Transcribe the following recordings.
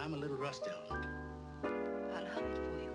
I'm a little rusty on it. I'll hum it for you.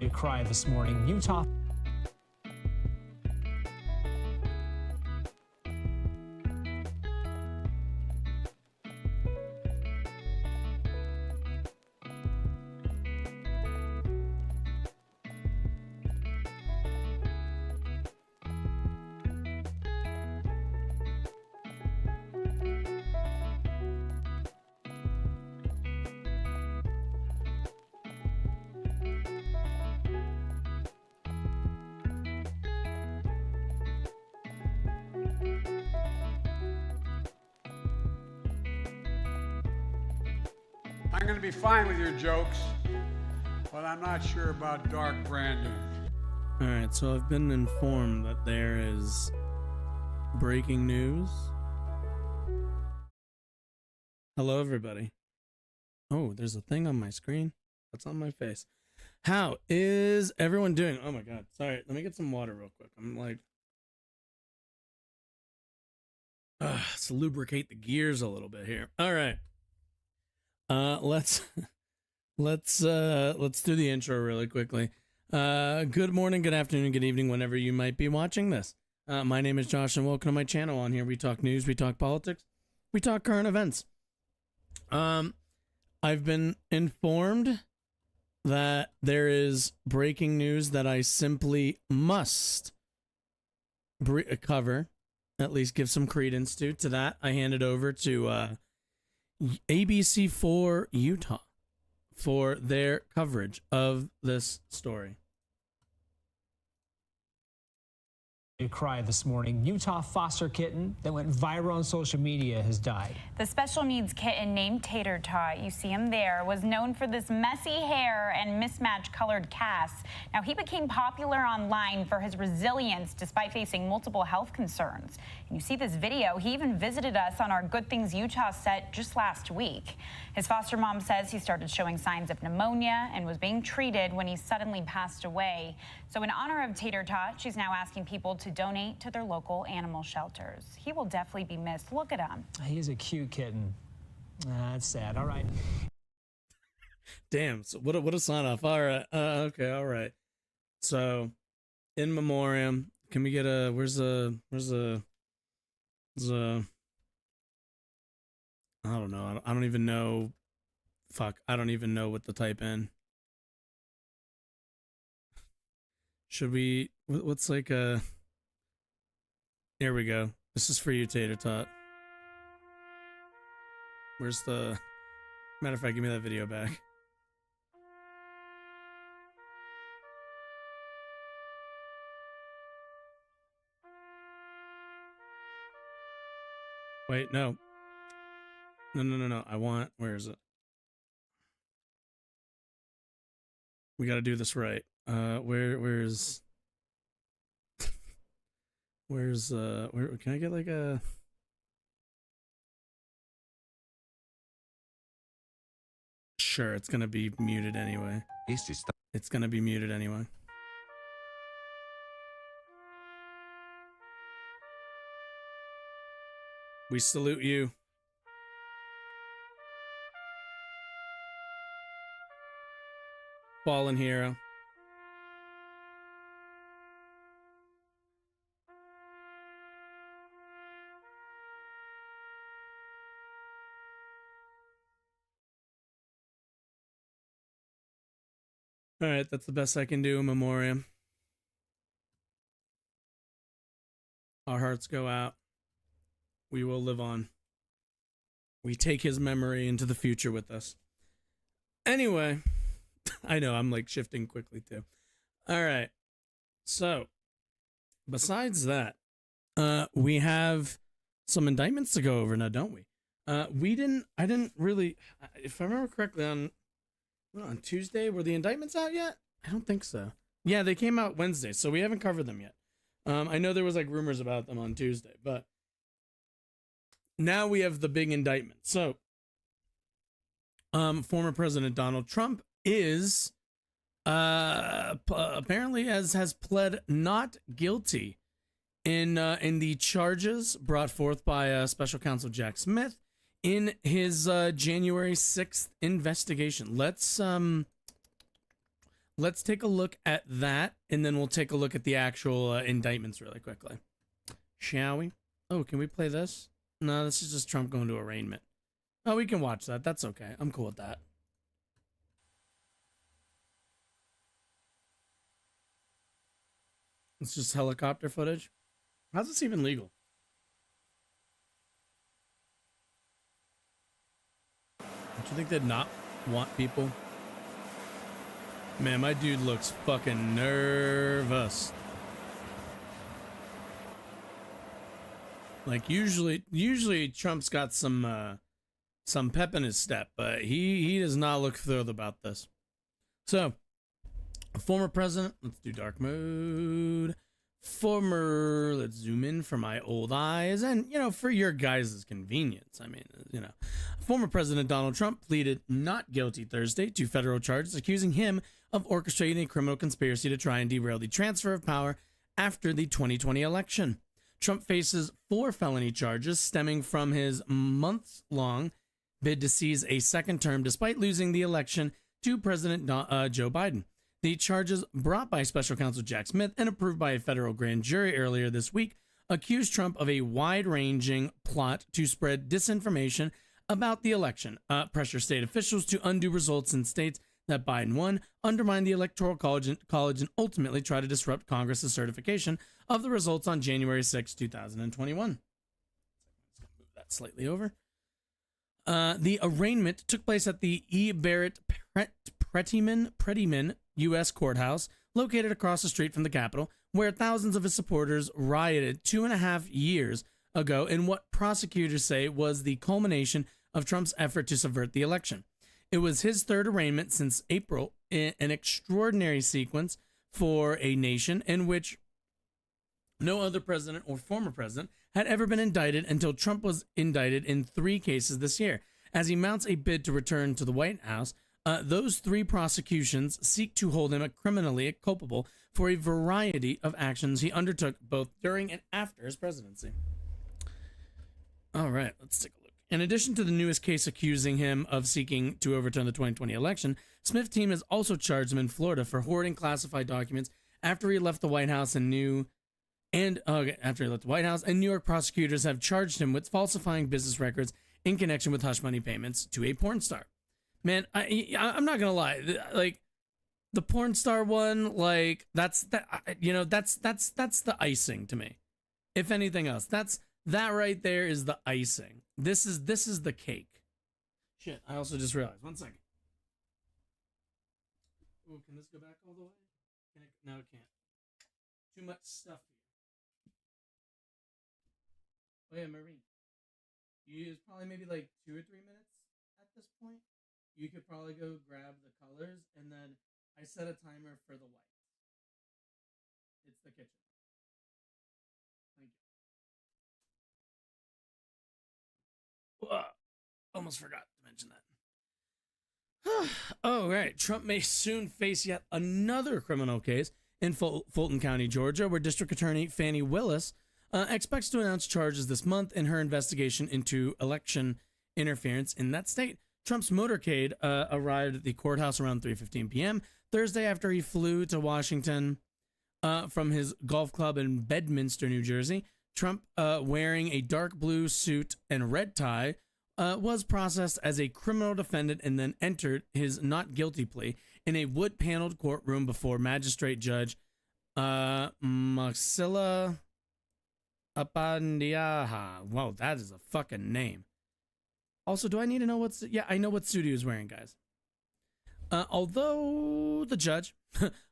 Cry this morning. Utah. I'm going to be fine with your jokes, but I'm not sure about dark branding. All right, so I've been informed that there is breaking news. Hello, everybody. Oh, there's a thing on my screen. That's on my face. How is everyone doing? Oh my God. Sorry. Let me get some water real quick. I'm like, let's lubricate the gears a little bit here. All right. Let's do the intro really quickly. Good morning, good afternoon, good evening, whenever you might be watching this. My name is Josh, and welcome to my channel. On here, we talk news, we talk politics, we talk current events. I've been informed that there is breaking news that I simply must cover, at least give some credence to. To that, I hand it over to ABC4 Utah for their coverage of this story. Cry this morning. Utah foster kitten that went viral on social media has died. The special needs kitten named Tater Tot, you see him there, was known for this messy hair and mismatched colored casts. Now, he became popular online for his resilience despite facing multiple health concerns. And you see this video, he even visited us on our Good Things Utah set just last week. His foster mom says he started showing signs of pneumonia and was being treated when he suddenly passed away. So in honor of Tater Tot, she's now asking people to donate to their local animal shelters. He will definitely be missed. Look at him. He is a cute kitten. That's sad. All right. Damn. So what a sign off. All right. Okay. All right. So, in memoriam. Can we get a? Where's a? I don't know. I don't even know. Fuck. I don't even know what to type in. Should we? What's like a? Here we go. This is for you, Tater Tot. Where's the... Matter of fact, give me that video back. Wait, no. No. I want... Where is it? We gotta do this right. Where's... where can I get like a... Sure, it's gonna be muted anyway. It's gonna be muted anyway. We salute you. Fallen hero. All right, that's the best I can do in memoriam. Our hearts go out. We will live on. We take his memory into the future with us. Anyway, I know I'm like shifting quickly too. All right. So, besides that, we have some indictments to go over now, don't we? I didn't really, if I remember correctly, on Tuesday, were the indictments out yet? I don't think so. Yeah, they came out Wednesday, so we haven't covered them yet. I know there was like rumors about them on Tuesday, but now we have the big indictment. So, former President Donald Trump is apparently has pled not guilty in the charges brought forth by Special Counsel Jack Smith in his January 6th investigation. Let's let's take a look at that, and then we'll take a look at the actual indictments really quickly. Shall we? Oh, can we play this? No, this is just Trump going to arraignment. Oh, we can watch that. That's okay. I'm cool with that. It's just helicopter footage. How's this even legal? Don't you think they'd not want people? Man, my dude looks fucking nervous. Like usually Trump's got some pep in his step, but he does not look thrilled about this. So, former president, let's do dark mode. Let's zoom in for my old eyes and, for your guys' convenience. I mean, former President Donald Trump pleaded not guilty Thursday to federal charges accusing him of orchestrating a criminal conspiracy to try and derail the transfer of power after the 2020 election. Trump faces 4 felony charges stemming from his months-long bid to seize a second term despite losing the election to President Joe Biden. The charges brought by special counsel Jack Smith and approved by a federal grand jury earlier this week accused Trump of a wide-ranging plot to spread disinformation about the election, pressure state officials to undo results in states that Biden won, undermine the Electoral College, and ultimately try to disrupt Congress's certification of the results on January 6, 2021. Move that slightly over. The arraignment took place at the E. Barrett Prettyman U.S. Courthouse, located across the street from the Capitol, where thousands of his supporters rioted 2.5 years ago in what prosecutors say was the culmination of Trump's effort to subvert the election. It was his third arraignment since April, an extraordinary sequence for a nation in which no other president or former president had ever been indicted until Trump was indicted in 3 cases this year. As he mounts a bid to return to the White House, those 3 prosecutions seek to hold him criminally culpable for a variety of actions he undertook both during and after his presidency. All right, let's take a look. In addition to the newest case accusing him of seeking to overturn the 2020 election, Smith's team has also charged him in Florida for hoarding classified documents after he left the White House and New York prosecutors have charged him with falsifying business records in connection with hush money payments to a porn star. Man, I'm not gonna lie, like the porn star one, like that's the icing to me. If anything else, that right there is the icing. This is the cake. Shit, I also just realized. 1 second. Oh, can this go back all the way? No, it can't. Too much stuff here. Oh yeah, Marie. You use probably maybe like 2 or 3 minutes at this point. You could probably go grab the colors, and then I set a timer for the whites. It's the kitchen. Thank you. Almost forgot to mention that. Oh, right. Trump may soon face yet another criminal case in Fulton County, Georgia, where District Attorney Fani Willis expects to announce charges this month in her investigation into election interference in that state. Trump's motorcade arrived at the courthouse around 3:15 p.m. Thursday after he flew to Washington from his golf club in Bedminster, New Jersey. Trump, wearing a dark blue suit and red tie, was processed as a criminal defendant and then entered his not guilty plea in a wood-paneled courtroom before Magistrate Judge Maxilla Apandiaha. Whoa, that is a fucking name. Also, do I need to know what's... Yeah, I know what suit he was wearing, guys. Although the judge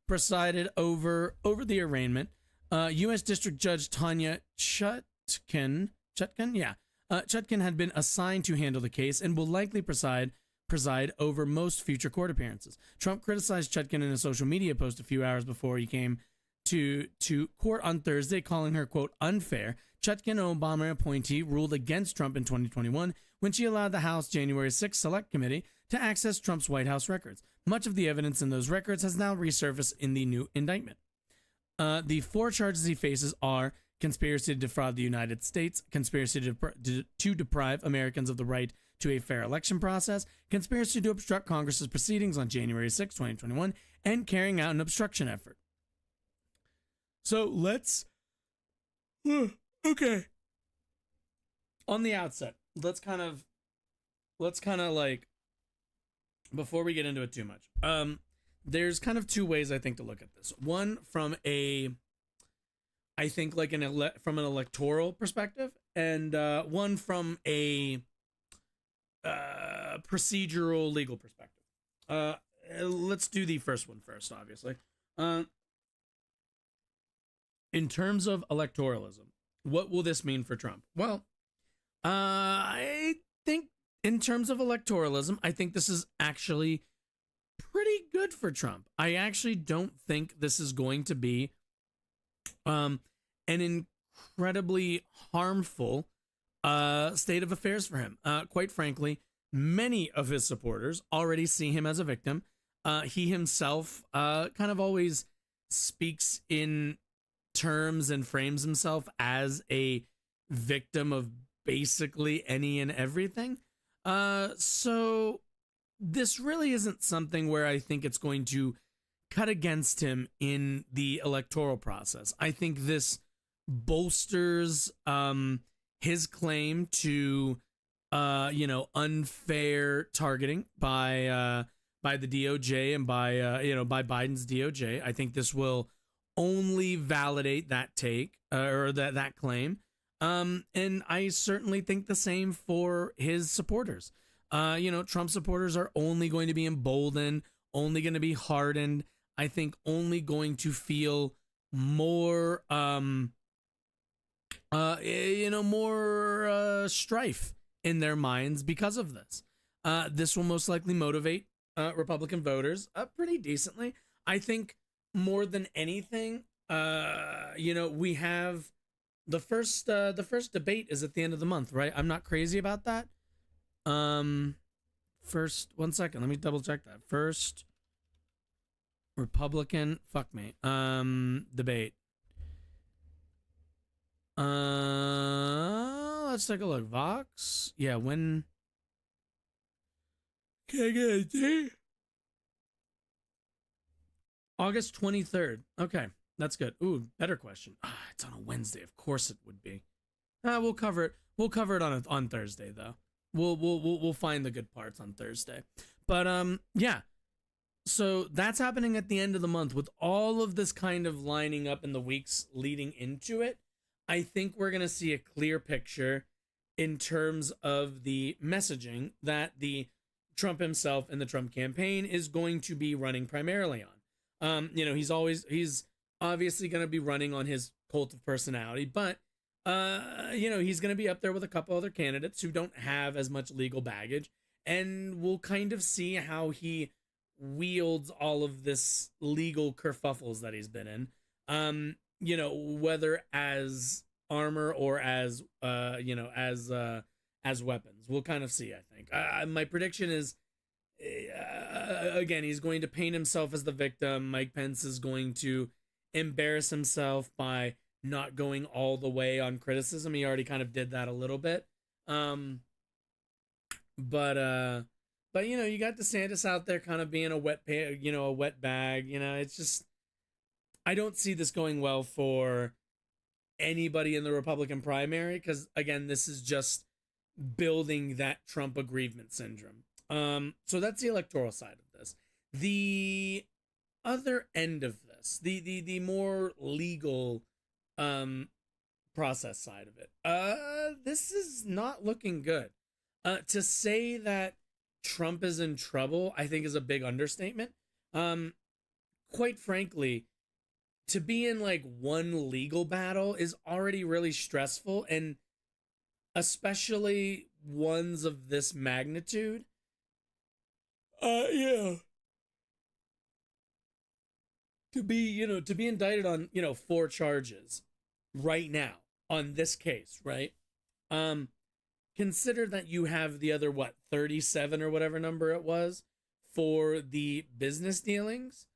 presided over the arraignment, U.S. District Judge Tanya Chutkan had been assigned to handle the case and will likely preside over most future court appearances. Trump criticized Chutkan in a social media post a few hours before he came to court on Thursday, calling her, quote, unfair. Chutkan, an Obama appointee, ruled against Trump in 2021 when she allowed the House January 6 Select Committee to access Trump's White House records. Much of the evidence in those records has now resurfaced in the new indictment. The 4 charges he faces are conspiracy to defraud the United States, conspiracy to deprive Americans of the right to a fair election process, conspiracy to obstruct Congress's proceedings on January 6, 2021, and carrying out an obstruction effort. So let's, okay. On the outset, let's kind of like, before we get into it too much, there's kind of two ways I think to look at this. One from I think like from an electoral perspective, and one from a procedural legal perspective. Let's do the first one first, obviously. In terms of electoralism, what will this mean for Trump? Well, I think in terms of electoralism, I think this is actually pretty good for Trump. I actually don't think this is going to be an incredibly harmful state of affairs for him. Quite frankly, many of his supporters already see him as a victim. He himself kind of always speaks in terms and frames himself as a victim of basically any and everything. So this really isn't something where I think it's going to cut against him in the electoral process. I think this bolsters his claim to unfair targeting by the DOJ and by Biden's DOJ. I think this will only validate that take or that claim. And I certainly think the same for his supporters. Trump supporters are only going to be emboldened, only going to be hardened. I think only going to feel more, more strife in their minds because of this. This will most likely motivate Republican voters pretty decently. I think more than anything, we have the first debate is at the end of the month, right? I'm not crazy about that. First, 1 second, let me double check that. First Republican, debate. Let's take a look. Vox, yeah, when? Can I get a date? August 23rd. Okay, that's good. Ooh, better question. It's on a Wednesday. Of course it would be. We'll cover it. We'll cover it on Thursday though. We'll find the good parts on Thursday. But yeah. So that's happening at the end of the month with all of this kind of lining up in the weeks leading into it. I think we're going to see a clear picture in terms of the messaging that the Trump himself and the Trump campaign is going to be running primarily on. He's obviously going to be running on his cult of personality, but he's going to be up there with a couple other candidates who don't have as much legal baggage, and we'll kind of see how he wields all of this legal kerfuffles that he's been in. Whether as armor or as weapons. We'll kind of see, I think. My prediction is, again, he's going to paint himself as the victim. Mike Pence is going to embarrass himself by not going all the way on criticism. He already kind of did that a little bit. But you got DeSantis out there kind of being a wet bag. It's just, I don't see this going well for anybody in the Republican primary because, again, this is just building that Trump aggrievement syndrome. So that's the electoral side of this. The other end of this, the more legal process side of it, this is not looking good. To say that Trump is in trouble, I think, is a big understatement. Quite frankly, to be in like one legal battle is already really stressful, and especially ones of this magnitude. To be indicted on, 4 charges right now on this case, right? Consider that you have the other, 37 or whatever number it was for the business dealings.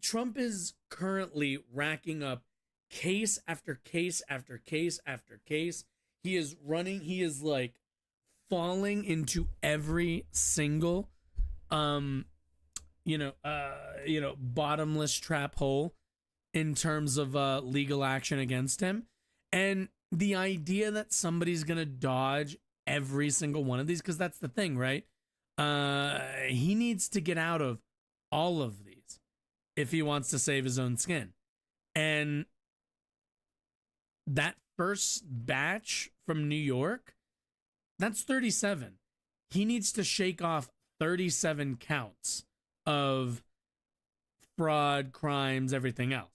Trump is currently racking up case after case after case after case. He is like falling into every single bottomless trap hole in terms of legal action against him. And the idea that somebody's gonna dodge every single one of these, because that's the thing, right? He needs to get out of all of these if he wants to save his own skin. And that first batch from New York, that's 37. He needs to shake off 37 counts of fraud, crimes, everything else.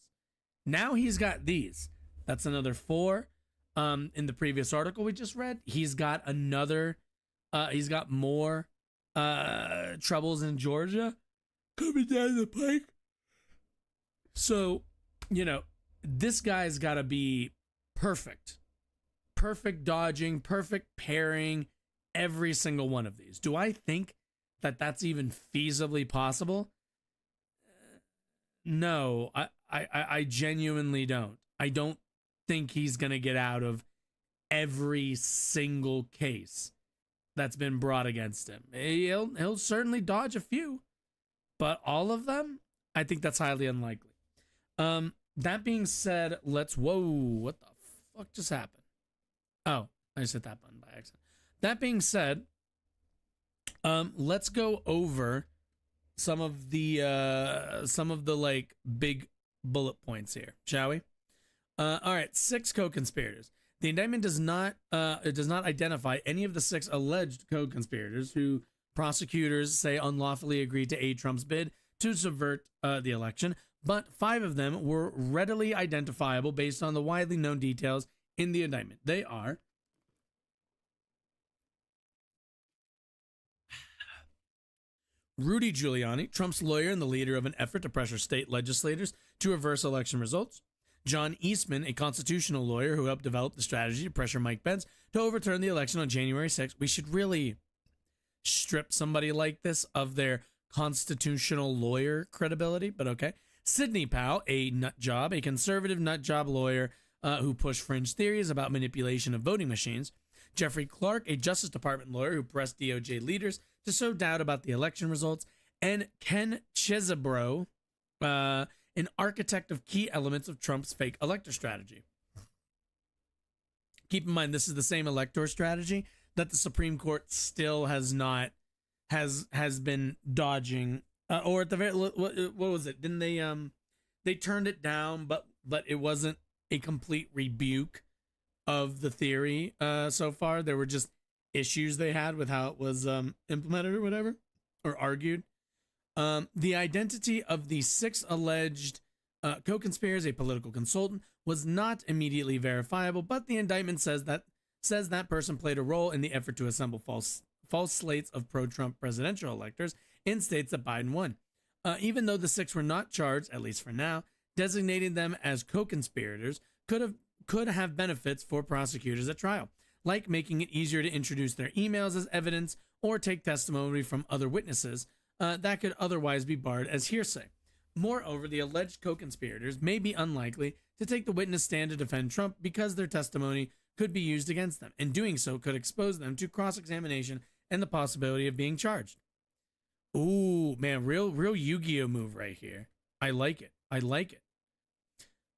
Now he's got these. That's another 4. In the previous article we just read, he's got more troubles in Georgia coming down the pike. So, this guy's got to be perfect dodging, perfect pairing every single one of these. Do I think that that's even feasibly possible? No, I genuinely don't. I don't think he's going to get out of every single case that's been brought against him. He'll certainly dodge a few, but all of them, I think that's highly unlikely. That being said, whoa, what the fuck just happened? Oh, I just hit that button by accident. That being said, let's go over some of the like big bullet points here, shall we? All right, 6 co-conspirators. The indictment does not identify any of the 6 alleged co-conspirators who prosecutors say unlawfully agreed to aid Trump's bid to subvert the election, but 5 of them were readily identifiable based on the widely known details in the indictment. They are Rudy Giuliani, Trump's lawyer and the leader of an effort to pressure state legislators to reverse election results. John Eastman, a constitutional lawyer who helped develop the strategy to pressure Mike Pence to overturn the election on January 6th. We should really strip somebody like this of their constitutional lawyer credibility, but okay. Sidney Powell, a nut job, a conservative nut job lawyer who pushed fringe theories about manipulation of voting machines. Jeffrey Clark, a Justice Department lawyer who pressed DOJ leaders to sow doubt about the election results. And Ken Chesebro, an architect of key elements of Trump's fake elector strategy. Keep in mind, this is the same elector strategy that the Supreme Court still has been dodging, or at the very, what was it? Didn't they turned it down, but it wasn't a complete rebuke of the theory so far. There were just issues they had with how it was implemented or whatever, or argued. The identity of the 6 alleged co-conspirators, a political consultant, was not immediately verifiable, but the indictment says that person played a role in the effort to assemble false slates of pro-Trump presidential electors in states that Biden won. Even though the 6 were not charged, at least for now, designating them as co-conspirators could have benefits for prosecutors at trial, like making it easier to introduce their emails as evidence or take testimony from other witnesses that could otherwise be barred as hearsay. Moreover, the alleged co-conspirators may be unlikely to take the witness stand to defend Trump because their testimony could be used against them, and doing so could expose them to cross-examination and the possibility of being charged. Ooh, man, real Yu-Gi-Oh move right here. I like it.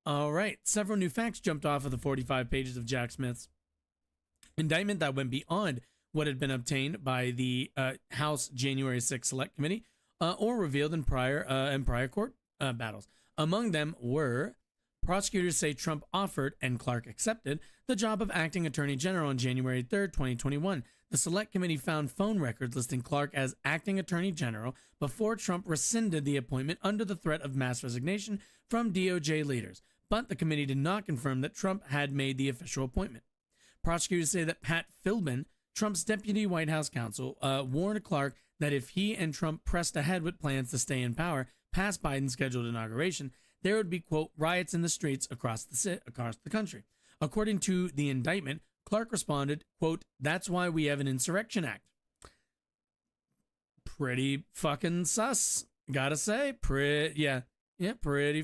All right, several new facts jumped off of the 45 pages of Jack Smith's indictment that went beyond what had been obtained by the House January 6 Select Committee or revealed in prior court battles. Among them were prosecutors say Trump offered, and Clark accepted, the job of acting attorney general on January 3rd, 2021. The Select Committee found phone records listing Clark as acting attorney general before Trump rescinded the appointment under the threat of mass resignation from DOJ leaders. But the committee did not confirm that Trump had made the official appointment. Prosecutors say that Pat Philbin, Trump's deputy White House counsel, warned Clark that if he and Trump pressed ahead with plans to stay in power past Biden's scheduled inauguration, there would be, quote, riots in the streets across the country. According to the indictment, Clark responded, quote, "That's why we have an Insurrection Act." Pretty fucking sus, gotta say. Pretty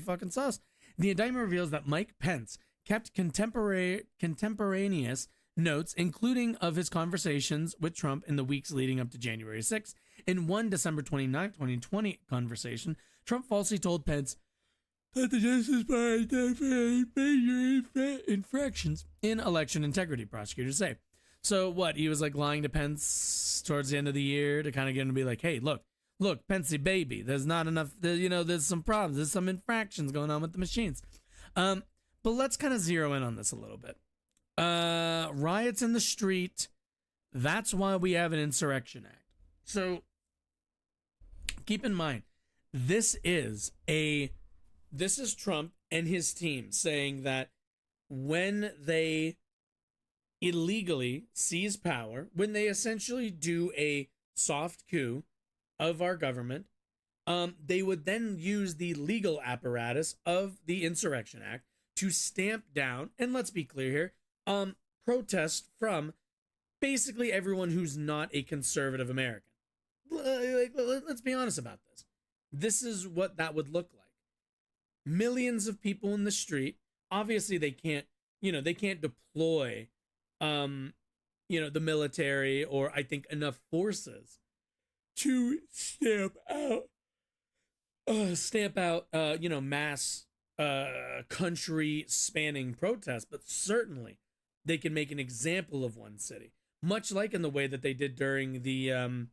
fucking sus. The indictment reveals that Mike Pence kept contemporaneous notes, including of his conversations with Trump in the weeks leading up to January 6th. In one December 29, 2020 conversation, Trump falsely told Pence that the Justice Department identified major infractions in election integrity, prosecutors say. So what? He was like lying to Pence towards the end of the year to kind of get him to be like, hey, look, Pensy baby, there's not enough, there's some problems. There's some infractions going on with the machines. But let's kind of zero in on this a little bit. Riots in the street. That's why we have an Insurrection Act. So keep in mind, this is Trump and his team saying that when they illegally seize power, when they essentially do a soft coup of our government, they would then use the legal apparatus of the Insurrection Act to stamp down, and let's be clear here, protest from basically everyone who's not a conservative American. Let's be honest about this. This is what that would look like. Millions of people in the street. Obviously, they can't deploy, the military or I think enough forces to stamp out, mass country spanning protests, but certainly they can make an example of one city, much like in the way that they did during the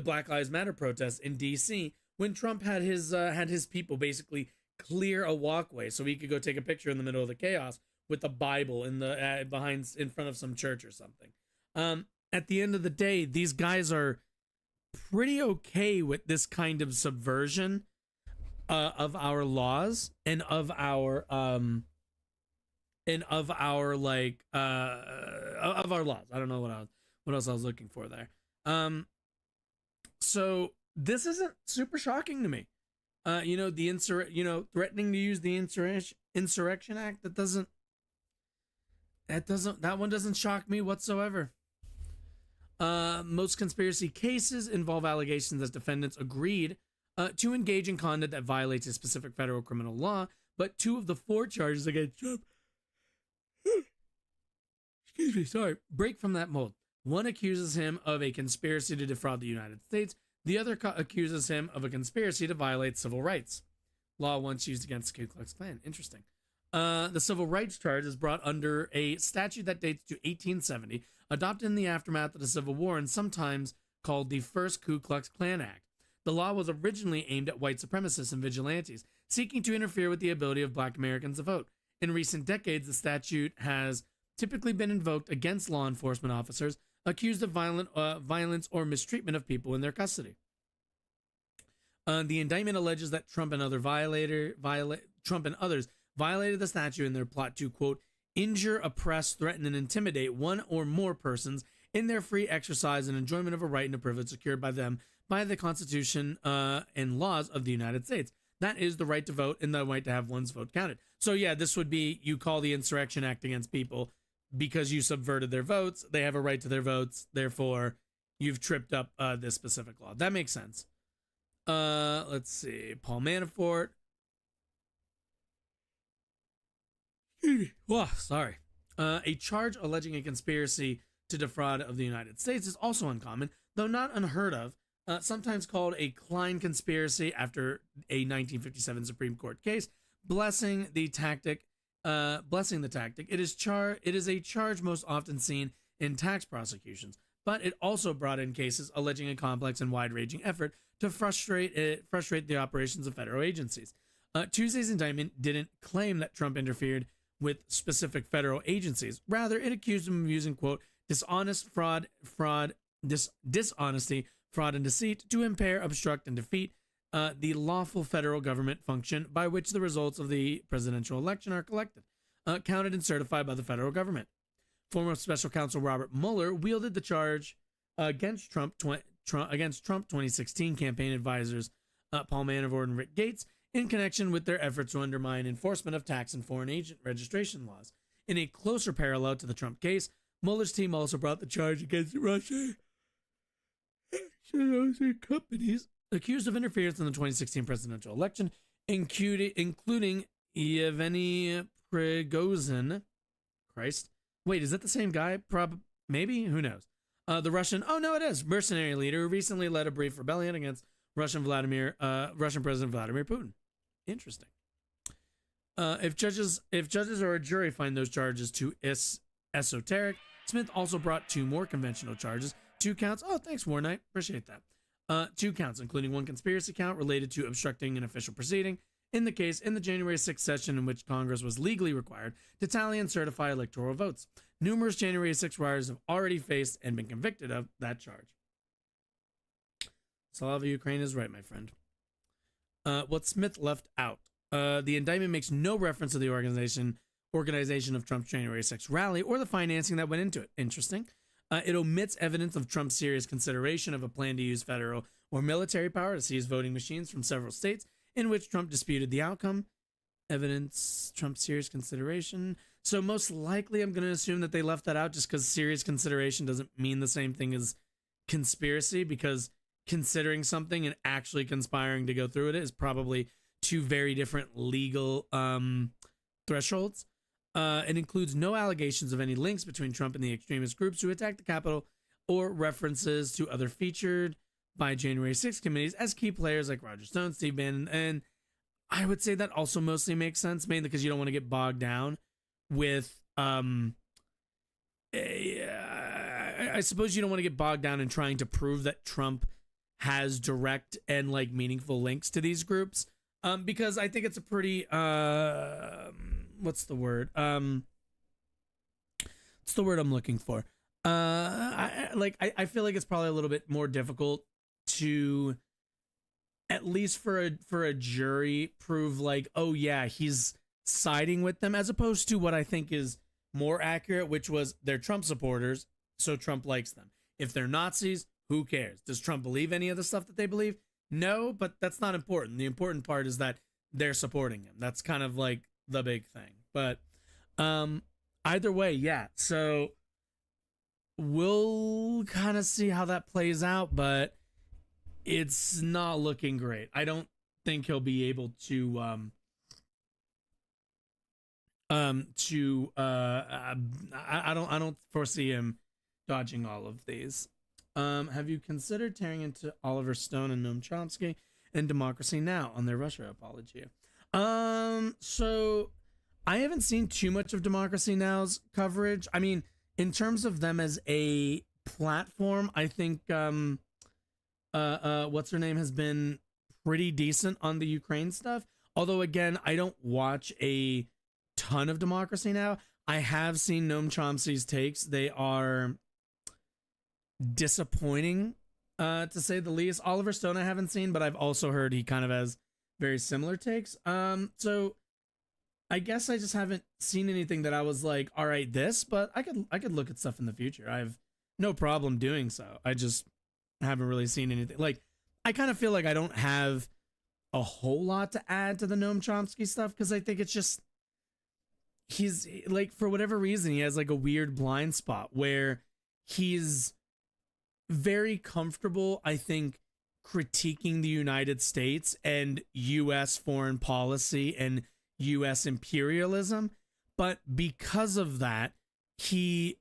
Black Lives Matter protests in DC, when Trump had his people basically clear a walkway so he could go take a picture in the middle of the chaos with a Bible in front of some church or something. At the end of the day, these guys are pretty okay with this kind of subversion of our laws and of our laws. I don't know what else I was looking for there. So this isn't super shocking to me. Threatening to use the Insurrection Act, that one doesn't shock me whatsoever. Most conspiracy cases involve allegations that defendants agreed to engage in conduct that violates a specific federal criminal law, but 2 of the 4 charges against Trump break from that mold. One accuses him of a conspiracy to defraud the United States. The other accuses him of a conspiracy to violate civil rights. Law once used against the Ku Klux Klan. Interesting. The civil rights charge is brought under a statute that dates to 1870, adopted in the aftermath of the Civil War and sometimes called the First Ku Klux Klan Act. The law was originally aimed at white supremacists and vigilantes, seeking to interfere with the ability of Black Americans to vote. In recent decades, the statute has typically been invoked against law enforcement officers accused of violence or mistreatment of people in their custody. The indictment alleges that Trump and others violated the statute in their plot to, quote, injure, oppress, threaten, and intimidate one or more persons in their free exercise and enjoyment of a right and a privilege secured by them by the Constitution and laws of the United States. That is the right to vote and the right to have one's vote counted. So yeah, this would be, you call the Insurrection Act against people because you subverted their votes. They have a right to their votes. Therefore, you've tripped up this specific law. That makes sense. Let's see. Paul Manafort. Whoa, sorry. A charge alleging a conspiracy to defraud of the United States is also uncommon, though not unheard of. Sometimes called a Klein conspiracy after a 1957 Supreme Court case, blessing the tactic. It is a charge most often seen in tax prosecutions, but it also brought in cases alleging a complex and wide-ranging effort to frustrate the operations of federal agencies. Tuesday's indictment didn't claim that Trump interfered with specific federal agencies. Rather, it accused him of using, quote, dishonesty, fraud, and deceit to impair, obstruct, and defeat the lawful federal government function by which the results of the presidential election are collected, counted, and certified by the federal government. Former special counsel Robert Mueller wielded the charge against Trump 2016 campaign advisors Paul Manafort and Rick Gates in connection with their efforts to undermine enforcement of tax and foreign agent registration laws. In a closer parallel to the Trump case, Mueller's team also brought the charge against Russia companies accused of interference in the 2016 presidential election, including Yevgeny Prigozhin, Wait, is that the same guy? Maybe? Who knows? The Russian, oh no, it is, mercenary leader who recently led a brief rebellion against Russian President Vladimir Putin. Interesting. If judges or a jury find those charges too esoteric, Smith also brought 2 more conventional charges, 2 counts. Oh, thanks, War Knight. Appreciate that. 2 counts, including 1 conspiracy count related to obstructing an official proceeding in the January 6th session in which Congress was legally required to tally and certify electoral votes. Numerous January 6 rioters have already faced and been convicted of that charge. Slava Ukraine is right, my friend. What Smith left out. The indictment makes no reference to the organization of Trump's January 6th rally or the financing that went into it. Interesting. It omits evidence of Trump's serious consideration of a plan to use federal or military power to seize voting machines from several states in which Trump disputed the outcome. Evidence, Trump's serious consideration. So most likely I'm going to assume that they left that out just because serious consideration doesn't mean the same thing as conspiracy, because considering something and actually conspiring to go through with it is probably 2 very different legal thresholds. It includes no allegations of any links between Trump and the extremist groups who attacked the Capitol or references to other featured by January 6th committees as key players like Roger Stone, Steve Bannon, and I would say that also mostly makes sense, mainly because you don't want to get bogged down with I suppose you don't want to get bogged down in trying to prove that Trump has direct and like meaningful links to these groups, because I think it's a pretty what's the word I'm looking for, I feel like it's probably a little bit more difficult to, at least for a jury, prove like, oh yeah, he's siding with them, as opposed to what I think is more accurate, which was they're Trump supporters, so Trump likes them. If they're Nazis, who cares? Does Trump believe any of the stuff that they believe? No, but that's not important. The important part is that they're supporting him. That's kind of like the big thing. But either way, yeah. So we'll kind of see how that plays out, but it's not looking great. I don't think he'll be able to I don't foresee him dodging all of these. Have you considered tearing into Oliver Stone and Noam Chomsky and Democracy Now! On their Russia apology? So I haven't seen too much of Democracy Now!'s coverage. I mean, in terms of them as a platform, I think what's her name has been pretty decent on the Ukraine stuff. Although again, I don't watch a ton of Democracy Now! I have seen Noam Chomsky's takes. They are disappointing, to say the least. Oliver Stone I haven't seen, but I've also heard he kind of has very similar takes. So I guess I just haven't seen anything that I was like, all right, this, but I could look at stuff in the future. I have no problem doing so. I just haven't really seen anything. Like, I kind of feel like I don't have a whole lot to add to the Noam Chomsky stuff, because I think it's just, he's like, for whatever reason, he has like a weird blind spot where he's very comfortable, I think, critiquing the United States and U.S. foreign policy and U.S. imperialism. But because of that, he,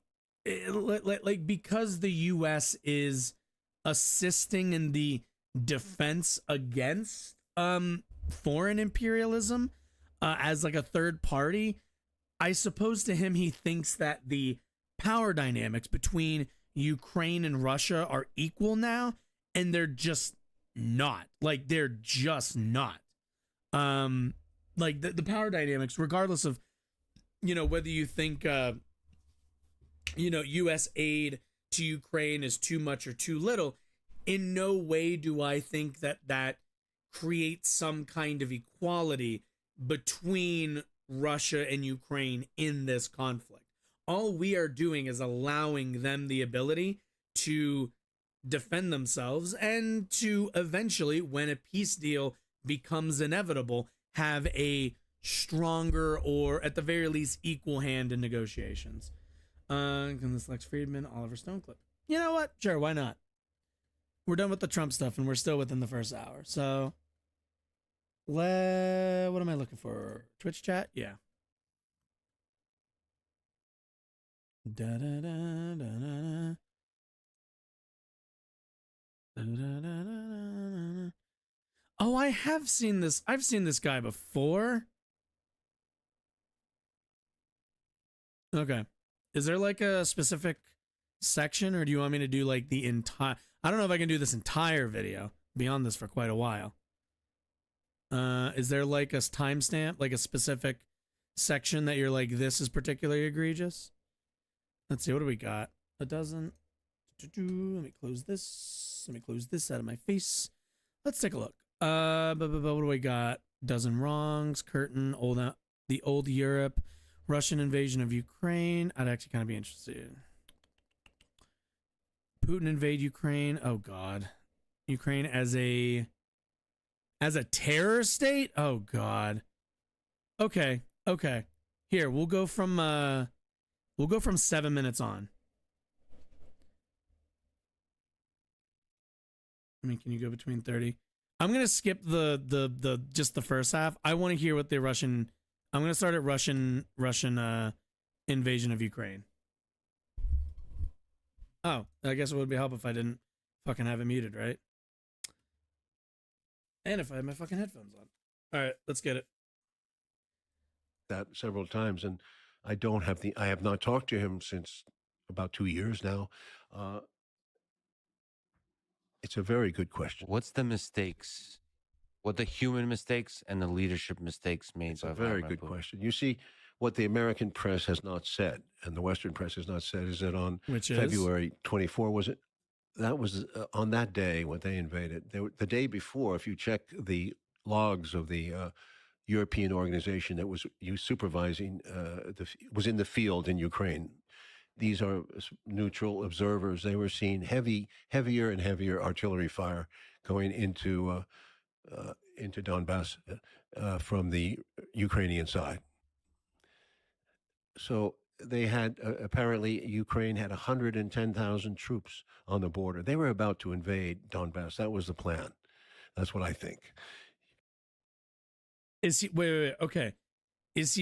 like, because the U.S. is assisting in the defense against foreign imperialism as like a third party, I suppose to him, he thinks that the power dynamics between Ukraine and Russia are equal now, and they're just not. Like, they're just not. Like the power dynamics, regardless of, you know, whether you think U.S. aid to Ukraine is too much or too little, in no way do I think that creates some kind of equality between Russia and Ukraine in this conflict. All we are doing is allowing them the ability to defend themselves and to eventually, when a peace deal becomes inevitable, have a stronger, or at the very least equal, hand in negotiations. Can this Lex Friedman, Oliver Stone clip? You know what? Sure, why not? We're done with the Trump stuff and we're still within the first hour. So, what am I looking for? Twitch chat? Yeah. Da, da, da, da, da, da, da, da, da. Oh, I have seen this. I've seen this guy before. Okay. Is there like a specific section, or do you want me to do like the entire? I don't know if I can do this entire video. Be on this for quite a while. Is there like a timestamp, like a specific section that you're like, this is particularly egregious? Let's see, what do we got? A dozen. Let me close this. Let me close this out of my face. Let's take a look. What do we got? Dozen wrongs, curtain, the old Europe, Russian invasion of Ukraine. I'd actually kind of be interested. Putin invade Ukraine. Oh God, Ukraine as a terror state. Oh God. Okay. Here we'll go from 7 minutes on. I mean, can you go between 30? I'm gonna skip the just the first half. I want to hear what the Russian. I'm gonna start at Russian invasion of Ukraine. Oh, I guess it would be help if I didn't fucking have it muted, right? And if I had my fucking headphones on. All right, let's get it. That several times, and I have not talked to him since about 2 years now. It's a very good question. What's the mistakes? What the human mistakes and the leadership mistakes made? It's a very good question. You see, what the American press has not said, and the Western press has not said, is that on February 24, was it? That was on that day when they invaded. The day before, if you check the logs of the European organization that was supervising, was in the field in Ukraine. These are neutral observers. They were seeing heavier and heavier artillery fire going into Donbass from the Ukrainian side. So they had apparently Ukraine had 110,000 troops on the border. They were about to invade Donbass. That was the plan. That's what I think. Is he wait, okay? Is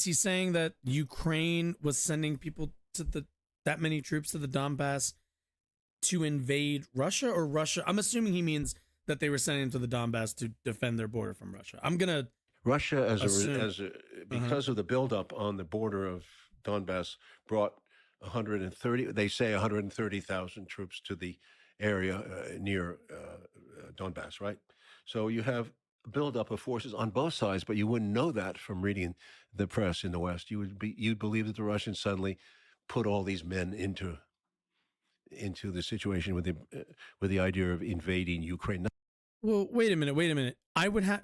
he saying that Ukraine was sending people to that many troops to the Donbass to invade Russia, or Russia? I'm assuming he means that they were sending them to the Donbass to defend their border from Russia. I'm gonna Russia because of the buildup on the border of Donbass brought 130,000 troops to the area near Donbass, right? So you have buildup of forces on both sides, but you wouldn't know that from reading the press in the West. You'd believe that the Russians suddenly put all these men into the situation with the idea of invading Ukraine. Well, wait a minute. I would have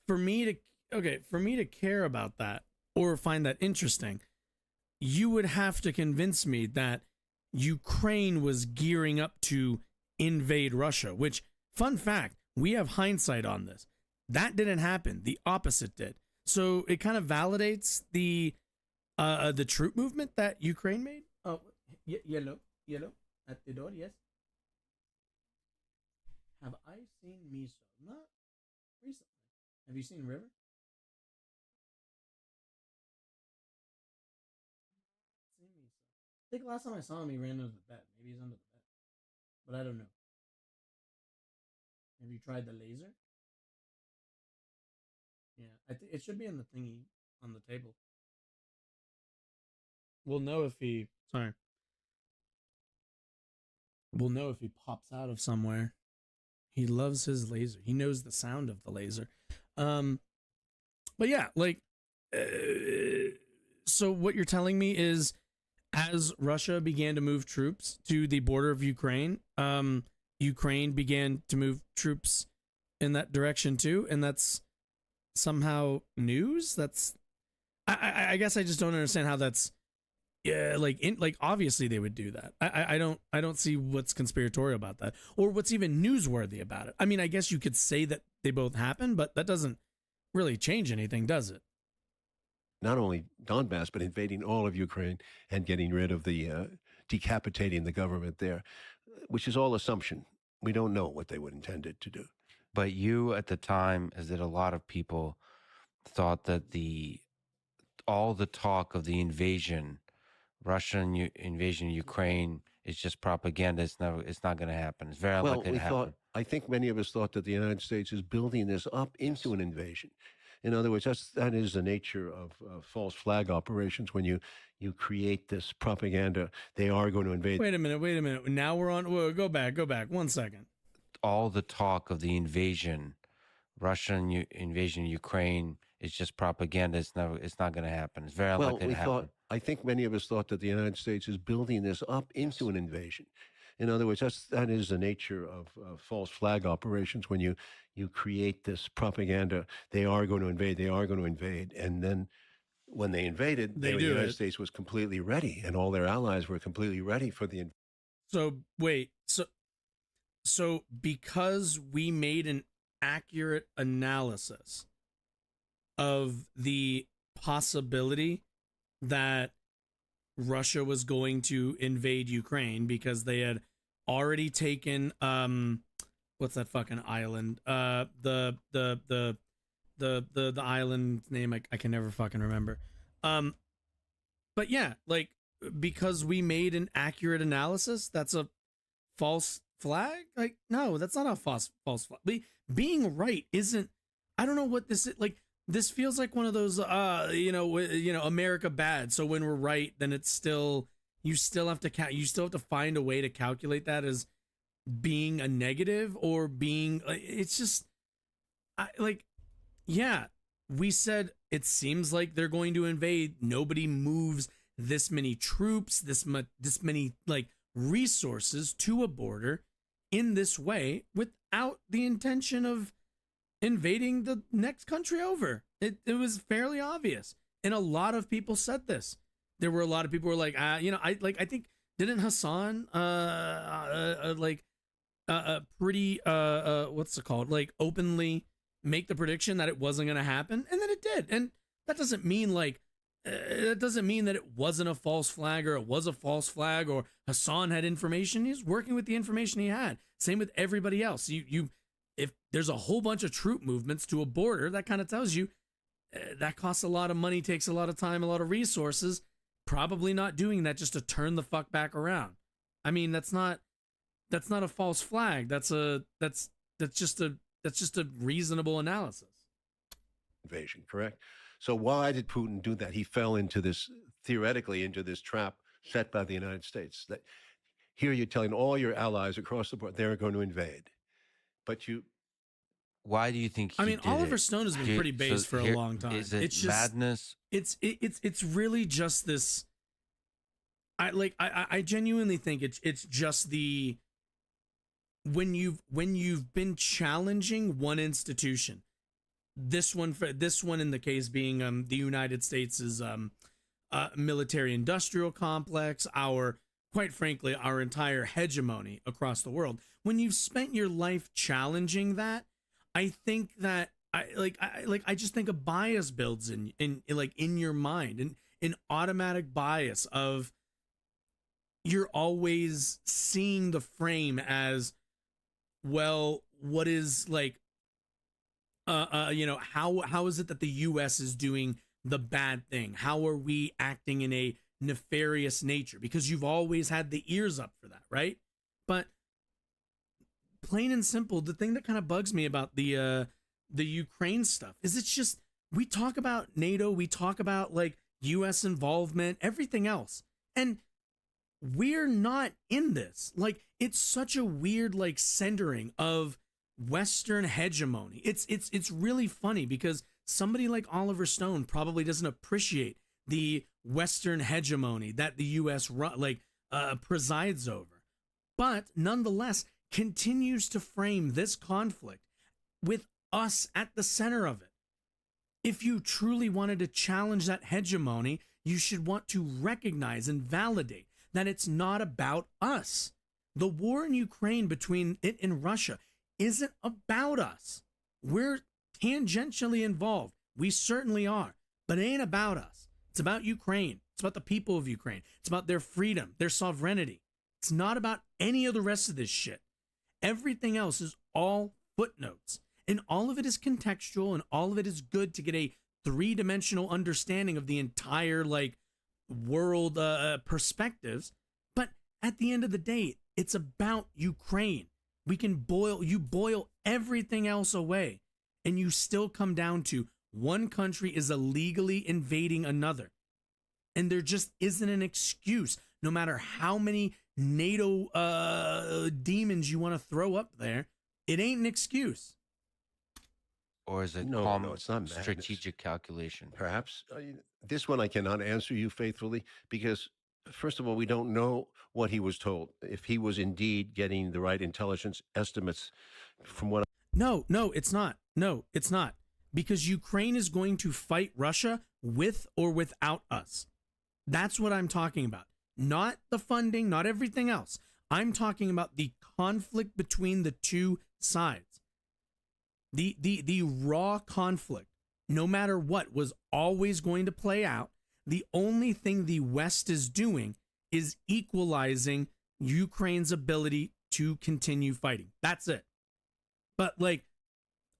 for me to care about that or find that interesting, you would have to convince me that Ukraine was gearing up to invade Russia, which, fun fact, we have hindsight on this. That didn't happen. The opposite did. So it kind of validates the troop movement that Ukraine made. Oh, yellow at the door. Yes. Have I seen Miso? Not recently. Have you seen River? Seen Miso. I think last time I saw him, he ran under the bed. Maybe he's under the bed, but I don't know. Have you tried the laser? Yeah, I think it should be in the thingy on the table. We'll know if he. Sorry. We'll know if he pops out of somewhere. He loves his laser. He knows the sound of the laser. But yeah, like, so what you're telling me is, as Russia began to move troops to the border of Ukraine, Ukraine began to move troops in that direction too, and that's somehow news. That's, I guess I just don't understand how that's, like obviously they would do that. I don't see what's conspiratorial about that, or what's even newsworthy about it. I mean, I guess you could say that they both happened, but that doesn't really change anything, does it? Not only Donbass, but invading all of Ukraine and getting rid of decapitating the government there, which is all assumption. We don't know what they would intended to do. But you, at the time, as did a lot of people, thought that all the talk of the invasion, Russian invasion of Ukraine, is just propaganda. It's not going to happen. It's very unlikely to happen. I think many of us thought that the United States is building this up into an invasion. In other words, that is the nature of false flag operations. When you create this propaganda, they are going to invade. Wait a minute. Now we're on. Whoa, go back. 1 second. All the talk of the invasion, Russian invasion of Ukraine, is just propaganda. It's not going to happen. It's very unlikely to happen. I think many of us thought that the United States is building this up into an invasion. In other words, that is the nature of false flag operations. When you create this propaganda, they are going to invade. They are going to invade, and then when they invaded, the United States was completely ready, and all their allies were completely ready for the invasion. So wait, so because we made an accurate analysis of the possibility that Russia was going to invade Ukraine because they had already taken what's that fucking island? The island name I can never fucking remember. But yeah, like, because we made an accurate analysis, that's a false flag? Like, no, that's not a false flag. Being right isn't, I don't know what this is, like, this feels like one of those America bad. So when we're right, then it's still, you still have to find a way to calculate that as being a negative or being, it's just yeah, we said it seems like they're going to invade. Nobody moves this many troops, this many like resources to a border in this way without the intention of invading the next country over. It was fairly obvious, and a lot of people said this. There were a lot of people who were like, I think, didn't Hassan pretty what's it called, like, openly make the prediction that it wasn't going to happen, and then it did. And that doesn't mean that it wasn't a false flag, or it was a false flag, or Hassan had information. He's working with the information he had. Same with everybody else. If there's a whole bunch of troop movements to a border, that kind of tells you that costs a lot of money, takes a lot of time, a lot of resources. Probably not doing that just to turn the fuck back around. I mean, that's not a false flag. That's just a reasonable analysis. Invasion, correct? So why did Putin do that? He fell theoretically into this trap set by the United States. That here you're telling all your allies across the board they're going to invade, but why do you think he did Oliver Stone has been pretty based for a long time. It's just madness? It's really just this. I genuinely think it's just the, when you've been challenging one institution, this one in the case being the United States' military industrial complex, quite frankly our entire hegemony across the world. When you've spent your life challenging that, I think that I just think a bias builds in your mind, and an automatic bias of, you're always seeing the frame as, well, what is like, how is it that the U.S. is doing the bad thing? How are we acting in a nefarious nature? Because you've always had the ears up for that, right? But plain and simple, the thing that kind of bugs me about the Ukraine stuff is, it's just, we talk about NATO, we talk about like U.S. involvement, everything else, and we're not in this. Like, it's such a weird like centering of Western hegemony. It's really funny because somebody like Oliver Stone probably doesn't appreciate the Western hegemony that the U.S. presides over, but nonetheless continues to frame this conflict with us at the center of it. If you truly wanted to challenge that hegemony, you should want to recognize and validate that it's not about us. The war in Ukraine between it and Russia isn't about us. We're tangentially involved. We certainly are, but it ain't about us. It's about Ukraine. It's about the people of Ukraine. It's about their freedom, their sovereignty. It's not about any of the rest of this shit. Everything else is all footnotes, and all of it is contextual, and all of it is good to get a three-dimensional understanding of the entire like world perspectives. But at the end of the day, it's about Ukraine. You boil everything else away, and you still come down to one country is illegally invading another. And there just isn't an excuse, no matter how many NATO demons you want to throw up there. It ain't an excuse. Or is it No, it's not madness. strategic calculation? Perhaps. This one I cannot answer you faithfully because, first of all, we don't know what he was told. If he was indeed getting the right intelligence estimates from what... No, it's not. No, it's not. Because Ukraine is going to fight Russia with or without us. That's what I'm talking about. Not the funding, not everything else. I'm talking about the conflict between the two sides. The raw conflict, no matter what, was always going to play out. The only thing the West is doing is equalizing Ukraine's ability to continue fighting. That's it. But like,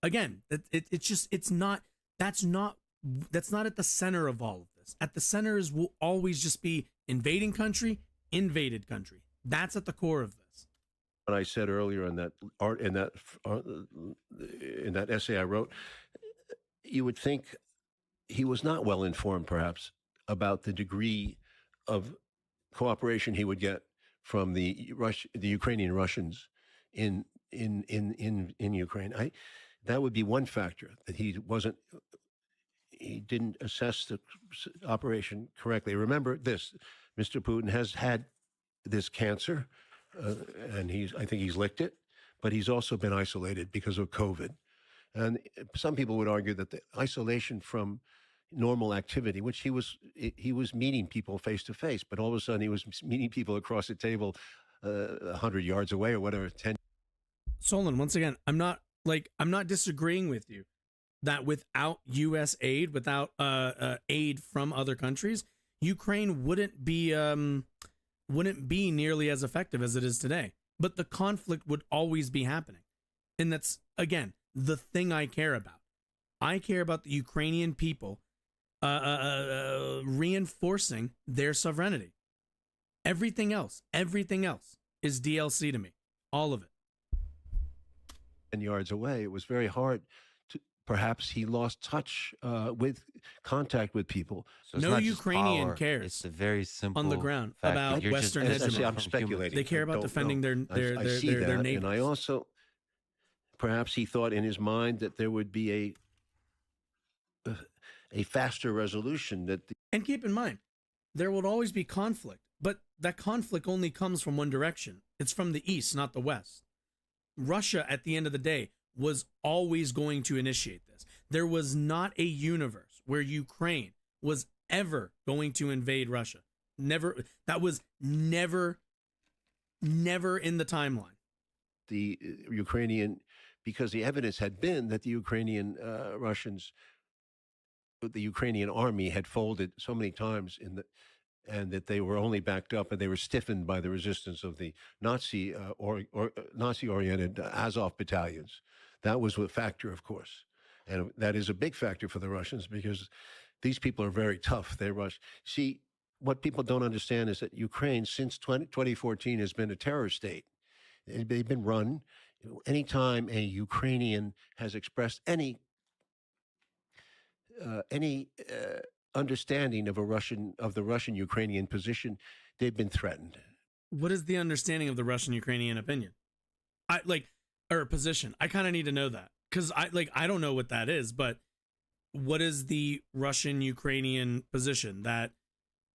again, that's not at the center of all of this. At the center will always just be invading country, invaded country. That's at the core of this. What I said earlier in that essay I wrote, you would think he was not well informed, perhaps, about the degree of cooperation he would get from the Ukrainian Russians in Ukraine. That would be one factor, that he didn't assess the operation correctly. Remember this: Mr. Putin has had this cancer. And I think he's licked it, but he's also been isolated because of COVID. And some people would argue that the isolation from normal activity, which he was meeting people face to face, but all of a sudden he was meeting people across the table 100 yards away or whatever. 10. Solon, once again, I'm not disagreeing with you that without U.S. aid, without aid from other countries, Ukraine wouldn't be nearly as effective as it is today. But the conflict would always be happening. And that's, again, the thing I care about. I care about the Ukrainian people reinforcing their sovereignty. Everything else is DLC to me. All of it. 10 yards away, it was very hard to... Perhaps he lost touch with contact with people. So no Ukrainian cares. It's a very simple on the ground about Western hegemony. I'm speculating. They care about defending their neighbors. And I also, perhaps he thought in his mind that there would be a faster resolution. And keep in mind, there will always be conflict, but that conflict only comes from one direction. It's from the east, not the west. Russia, at the end of the day, was always going to initiate this. There was not a universe where Ukraine was ever going to invade Russia. Never. That was never in the timeline. The Ukrainian, because the evidence had been that the Ukrainian the Ukrainian army had folded so many times and that they were only backed up and they were stiffened by the resistance of the Nazi-oriented Azov battalions. That was a factor, of course. And that is a big factor for the Russians because these people are very tough. They rush. See, what people don't understand is that Ukraine, since 2014, has been a terror state. They've been run. Anytime a Ukrainian has expressed any understanding of the Russian-Ukrainian position, they've been threatened. What is the understanding of the Russian-Ukrainian opinion? Position. I kind of need to know that because I don't know what that is, but what is the Russian-Ukrainian position? That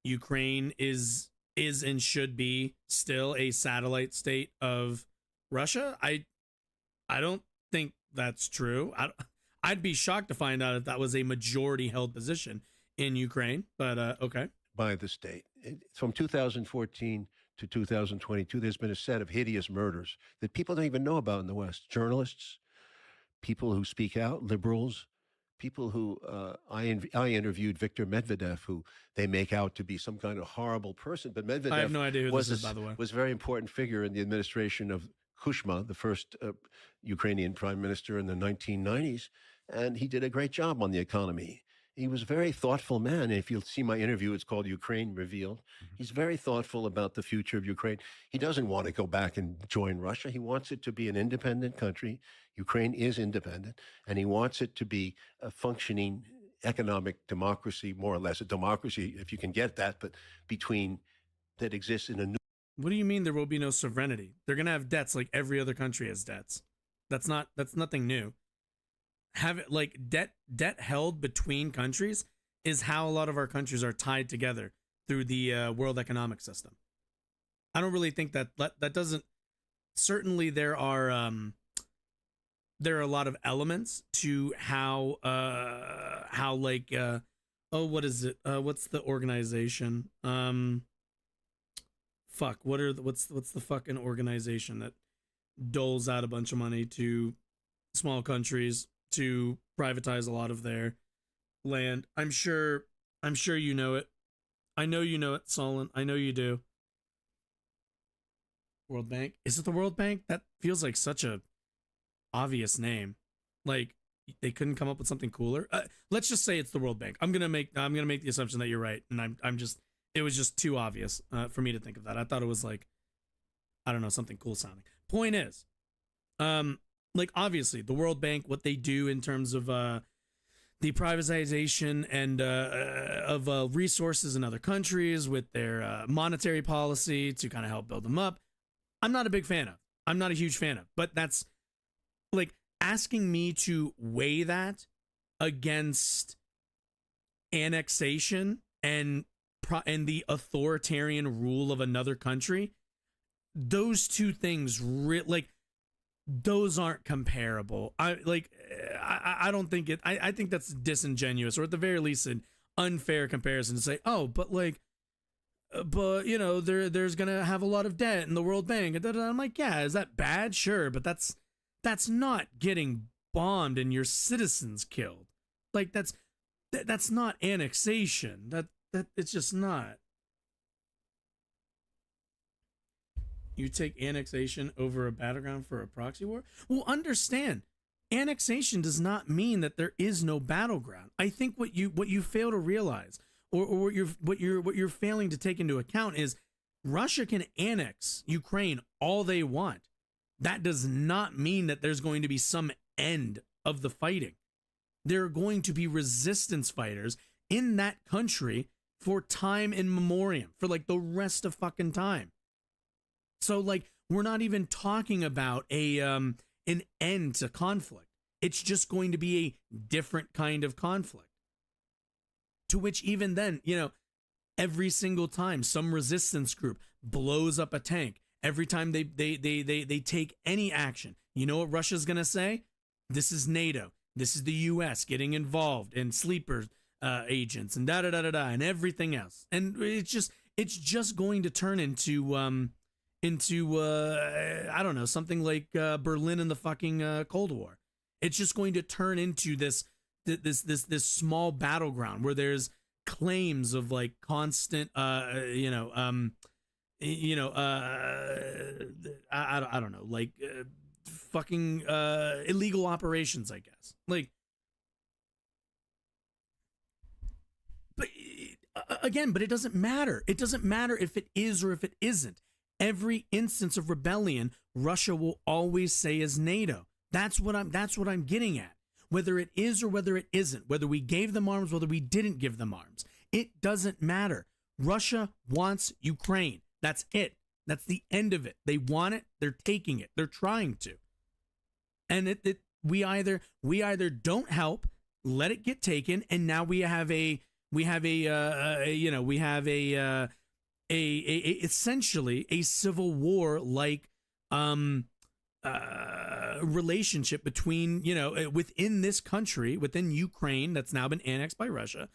Ukraine is and should be still a satellite state of Russia? I don't think that's true. I'd be shocked to find out if that was a majority held position in Ukraine, but okay. By the state. From 2014 to 2022, there's been a set of hideous murders that people don't even know about in the West. Journalists, people who speak out, liberals, people who I interviewed Viktor Medvedev, who they make out to be some kind of horrible person. But Medvedev I have no idea who this is, by the way. Was a very important figure in the administration of Kushma, the first Ukrainian prime minister in the 1990s. And he did a great job on the economy. he was a very thoughtful man. If you'll see my interview, it's called Ukraine Revealed. He's very thoughtful about the future of Ukraine. He doesn't want to go back and join Russia. He wants it to be an independent country. Ukraine is independent, and he wants it to be a functioning economic democracy, more or less a democracy, if you can get that, but that exists in a new. What do you mean there will be no sovereignty? They're going to have debts like every other country has debts. That's nothing new. Have it like debt held between countries is how a lot of our countries are tied together through the world economic system. I don't really think that doesn't. Certainly, there are a lot of elements to how like what is it? What's the organization? What's the fucking organization that doles out a bunch of money to small countries to privatize a lot of their land? I'm sure you know it. I know you know it, Solon. I know you do. World Bank? Is it the World Bank? That feels like such a obvious name. Like they couldn't come up with something cooler. Let's just say it's the World Bank. I'm gonna make the assumption that you're right, and it was just too obvious for me to think of that. I thought it was like, I don't know, something cool sounding. Point is, like obviously the World Bank, what they do in terms of the privatization and of resources in other countries with their monetary policy to kind of help build them up, I'm not a big fan of. I'm not a huge fan of. But that's like asking me to weigh that against annexation and the authoritarian rule of another country. Those two things, those aren't comparable. I don't think it. I think that's disingenuous, or at the very least, an unfair comparison to say, oh, but you know, there's gonna have a lot of debt in the World Bank. I'm like, yeah, is that bad? Sure, but that's not getting bombed and your citizens killed. Like that's not annexation. That it's just not. You take annexation over a battleground for a proxy war? Well, understand, annexation does not mean that there is no battleground. I think what you fail to realize, or what you're failing to take into account is Russia can annex Ukraine all they want. That does not mean that there's going to be some end of the fighting. There are going to be resistance fighters in that country for time in memoriam, for like the rest of fucking time. So like we're not even talking about an end to conflict. It's just going to be a different kind of conflict. To which even then, you know, every single time some resistance group blows up a tank, every time they take any action, you know what Russia's gonna say? This is NATO. This is the U.S. getting involved in sleeper agents and and everything else. And it's just going to turn into I don't know, something like Berlin in the fucking Cold War. It's just going to turn into this small battleground where there's claims of like constant I don't know, like fucking illegal operations, I guess. Like, but again, but it doesn't matter. It doesn't matter if it is or if it isn't. Every instance of rebellion, Russia will always say is NATO. That's what I'm getting at. Whether it is or whether it isn't, whether we gave them arms, whether we didn't give them arms, it doesn't matter. Russia wants Ukraine. That's it. That's the end of it. They want it. They're taking it. They're trying to. And we either don't help, let it get taken, and now we have essentially a civil war like relationship between, you know, within this country, within Ukraine that's now been annexed by Russia,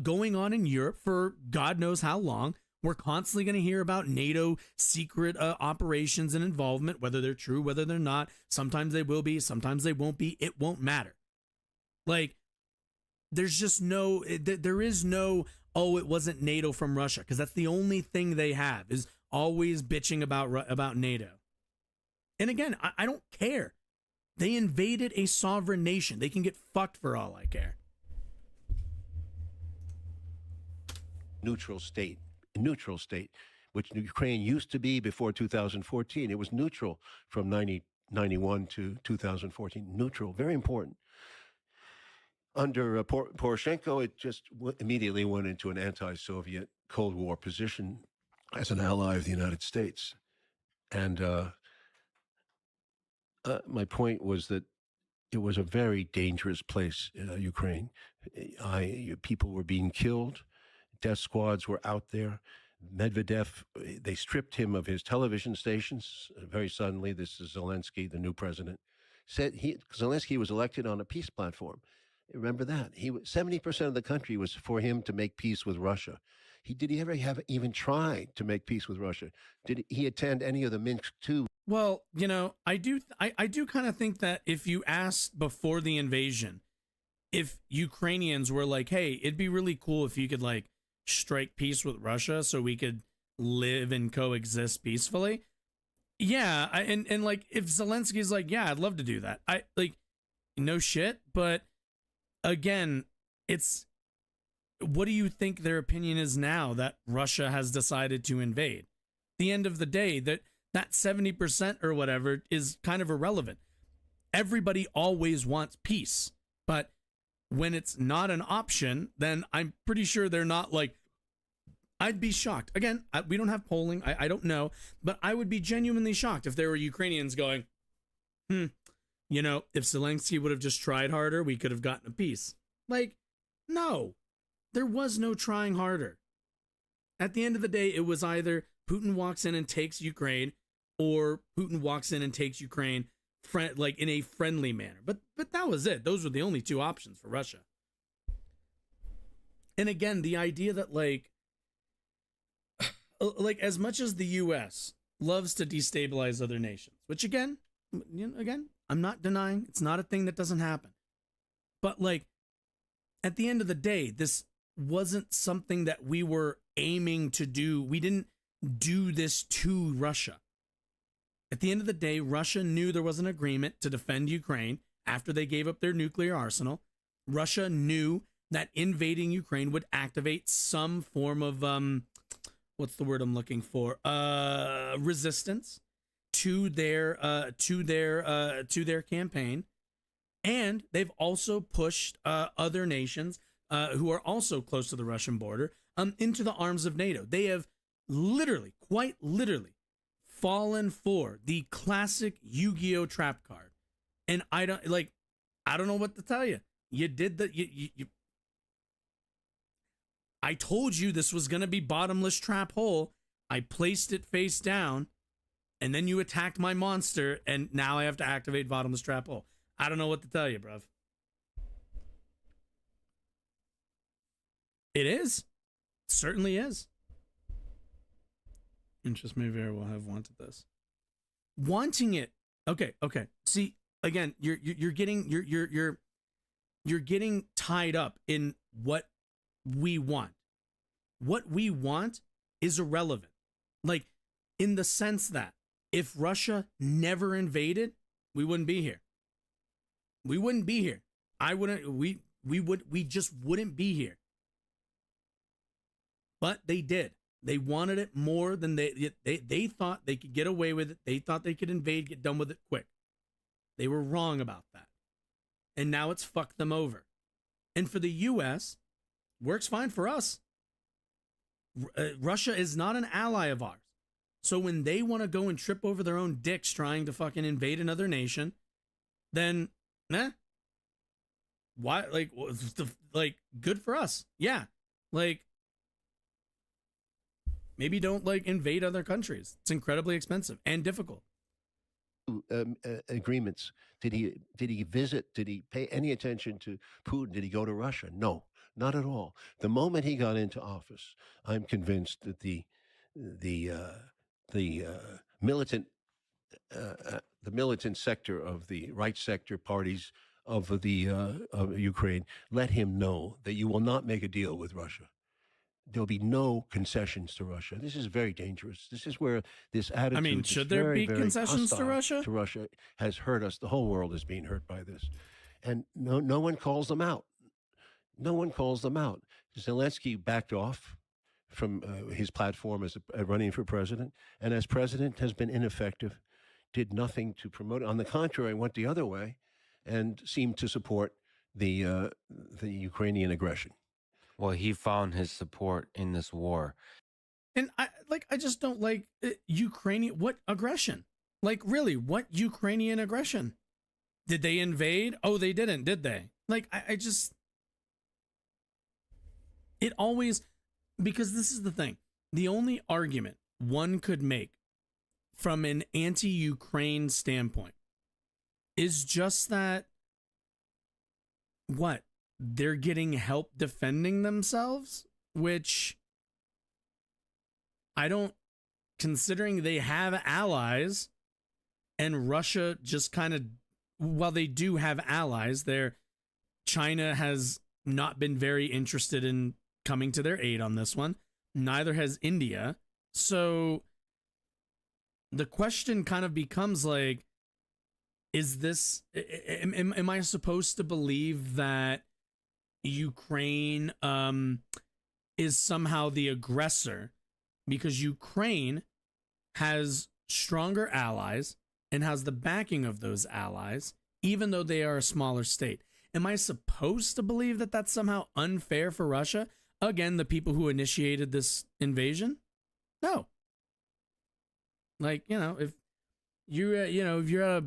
going on in Europe for God knows how long. We're constantly going to hear about NATO secret operations and involvement, whether they're true, whether they're not. Sometimes they will be, sometimes they won't be. It won't matter. Like, there's just there is no, oh, it wasn't NATO from Russia, because that's the only thing they have, is always bitching about NATO. And again, I don't care. They invaded a sovereign nation. They can get fucked for all I care. neutral state, which Ukraine used to be before 2014. It was neutral from 1991 to 2014. Neutral, very important. Under Poroshenko, it just immediately went into an anti-Soviet Cold War position as an ally of the United States. And my point was that it was a very dangerous place, Ukraine. People were being killed. Death squads were out there. Medvedev, they stripped him of his television stations very suddenly. This is Zelensky, the new president. Zelensky was elected on a peace platform. Remember that? 70% of the country was for him to make peace with Russia. Did he ever even try to make peace with Russia? Did he attend any of the Minsk II? Well, you know, I do kind of think that if you asked before the invasion, if Ukrainians were like, hey, it'd be really cool if you could like strike peace with Russia so we could live and coexist peacefully. Yeah. And like if Zelensky's like, yeah, I'd love to do that. I like, no shit. But again, what do you think their opinion is now that Russia has decided to invade? The end of the day, that 70% or whatever is kind of irrelevant. Everybody always wants peace, but when it's not an option, then I'm pretty sure they're not like, I'd be shocked. Again, we don't have polling. I don't know, but I would be genuinely shocked if there were Ukrainians going, you know, if Zelensky would have just tried harder, we could have gotten a peace. Like, no, there was no trying harder. At the end of the day, it was either Putin walks in and takes Ukraine, or Putin walks in and takes Ukraine, like in a friendly manner. But that was it. Those were the only two options for Russia. And again, the idea that like as much as the U.S. loves to destabilize other nations, which again, I'm not denying it's not a thing that doesn't happen. But like at the end of the day, this wasn't something that we were aiming to do. We didn't do this to Russia. At the end of the day, Russia knew there was an agreement to defend Ukraine after they gave up their nuclear arsenal. Russia knew that invading Ukraine would activate some form of what's the word I'm looking for? Resistance to their campaign. And they've also pushed other nations who are also close to the Russian border into the arms of NATO. They have literally, quite literally, fallen for the classic Yu-Gi-Oh trap card. And I don't know what to tell you. You did that. I told you this was going to be bottomless trap hole. I placed it face down, and then you attacked my monster, and now I have to activate bottomless trap hole. I don't know what to tell you, bruv. It is. It certainly is. Interest may very well have wanted this. Wanting it. Okay. See, again, you're getting tied up in what we want. What we want is irrelevant. Like, in the sense that if Russia never invaded, we wouldn't be here. We wouldn't be here. We just wouldn't be here. But they did. They wanted it more than they thought they could get away with it. They thought they could invade, get done with it quick. They were wrong about that. And now it's fucked them over. And for the U.S., works fine for us. Russia is not an ally of ours. So when they want to go and trip over their own dicks trying to fucking invade another nation, then, why? Like, good for us. Yeah. Like, maybe don't like invade other countries. It's incredibly expensive and difficult. Agreements. Did he visit? Did he pay any attention to Putin? Did he go to Russia? No, not at all. The moment he got into office, I'm convinced that the militant sector of the right sector parties of Ukraine let him know that you will not make a deal with Russia. There'll be no concessions to Russia. This is very dangerous. This is where this attitude. I mean, should there be concessions to Russia? To Russia has hurt us. The whole world is being hurt by this, and no one calls them out. No one calls them out. Zelensky backed off. from his platform as running for president, and as president has been ineffective, did nothing to promote it. On the contrary, went the other way and seemed to support the Ukrainian aggression. Well, he found his support in this war. And I just don't like Ukrainian, what aggression? Like, really, what Ukrainian aggression? Did they invade? Oh, they didn't, did they? Like, I just, it always, because this is the thing, the only argument one could make from an anti-Ukraine standpoint is just that, what, they're getting help defending themselves, which I don't, considering they have allies and Russia just kind of, while they do have allies, China has not been very interested in coming to their aid on this one. Neither has India. So the question kind of becomes like, is this, am I supposed to believe that Ukraine is somehow the aggressor because Ukraine has stronger allies and has the backing of those allies, even though they are a smaller state? Am I supposed to believe that that's somehow unfair for Russia? Again, the people who initiated this invasion? No. Like, if you're, if you're at a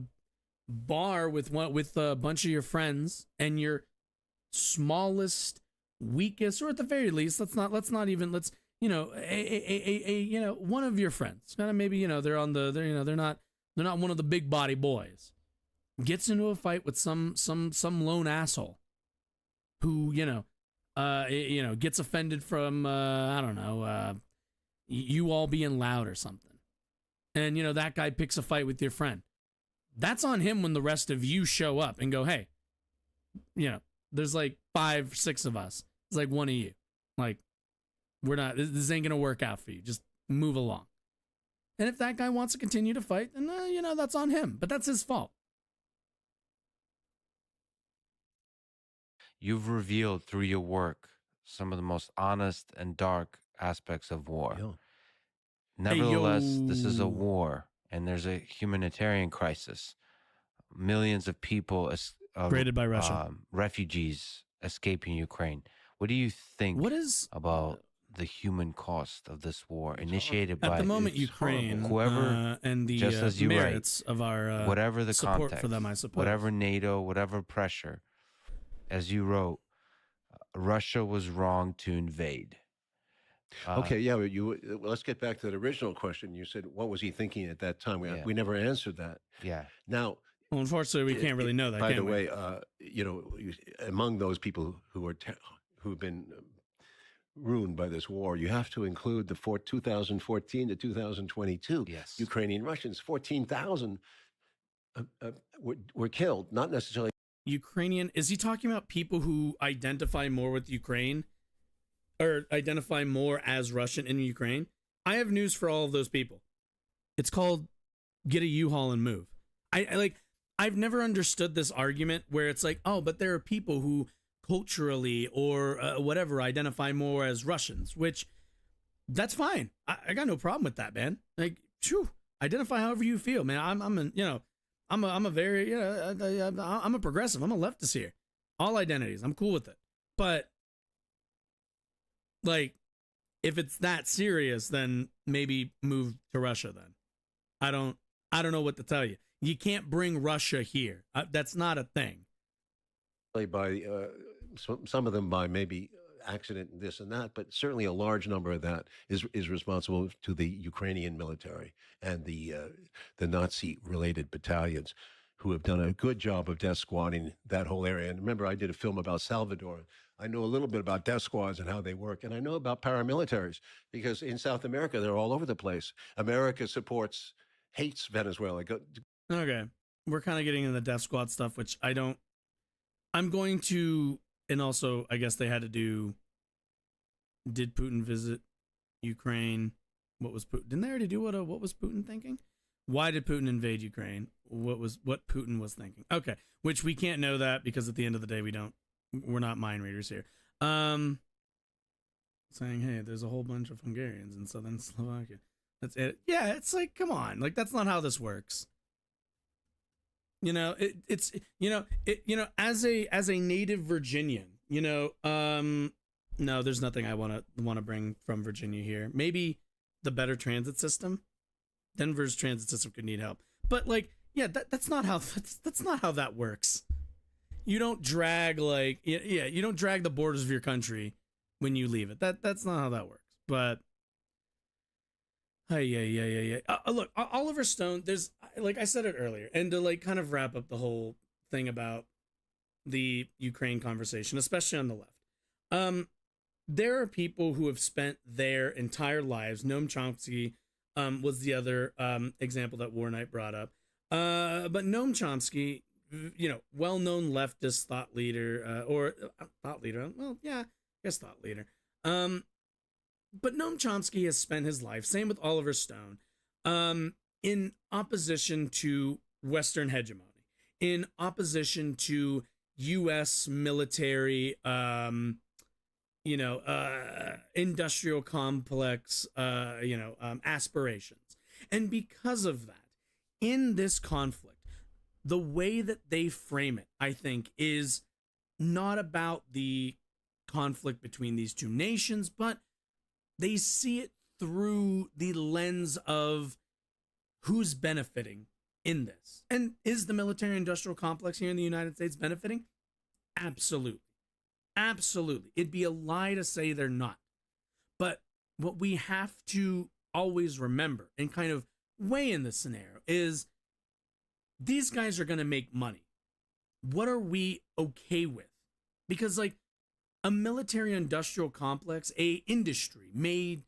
bar with a bunch of your friends and your smallest, weakest, or at the very least, let's not even one of your friends, kind of maybe, they're not one of the big body boys, gets into a fight with some lone asshole who, gets offended from, you all being loud or something. And, that guy picks a fight with your friend. That's on him when the rest of you show up and go, hey, there's like 5, 6 of us. It's like one of you. Like, this ain't going to work out for you. Just move along. And if that guy wants to continue to fight, then, that's on him. But that's his fault. You've revealed through your work some of the most honest and dark aspects of war. Yeah. Nevertheless, this is a war, and there's a humanitarian crisis. Millions of people created by Russia, refugees escaping Ukraine. What do you think about the human cost of this war initiated by, at the moment, Ukraine, whoever, and the just as you merits write, of our whatever the support context for them, I suppose. Whatever NATO, whatever pressure, as you wrote, Russia was wrong to invade. Okay, yeah, let's get back to the original question. You said, what was he thinking at that time? We never answered that. Yeah. Now, well, unfortunately, we can't really know that. By the way, among those people who've been ruined by this war, you have to include the 2014 to 2022 Ukrainian Russians. 14,000 were killed, not necessarily. Ukrainian, is he talking about people who identify more with Ukraine or identify more as Russian in Ukraine? I have news for all of those people. It's called get a U-Haul and move. I've never understood this argument where it's like, oh, but there are people who culturally or whatever identify more as Russians, which that's fine. I got no problem with that, man. Like, identify however you feel, man. I'm a progressive. I'm a leftist here. All identities. I'm cool with it. But like, if it's that serious, then maybe move to Russia then. I don't know what to tell you. You can't bring Russia here. That's not a thing. By some of them by maybe accident and this and that, but certainly a large number of that is responsible to the Ukrainian military and the Nazi-related battalions who have done a good job of death squadding that whole area. And remember, I did a film about Salvador. I know a little bit about death squads and how they work, and I know about paramilitaries because in South America, they're all over the place. America hates Venezuela. Okay. We're kind of getting into the death squad stuff, which I'm going to, and also I guess they had to do, did Putin visit Ukraine? What was Putin? Didn't they already do what was Putin thinking? Why did Putin invade Ukraine? What Putin was thinking? Okay. Which we can't know that because at the end of the day, we're not mind readers here. saying, hey, there's a whole bunch of Hungarians in southern Slovakia. That's it. Yeah, it's like, come on, like that's not how this works. You know, as a native Virginian, no, there's nothing I want to bring from Virginia here. Maybe the better transit system. Denver's transit system could need help, but like, yeah, that's not how that works. You don't drag you don't drag the borders of your country when you leave it. That's not how that works. But yeah. Look, Oliver Stone. There's, like I said it earlier, and to like kind of wrap up the whole thing about the Ukraine conversation, especially on the left. There are people who have spent their entire lives. Noam Chomsky was the other example that War Knight brought up. But Noam Chomsky, well-known leftist thought leader, thought leader. Well, yeah, I guess thought leader. But Noam Chomsky has spent his life, same with Oliver Stone, in opposition to Western hegemony, in opposition to U.S. military, industrial complex, aspirations. And because of that, in this conflict, the way that they frame it, I think, is not about the conflict between these two nations, but they see it through the lens of who's benefiting in this. And is the military industrial complex here in the United States benefiting? Absolutely. Absolutely. It'd be a lie to say they're not. But what we have to always remember and kind of weigh in this scenario is these guys are going to make money. What are we okay with? Because like a military industrial complex, a industry made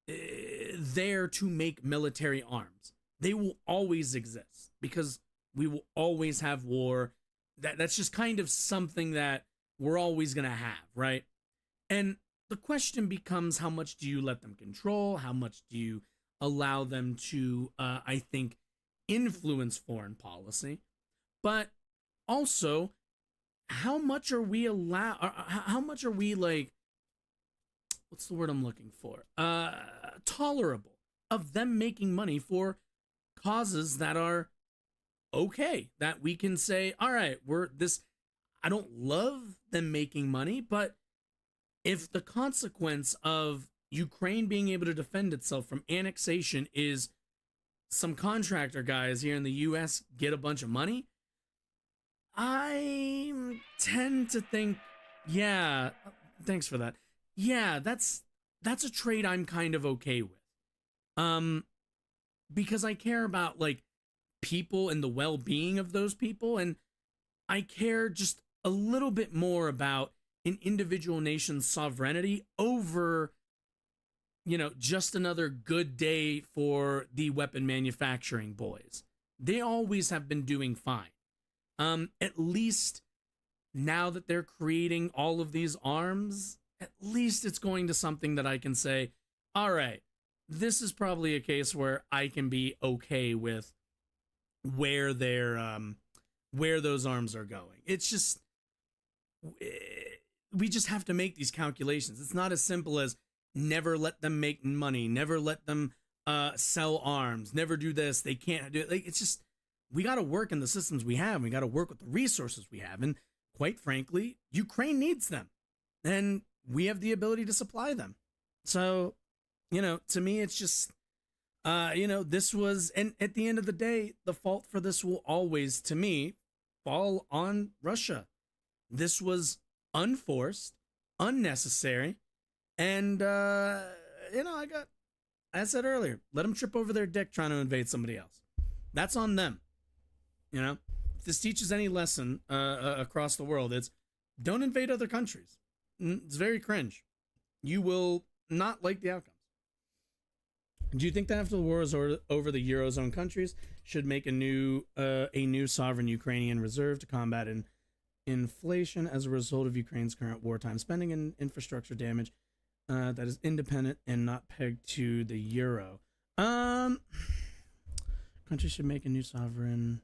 there to make military arms, they will always exist because we will always have war. That's just kind of something that we're always going to have, right? And the question becomes, how much do you let them control? How much do you allow them to, I think, influence foreign policy? But also, how much are we like, what's the word I'm looking for? Tolerable of them making money for causes that are okay, that we can say, all right, I don't love them making money, but if the consequence of Ukraine being able to defend itself from annexation is some contractor guys here in the US get a bunch of money, I tend to think, yeah, thanks for that. Yeah, that's a trade I'm kind of okay with. Because I care about like people and the well-being of those people, and I care just a little bit more about an individual nation's sovereignty over, just another good day for the weapon manufacturing boys. They always have been doing fine. At least now that they're creating all of these arms, at least it's going to something that I can say, all right, this is probably a case where I can be okay with where those arms are going. It's just, we just have to make these calculations. It's not as simple as never let them make money, never let them sell arms, never do this, they can't do it. Like, it's just, we got to work in the systems we have. We got to work with the resources we have. And quite frankly, Ukraine needs them. And we have the ability to supply them. So, to me, it's just, this was, and at the end of the day, the fault for this will always, to me, fall on Russia. This was unforced, unnecessary. And, I said earlier, let them trip over their dick trying to invade somebody else. That's on them. If this teaches any lesson across the world, it's don't invade other countries. It's very cringe. You will not like the outcomes. Do you think that after the war is over, the Eurozone countries should make a new sovereign Ukrainian reserve to combat inflation as a result of Ukraine's current wartime spending and infrastructure damage that is independent and not pegged to the euro? Countries should make a new sovereign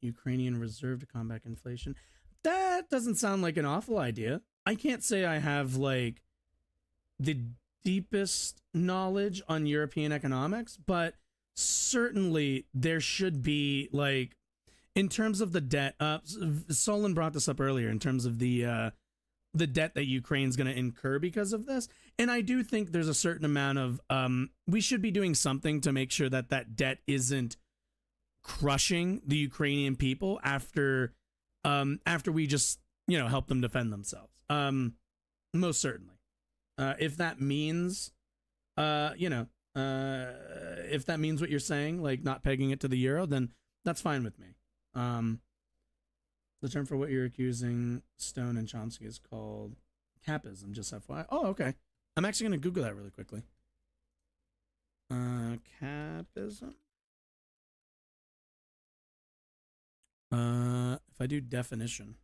Ukrainian reserve to combat inflation. That doesn't sound like an awful idea. I can't say I have like the deepest knowledge on European economics, but certainly there should be, like, in terms of the debt. Solon brought this up earlier in terms of the debt that Ukraine's going to incur because of this, and I do think there's a certain amount of we should be doing something to make sure that that debt isn't crushing the Ukrainian people after we just, you know, help them defend themselves. Most certainly. If that means, if that means what you're saying, like not pegging it to the euro, then that's fine with me. The term for what you're accusing Stone and Chomsky is called capism, just FYI. Oh, okay. I'm actually going to Google that really quickly. Capism. If I do definition,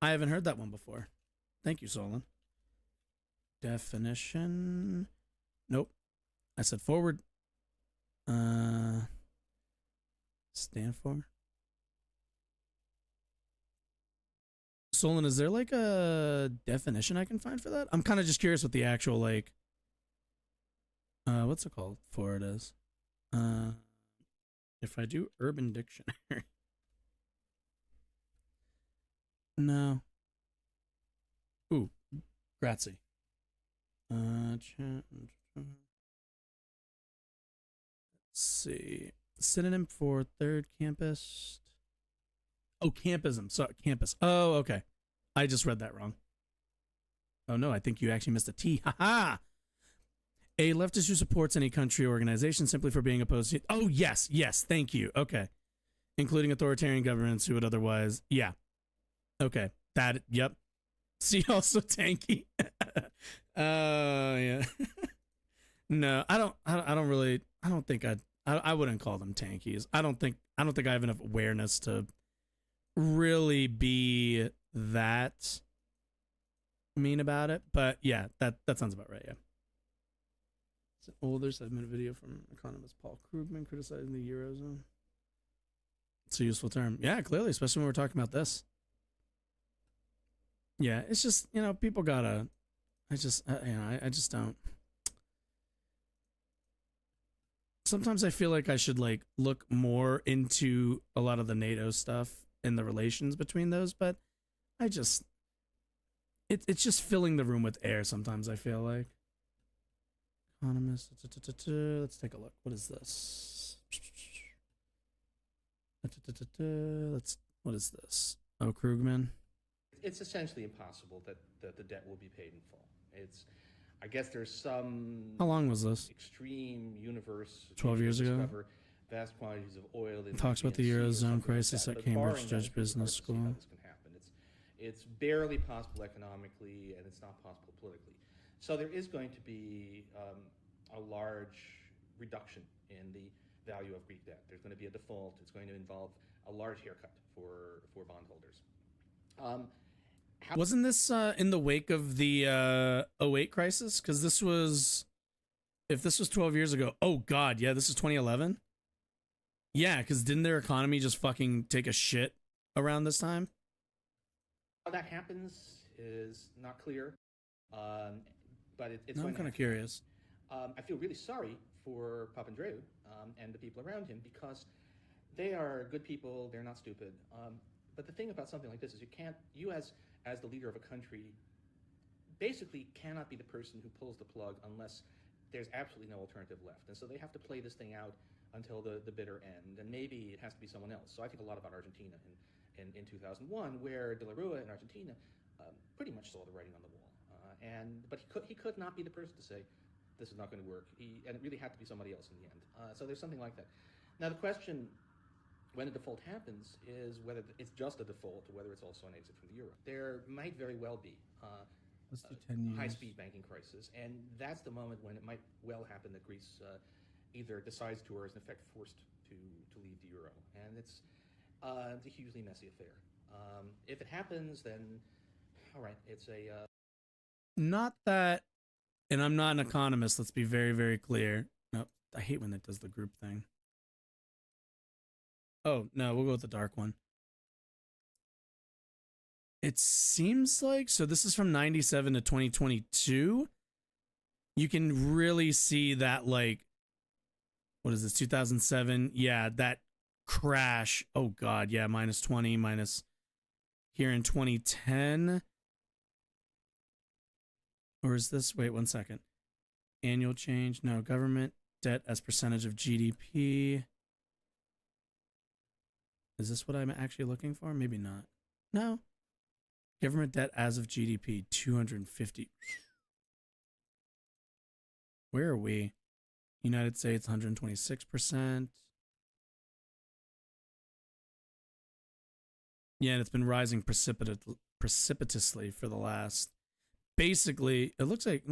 I haven't heard that one before. Thank you, Solon. Definition. Nope. I said forward. Stand for. Solon, is there like a definition I can find for that? I'm kind of just curious what the actual, like, what's it called? For it is. If I do Urban Dictionary. No. Ooh, grazie. Let's see. Synonym for third campus. Oh, campism. Sorry, campus. Oh, okay. I just read that wrong. Oh no, I think you actually missed a T. Ha. A leftist who supports any country or organization simply for being opposed to. Oh yes, thank you. Okay. Including authoritarian governments who would otherwise. Yeah. Okay. Yep. See, also tanky. Yeah. No, I don't think I wouldn't call them tankies. I don't think I have enough awareness to really be that mean about it. But yeah, that sounds about right. Yeah. It's an older 7-minute video from economist Paul Krugman criticizing the Eurozone. It's a useful term. Yeah, clearly, especially when we're talking about this. Yeah, it's just, you know, people gotta. I just don't. Sometimes I feel like I should like look more into a lot of the NATO stuff and the relations between those, but I just, it's just filling the room with air. Sometimes I feel like. Economist. Let's take a look. What is this? What is this? Oh, Krugman. It's essentially impossible that the debt will be paid in full. I guess there's some. How long was this? Extreme universe. 12 years ago. Vast quantities of oil. It talks about the Eurozone crisis at Cambridge Judge Business School. How this can happen. It's barely possible economically, and it's not possible politically. So there is going to be a large reduction in the value of Greek debt. There's going to be a default. It's going to involve a large haircut for bondholders. Wasn't this in the wake of the 08 crisis? Because this was, if this was 12 years ago, oh God, yeah, this is 2011. Yeah, because didn't their economy just fucking take a shit around this time? How that happens is not clear, but it's. No, I'm kind of curious. I feel really sorry for Papandreou and the people around him because they are good people. They're not stupid. But the thing about something like this is you as the leader of a country, basically cannot be the person who pulls the plug unless there's absolutely no alternative left. And so they have to play this thing out until the bitter end. And maybe it has to be someone else. So I think a lot about Argentina in 2001, where De la Rua in Argentina pretty much saw the writing on the wall. But he could not be the person to say, this is not going to work. And it really had to be somebody else in the end. So there's something like that. Now the question, when a default happens, is whether it's just a default or whether it's also an exit from the euro. There might very well be Let's do 10 years. High-speed banking crisis, and that's the moment when it might well happen that Greece either decides to or is in effect forced to leave the euro. And it's a hugely messy affair. If it happens, then all right, it's a... Not that, and I'm not an economist, let's be very, very clear. No, I hate when it does the group thing. Oh, no, we'll go with the dark one. It seems like, so this is from 97 to 2022. you can really see that, like, what is this, 2007? Yeah, that crash. Oh, God, yeah, minus 20, minus here in 2010. Or is this, wait, 1 second. Annual change, no, government debt as percentage of GDP. Is this what I'm actually looking for? Maybe not. No. Government debt as of GDP, 250. Where are we? United States, 126%. Yeah, and it's been rising precipitously for the last... Basically, it looks like...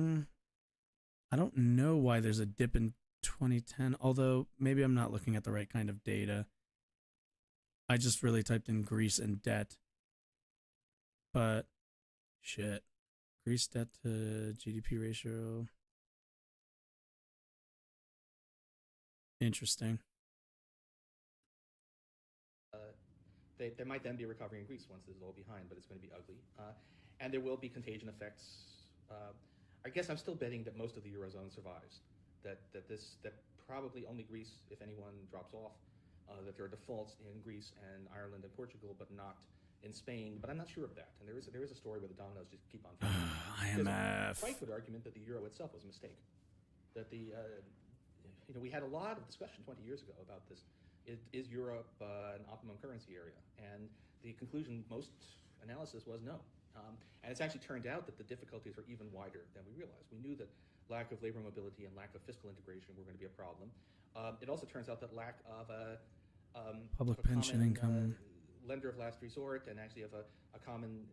I don't know why there's a dip in 2010, although maybe I'm not looking at the right kind of data. I just really typed in Greece and debt. But, shit. Greece debt to GDP ratio. Interesting. There might then be a recovery in Greece once this is all behind, but it's going to be ugly. And there will be contagion effects. I guess I'm still betting that most of the Eurozone survives. That probably only Greece, if anyone, drops off. That there are defaults in Greece and Ireland and Portugal, but not in Spain. But I'm not sure of that. And there is a story where the dominoes just keep on falling. IMF. Quite good argument that the euro itself was a mistake. That we had a lot of discussion 20 years ago about this. Is Europe an optimum currency area? And the conclusion, most analysis was no. And it's actually turned out that the difficulties are even wider than we realized. We knew that lack of labor mobility and lack of fiscal integration were going to be a problem. It also turns out that lack of a public pension income, lender of last resort, and actually of a common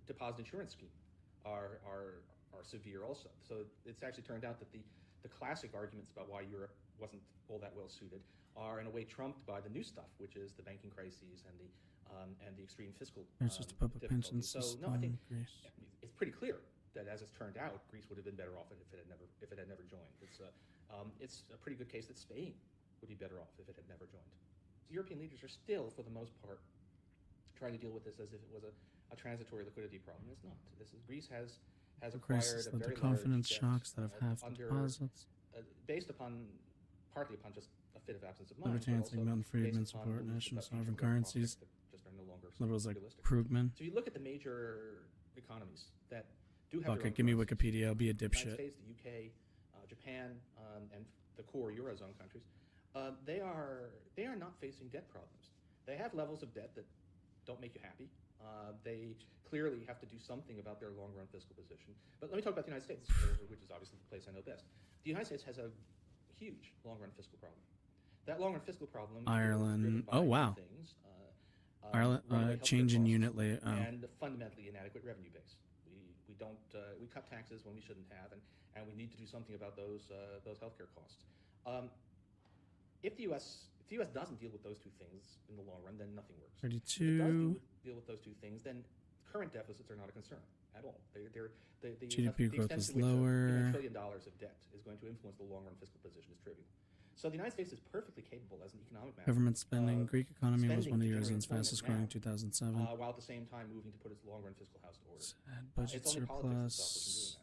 deposit insurance scheme are severe also. So it's actually turned out that the classic arguments about why Europe wasn't all that well suited are in a way trumped by the new stuff, which is the banking crises and the extreme fiscal it's just a public pension so system. no, I think it's pretty clear that as it's turned out, Greece would have been better off if it had never joined. It's a pretty good case that Spain would be better off if it had never joined. So European leaders are still, for the most part, trying to deal with this as if it was a transitory liquidity problem. It's not. Greece has acquired a very confidence large shocks that have half deposits, based partly upon just a fit of absence of mind. Libertarian Milton Friedman support national sovereign currencies. Just are no longer liberals like realistic. Krugman. So you look at the major economies that do have. Okay, give me Wikipedia. I'll be a dipshit. The United States, the UK, Japan, and the core Eurozone countries. They are not facing debt problems. They have levels of debt that don't make you happy. They clearly have to do something about their long-run fiscal position. But let me talk about the United States, which is obviously the place I know best. The United States has a huge long-run fiscal problem. That long-run fiscal problem. Ireland. Oh wow. Things, Ireland change in unit layer. And a fundamentally inadequate revenue base. We cut taxes when we shouldn't have, and we need to do something about those healthcare costs. If the U.S. doesn't deal with those two things in the long run, then nothing works. 32. If it does deal with those two things, then current deficits are not a concern at all. GDP growth is lower. $1 trillion of debt is going to influence the long run fiscal position is trivial. So the United States is perfectly capable as an economic matter. Government spending. Greek economy was one of the Eurozone's fastest growing in 2007. While at the same time moving to put its long run fiscal house to order. Sad budget surplus.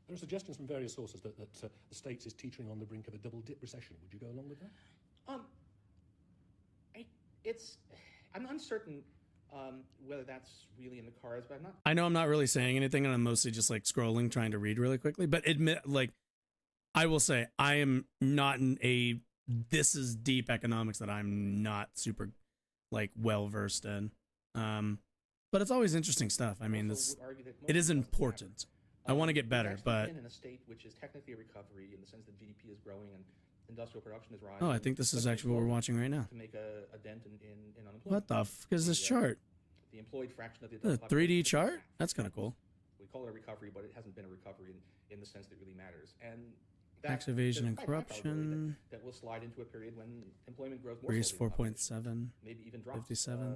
There are suggestions from various sources that the States is teetering on the brink of a double dip recession. Would you go along with that? I'm uncertain whether that's really in the cards, but I'm not. I know I'm not really saying anything, and I'm mostly just like scrolling, trying to read really quickly. But I will say I am not this is deep economics that I'm not super well versed in. But it's always interesting stuff. I mean, it is important. I want to get better, but in a state which is technically a recovery in the sense that GDP is growing and industrial production is rising. Oh, I think this is actually what we're watching right now. To make a dent in unemployment. What the fuck is this chart? The employed fraction of the adult population. 3D chart? That's kind of cool. We call it a recovery, but it hasn't been a recovery in the sense that really matters. And tax evasion and corruption. That will slide into a period when employment growth more Greece 4.7. Maybe even drops. 57.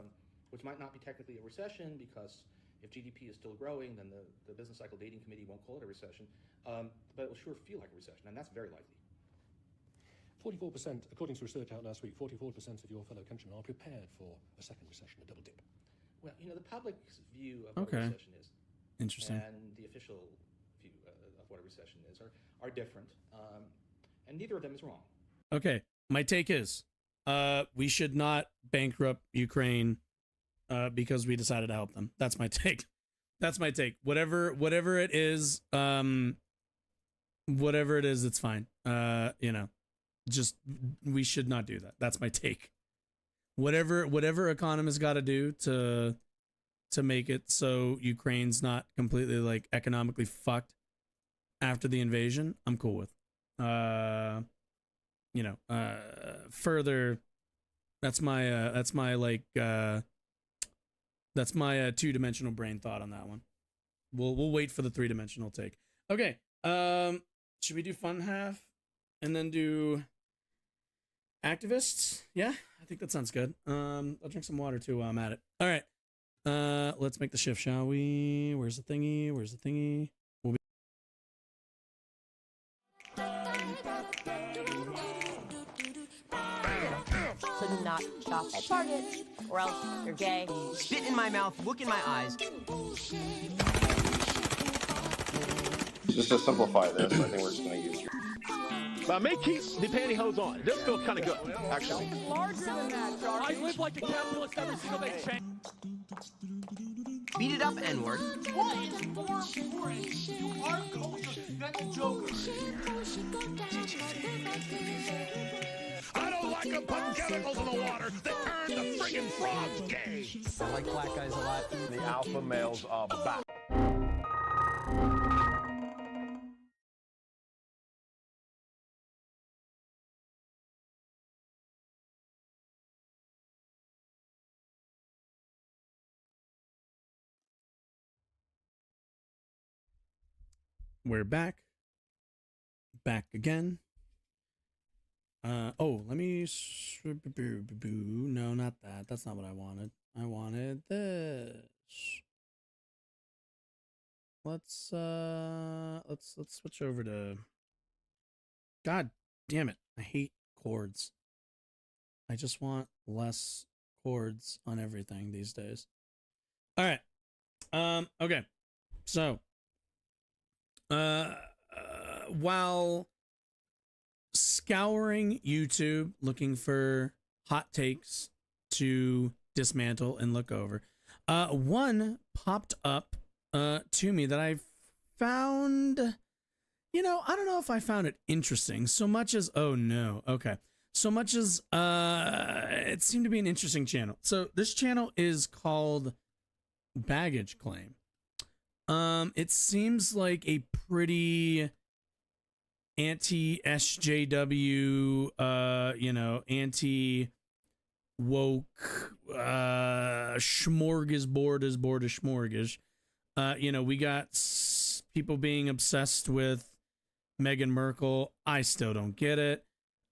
Which might not be technically a recession because if GDP is still growing, then the Business Cycle Dating Committee won't call it a recession. But it will sure feel like a recession, and that's very likely. 44%, according to research out last week, 44% of your fellow countrymen are prepared for a second recession, a double dip. Well, the public's view of what a recession is. Interesting. And the official view of what a recession is are different, and neither of them is wrong. Okay, my take is we should not bankrupt Ukraine because we decided to help them. That's my take. That's my take. Whatever it is, it's fine. Just we should not do that. That's my take. Whatever economists got to do to make it so Ukraine's not completely like economically fucked after the invasion, I'm cool with. Further, that's my two-dimensional brain thought on that one. We'll wait for the three-dimensional take. Okay. Should we do fun half and then do activists? Yeah, I think that sounds good. I'll drink some water too while I'm at it. All right. Let's make the shift, shall we? Where's the thingy? We'll be Could not shop at Target, or else you're gay. Spit in my mouth, look in my eyes. Just to simplify this, I think we're just going to use. I may keep the pantyhose on. It does feel kind of good, actually. Larger than that, Charlie. I live like a capitalist every single day. Beat it up, N-word. What is more important to our culture than the Joker? I don't like them putting chemicals in the water that turn the friggin' frogs gay. I like black guys a lot. The alpha males are back. We're back again. Let me no, not that. That's not what I wanted. I wanted this. Let's switch over to, God damn it, I hate chords. I just want less chords on everything these days. All right. Okay. So while scouring YouTube looking for hot takes to dismantle and look over, one popped up to me that I found, I don't know if I found it interesting so much as, oh no, okay, so much as it seemed to be an interesting channel. So this channel is called Baggage Claim. It seems like a pretty anti-SJW, anti-woke, smorgasbord is board of smorgas. We got people being obsessed with Meghan Merkel. I still don't get it.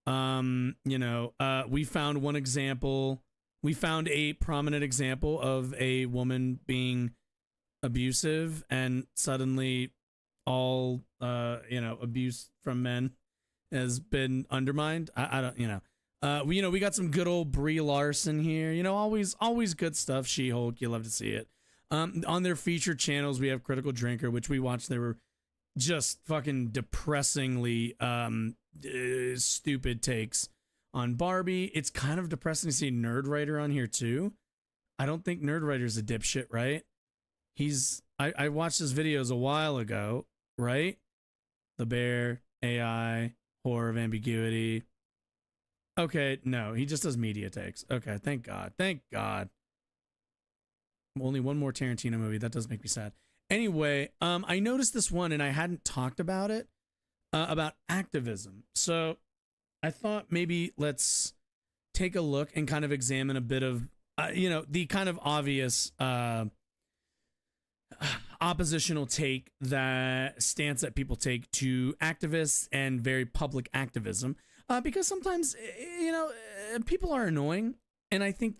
We found one example. We found a prominent example of a woman being abusive, and suddenly all abuse from men has been undermined. I don't we got some good old Brie Larson here, always good stuff. She-Hulk, you love to see it. On their featured channels we have Critical Drinker, which we watched. They were just fucking depressingly stupid takes on Barbie. It's kind of depressing to see Nerd Writer on here too. I don't think Nerd Writer's a dipshit, right? I watched his videos a while ago, right? The Bear, AI, Horror of Ambiguity. Okay, no, he just does media takes. Okay, thank God. Thank God. Only one more Tarantino movie. That does make me sad. Anyway, I noticed this one and I hadn't talked about it, about activism. So I thought maybe let's take a look and kind of examine a bit of, the kind of obvious oppositional take, that stance that people take to activists and very public activism, because sometimes people are annoying, and I think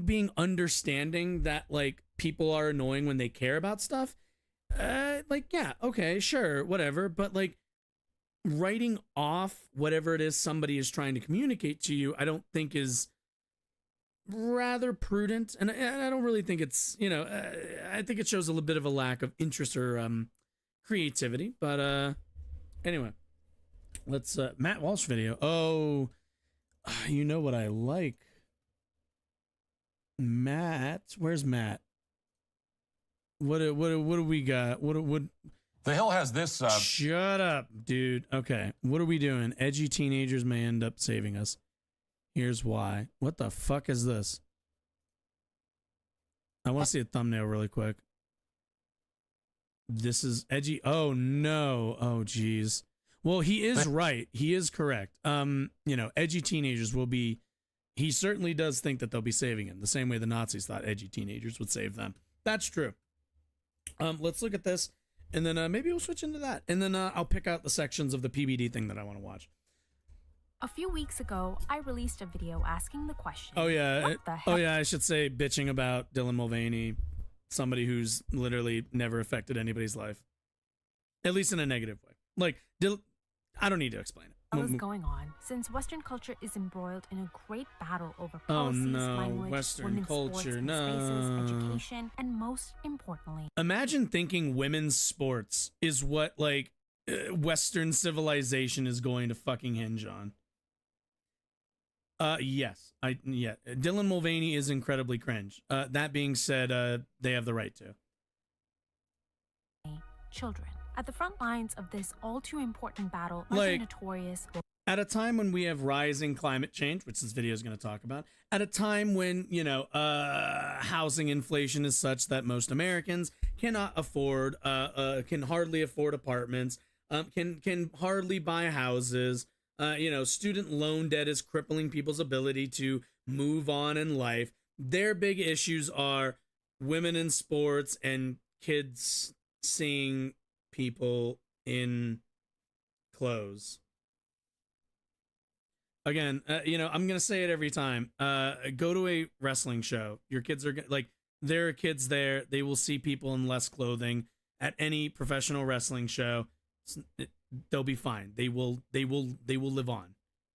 being understanding that like people are annoying when they care about stuff, yeah, okay, sure, whatever, but like writing off whatever it is somebody is trying to communicate to you, I don't think is rather prudent, and I don't really think it's, I think it shows a little bit of a lack of interest or creativity. But anyway, let's Matt Walsh video. Oh, you know what I like? Matt, where's Matt? What do we got? What The Hill has this. Shut up, dude. Okay, what are we doing? Edgy teenagers may end up saving us. Here's why. What the fuck is this? I want to see a thumbnail really quick. This is edgy. Oh no. Oh geez. Well, he is right. He is correct. You know, edgy teenagers will be. He certainly does think that they'll be saving him, the same way the Nazis thought edgy teenagers would save them. That's true. Let's look at this, and then maybe we'll switch into that, and then I'll pick out the sections of the PBD thing that I want to watch. A few weeks ago, I released a video asking the question. Oh yeah. What the hell? Oh yeah. I should say bitching about Dylan Mulvaney, somebody who's literally never affected anybody's life, at least in a negative way. Like, I don't need to explain it. What is going on since Western culture is embroiled in a great battle over policies, language, Western women's culture, sports and spaces, education, and most importantly, imagine thinking women's sports is what like Western civilization is going to fucking hinge on. Yes, Dylan Mulvaney is incredibly cringe. That being said, they have the right to. Children. At the front lines of this all too important battle are the notorious. At a time when we have rising climate change, which this video is going to talk about, at a time when, you know, housing inflation is such that most Americans cannot afford, can hardly afford apartments, can hardly buy houses, you know, student loan debt is crippling people's ability to move on in life. Their big issues are women in sports and kids seeing people in clothes. Again, you know, I'm gonna say it every time. Go to a wrestling show. Your kids are like, there are kids there. They will see people in less clothing at any professional wrestling show. They'll be fine. They will live on.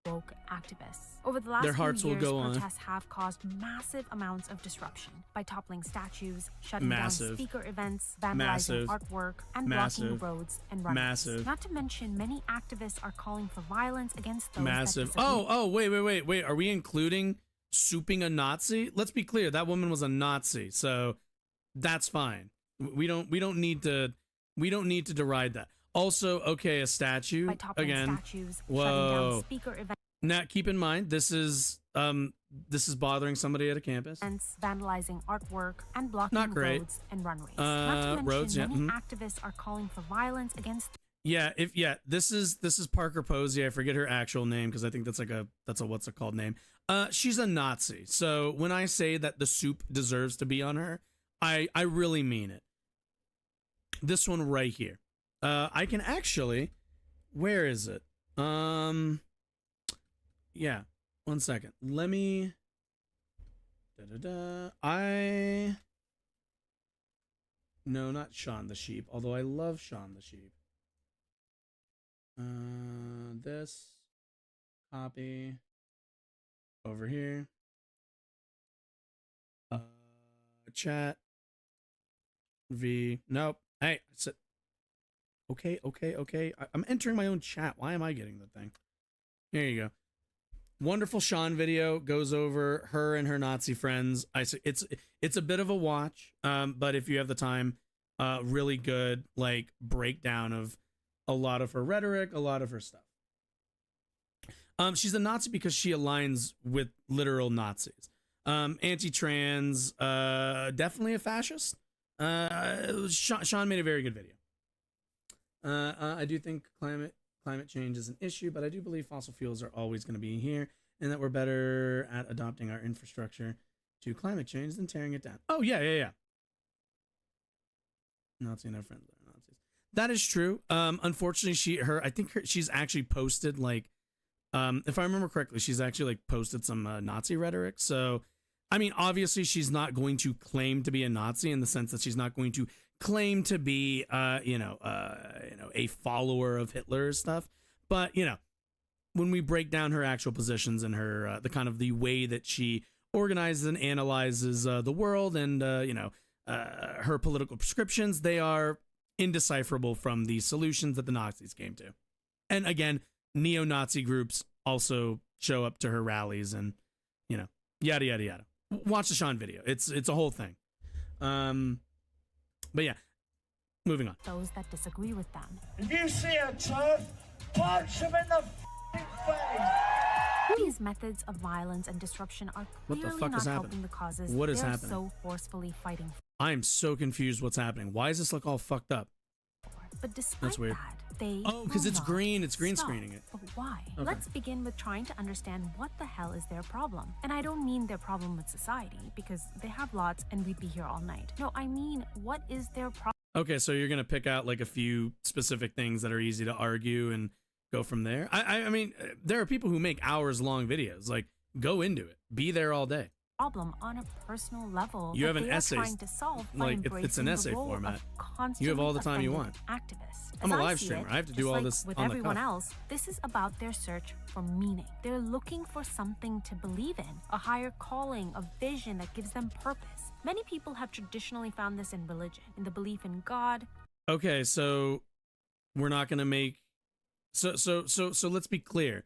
Woke activists. Over the last Their hearts few years, will go on. protests have caused massive amounts of disruption by toppling statues, shutting down speaker events, vandalizing artwork, and blocking roads and runways. Not to mention, many activists are calling for violence against those that disagree. Wait. Are we including souping a Nazi? Let's be clear. That woman was a Nazi, so that's fine. We don't need to deride that. Also, okay, a statue by toppling again. Statues, Whoa. shutting down speaker events. Now, keep in mind, this is bothering somebody at a campus. Vandalizing artwork and blocking Not great. roads and runways. Not to mention, roads, yeah. many activists are calling for violence against. This is Parker Posey. I forget her actual name because I think that's a what's it called name. She's a Nazi. So when I say that the soup deserves to be on her, I really mean it. This one right here. I can actually, where is it? Yeah, 1 second. Let me, no, not Shaun the Sheep, although I love Shaun the Sheep. This, copy, over here, chat, nope, hey, I said, okay. I'm entering my own chat. Why am I getting the thing? Here you go. Wonderful Shaun video goes over her and her Nazi friends. It's a bit of a watch, but if you have the time, really good like breakdown of a lot of her rhetoric, a lot of her stuff. She's a Nazi because she aligns with literal Nazis. Anti-trans, definitely a fascist. Shaun made a very good video. I do think climate change is an issue, but I do believe fossil fuels are always going to be here, and that we're better at adopting our infrastructure to climate change than tearing it down. Oh yeah. Nazi and her friends are Nazis. That is true. Unfortunately, she's actually posted like, if I remember correctly, she's actually like posted some Nazi rhetoric. So, I mean, obviously, she's not going to claim to be a Nazi in the sense that she's not going to claim to be, a follower of Hitler's stuff. But, when we break down her actual positions and her, the kind of the way that she organizes and analyzes the world and, her political prescriptions, they are indecipherable from the solutions that the Nazis came to. And again, neo-Nazi groups also show up to her rallies and, you know, yada, yada, yada. Watch the Sean video. It's a whole thing. But yeah, moving on. Those that disagree with them. If you see a turf, punch him in the face. These methods of violence and disruption are clearly not helping the causes What is they're happening? so forcefully fighting for. I am so confused what's happening. Why does this look all fucked up? But despite That's weird. that, they because it's green. It's green stop. screening it. But why? Okay. Let's begin with trying to understand what the hell is their problem. And I don't mean their problem with society, because they have lots and we'd be here all night. No, I mean, what is their problem? Okay, so you're gonna pick out like a few specific things that are easy to argue and go from there. I mean, there are people who make hours-long videos. Like, go into it. Be there all day. Problem on a personal level. You have an they are essay, trying to solve by like it's an embracing essay the role format. of You have all the time you constantly want. offended activists. I'm a As I live see streamer. it, I have to do just all like this with on the everyone cuff. else, this is about their search for meaning. They're looking for something to believe in, a higher calling, a vision that gives them purpose. Many people have traditionally found this in religion, in the belief in God. Okay, so we're not gonna make so let's be clear.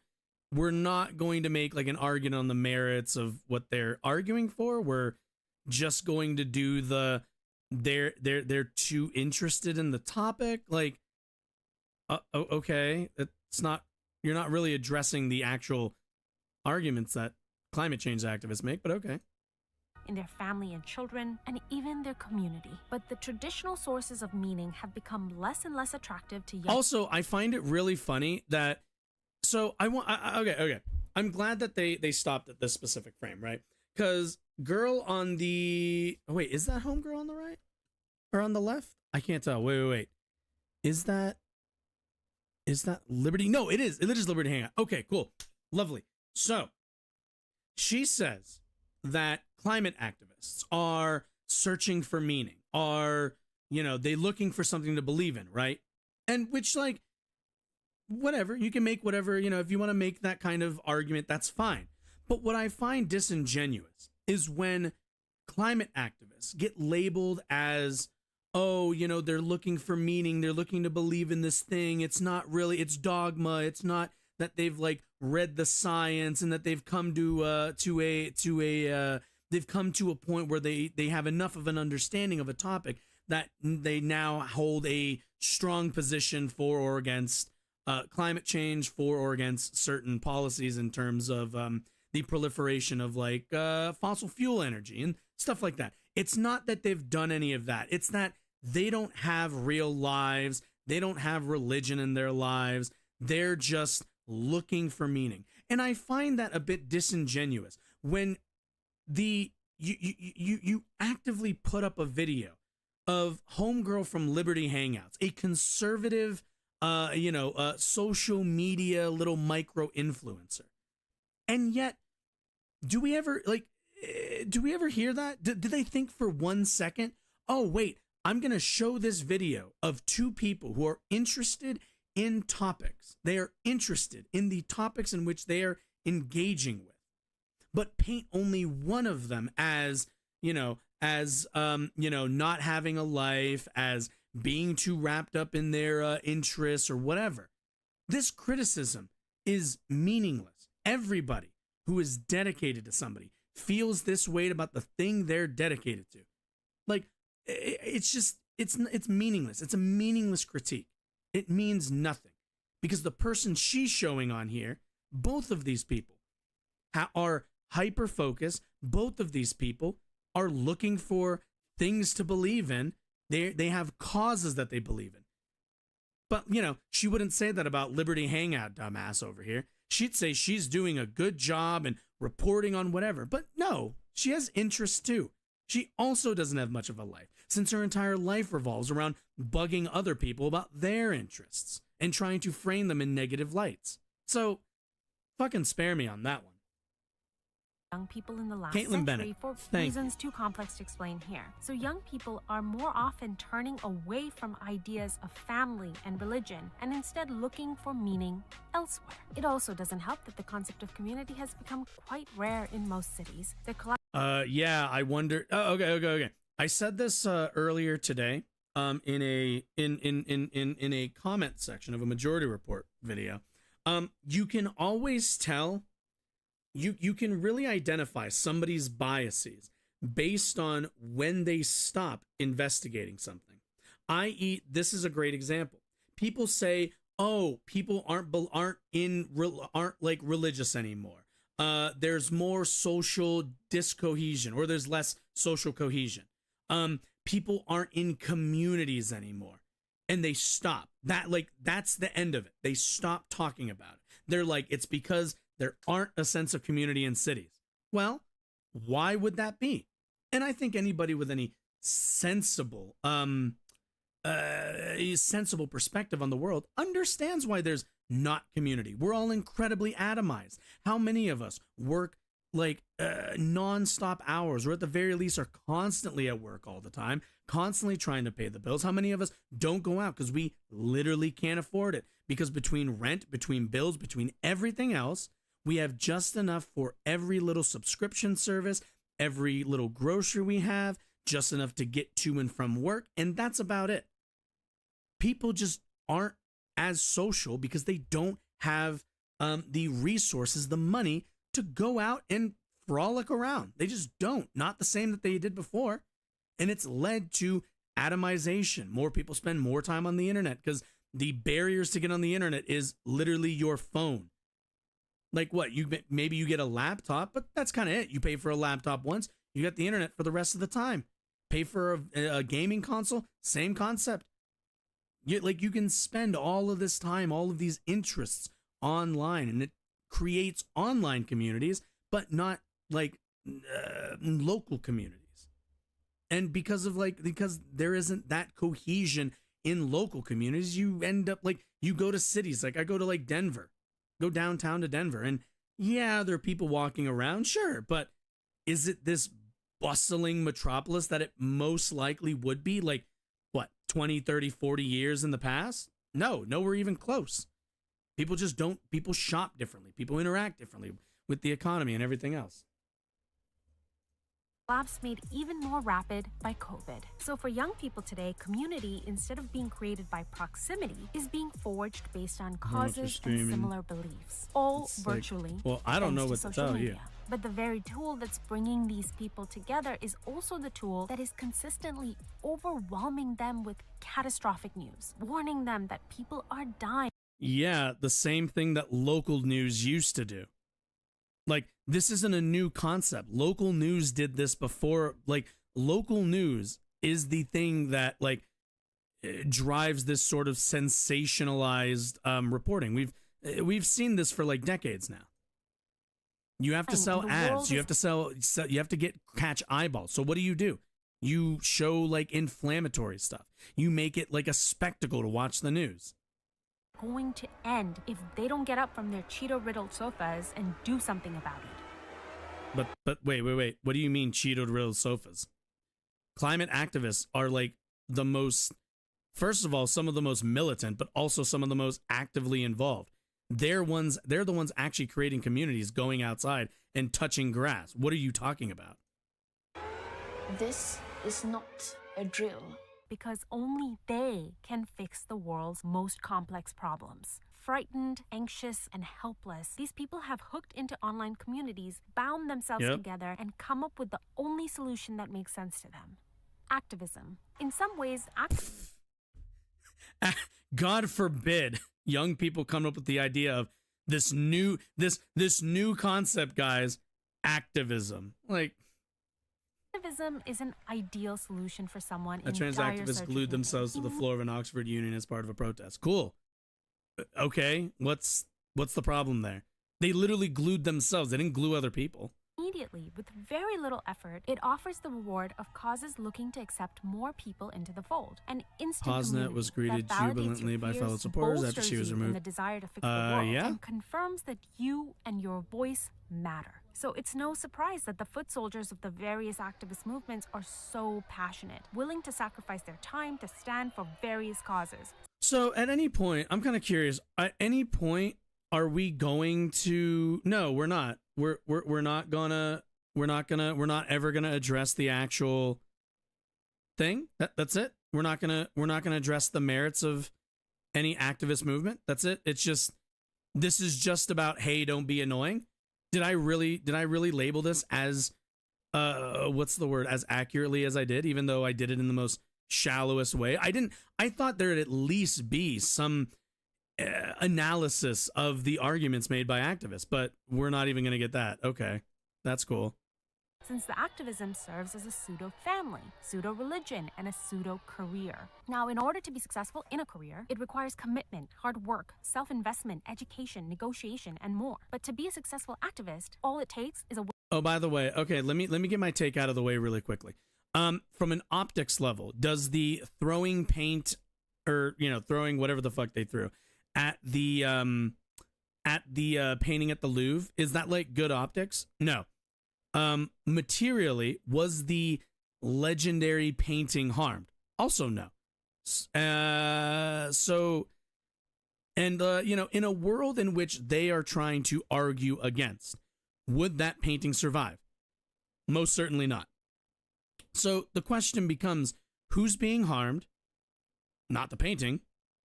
We're not going to make like an argument on the merits of what they're arguing for. We're just going to do they're too interested in the topic. Like, okay, it's not, you're not really addressing the actual arguments that climate change activists make, but okay. In their family and children, and even their community. But the traditional sources of meaning have become less and less attractive to young. Also, I find it really funny that, so okay. I'm glad that they stopped at this specific frame, right? Because girl on the, oh wait, is that homegirl on the right? Or on the left? I can't tell. Wait. Is that Liberty? No, it is. It is Liberty Hangout. Okay, cool. Lovely. So, she says that climate activists are searching for meaning, are, they looking for something to believe in, right? And which, like, whatever, you can make whatever, if you want to make that kind of argument, that's fine. But what I find disingenuous is when climate activists get labeled as, oh, they're looking for meaning, they're looking to believe in this thing. It's not really, it's dogma. It's not that they've like read the science and that they've come they've come to a point where they have enough of an understanding of a topic that they now hold a strong position for or against climate change, for or against certain policies in terms of the proliferation of like fossil fuel energy and stuff like that. It's not that they've done any of that. It's that they don't have real lives. They don't have religion in their lives. They're just looking for meaning. And I find that a bit disingenuous when you actively put up a video of homegirl from Liberty Hangouts, a conservative social media little micro influencer. And yet, do we ever hear that? Do they think for 1 second, oh wait, I'm going to show this video of two people who are interested in topics. They are interested in the topics in which they are engaging with, but paint only one of them as, not having a life, as being too wrapped up in their interests or whatever. This criticism is meaningless. Everybody who is dedicated to somebody feels this way about the thing they're dedicated to. Like, it's just, it's meaningless. It's a meaningless critique. It means nothing because the person she's showing on here, both of these people are hyper focused. Both of these people are looking for things to believe in. They have causes that they believe in. But, she wouldn't say that about Liberty Hangout, dumbass over here. She'd say she's doing a good job and reporting on whatever. But no, she has interests too. She also doesn't have much of a life, since her entire life revolves around bugging other people about their interests and trying to frame them in negative lights. So, fucking spare me on that one. Young people in the last Caitlin century Bennett, for reasons too complex to explain here. So young people are more often turning away from ideas of family and religion and instead looking for meaning elsewhere. It also doesn't help that the concept of community has become quite rare in most cities. Yeah, I wonder. Oh, okay. I said this earlier today in a comment section of a Majority Report video, you can always tell, you can really identify somebody's biases based on when they stop investigating something. I.e., this is a great example. People say, oh, people aren't like religious anymore. There's more social discohesion, or there's less social cohesion. People aren't in communities anymore, and they stop. That's the end of it. They stop talking about it. They're like, it's because there aren't a sense of community in cities. Well, why would that be? And I think anybody with any sensible perspective on the world understands why there's not community. We're all incredibly atomized. How many of us work like non-stop hours, or at the very least are constantly at work all the time, constantly trying to pay the bills? How many of us don't go out because we literally can't afford it? Because between rent, between bills, between everything else, we have just enough for every little subscription service, every little grocery we have, just enough to get to and from work, and that's about it. People just aren't as social because they don't have the resources, the money to go out and frolic around. They just don't. Not the same that they did before. And it's led to atomization. More people spend more time on the internet because the barriers to get on the internet is literally your phone. Like what? Maybe you get a laptop, but that's kind of it. You pay for a laptop once, you got the internet for the rest of the time. Pay for a gaming console, same concept. You can spend all of this time, all of these interests online, and it creates online communities, but not like local communities. And because there isn't that cohesion in local communities, you end up like, you go to cities, like I go to like Denver, go downtown to Denver, and yeah, there are people walking around, sure, but is it this bustling metropolis that it most likely would be like, what, 20, 30, 40 years in the past? No, nowhere even close. People just don't, people shop differently. People interact differently with the economy and everything else. Collapse made even more rapid by COVID. So for young people today, community, instead of being created by proximity, is being forged based on causes and similar beliefs, all virtually. Well, I don't know what to tell you. But the very tool that's bringing these people together is also the tool that is consistently overwhelming them with catastrophic news, warning them that people are dying. Yeah, the same thing that local news used to do. Like, this isn't a new concept. Local news did this before. Like, local news is the thing that, like, drives this sort of sensationalized reporting. We've seen this for, like, decades now. You have to sell ads. You have to catch eyeballs. So what do? You show, like, inflammatory stuff. You make it like a spectacle to watch the news. Going to end if they don't get up from their Cheeto-riddled sofas and do something about it. But wait. What do you mean Cheeto-riddled sofas? Climate activists are like the most, first of all, some of the most militant, but also some of the most actively involved. They're the ones actually creating communities, going outside and touching grass. What are you talking about? This is not a drill. Because only they can fix the world's most complex problems. Frightened, anxious, and helpless, these people have hooked into online communities, bound themselves together, and come up with the only solution that makes sense to them. Activism. In some ways, God forbid young people come up with the idea of this new concept, guys. Activism. Like, activism is an ideal solution for someone a trans activist glued themselves to the floor of an Oxford union as part of a protest. Cool. Okay, what's the problem there? They literally glued themselves. They didn't glue other people. Immediately, with very little effort, it offers the reward of causes looking to accept more people into the fold. An instant Posnet was greeted jubilantly by fellow supporters after she was removed. The desire to fix the world, and confirms that you and your voice matter. So it's no surprise that the foot soldiers of the various activist movements are so passionate, willing to sacrifice their time to stand for various causes. So at any point, I'm kind of curious, at any point, are we going to, no, we're not. We're not ever gonna address the actual thing. That's it. We're not gonna address the merits of any activist movement. That's it. It's just, this is just about, hey, don't be annoying. Did I really label this as what's the word, as accurately as I did, even though I did it in the most shallowest way? I thought there'd at least be some analysis of the arguments made by activists, but we're not even going to get that. Okay, that's cool. Since the activism serves as a pseudo-family, pseudo-religion, and a pseudo-career. Now, in order to be successful in a career, it requires commitment, hard work, self-investment, education, negotiation, and more. But to be a successful activist, all it takes is a... Oh, by the way, okay, let me get my take out of the way really quickly. From an optics level, does the throwing paint, or, you know, throwing whatever the fuck they threw at the painting at the Louvre, is that like good optics? No. Materially, was the legendary painting harmed? Also no. You know, in a world in which they are trying to argue against, would that painting survive? Most certainly not. So the question becomes, who's being harmed? Not the painting,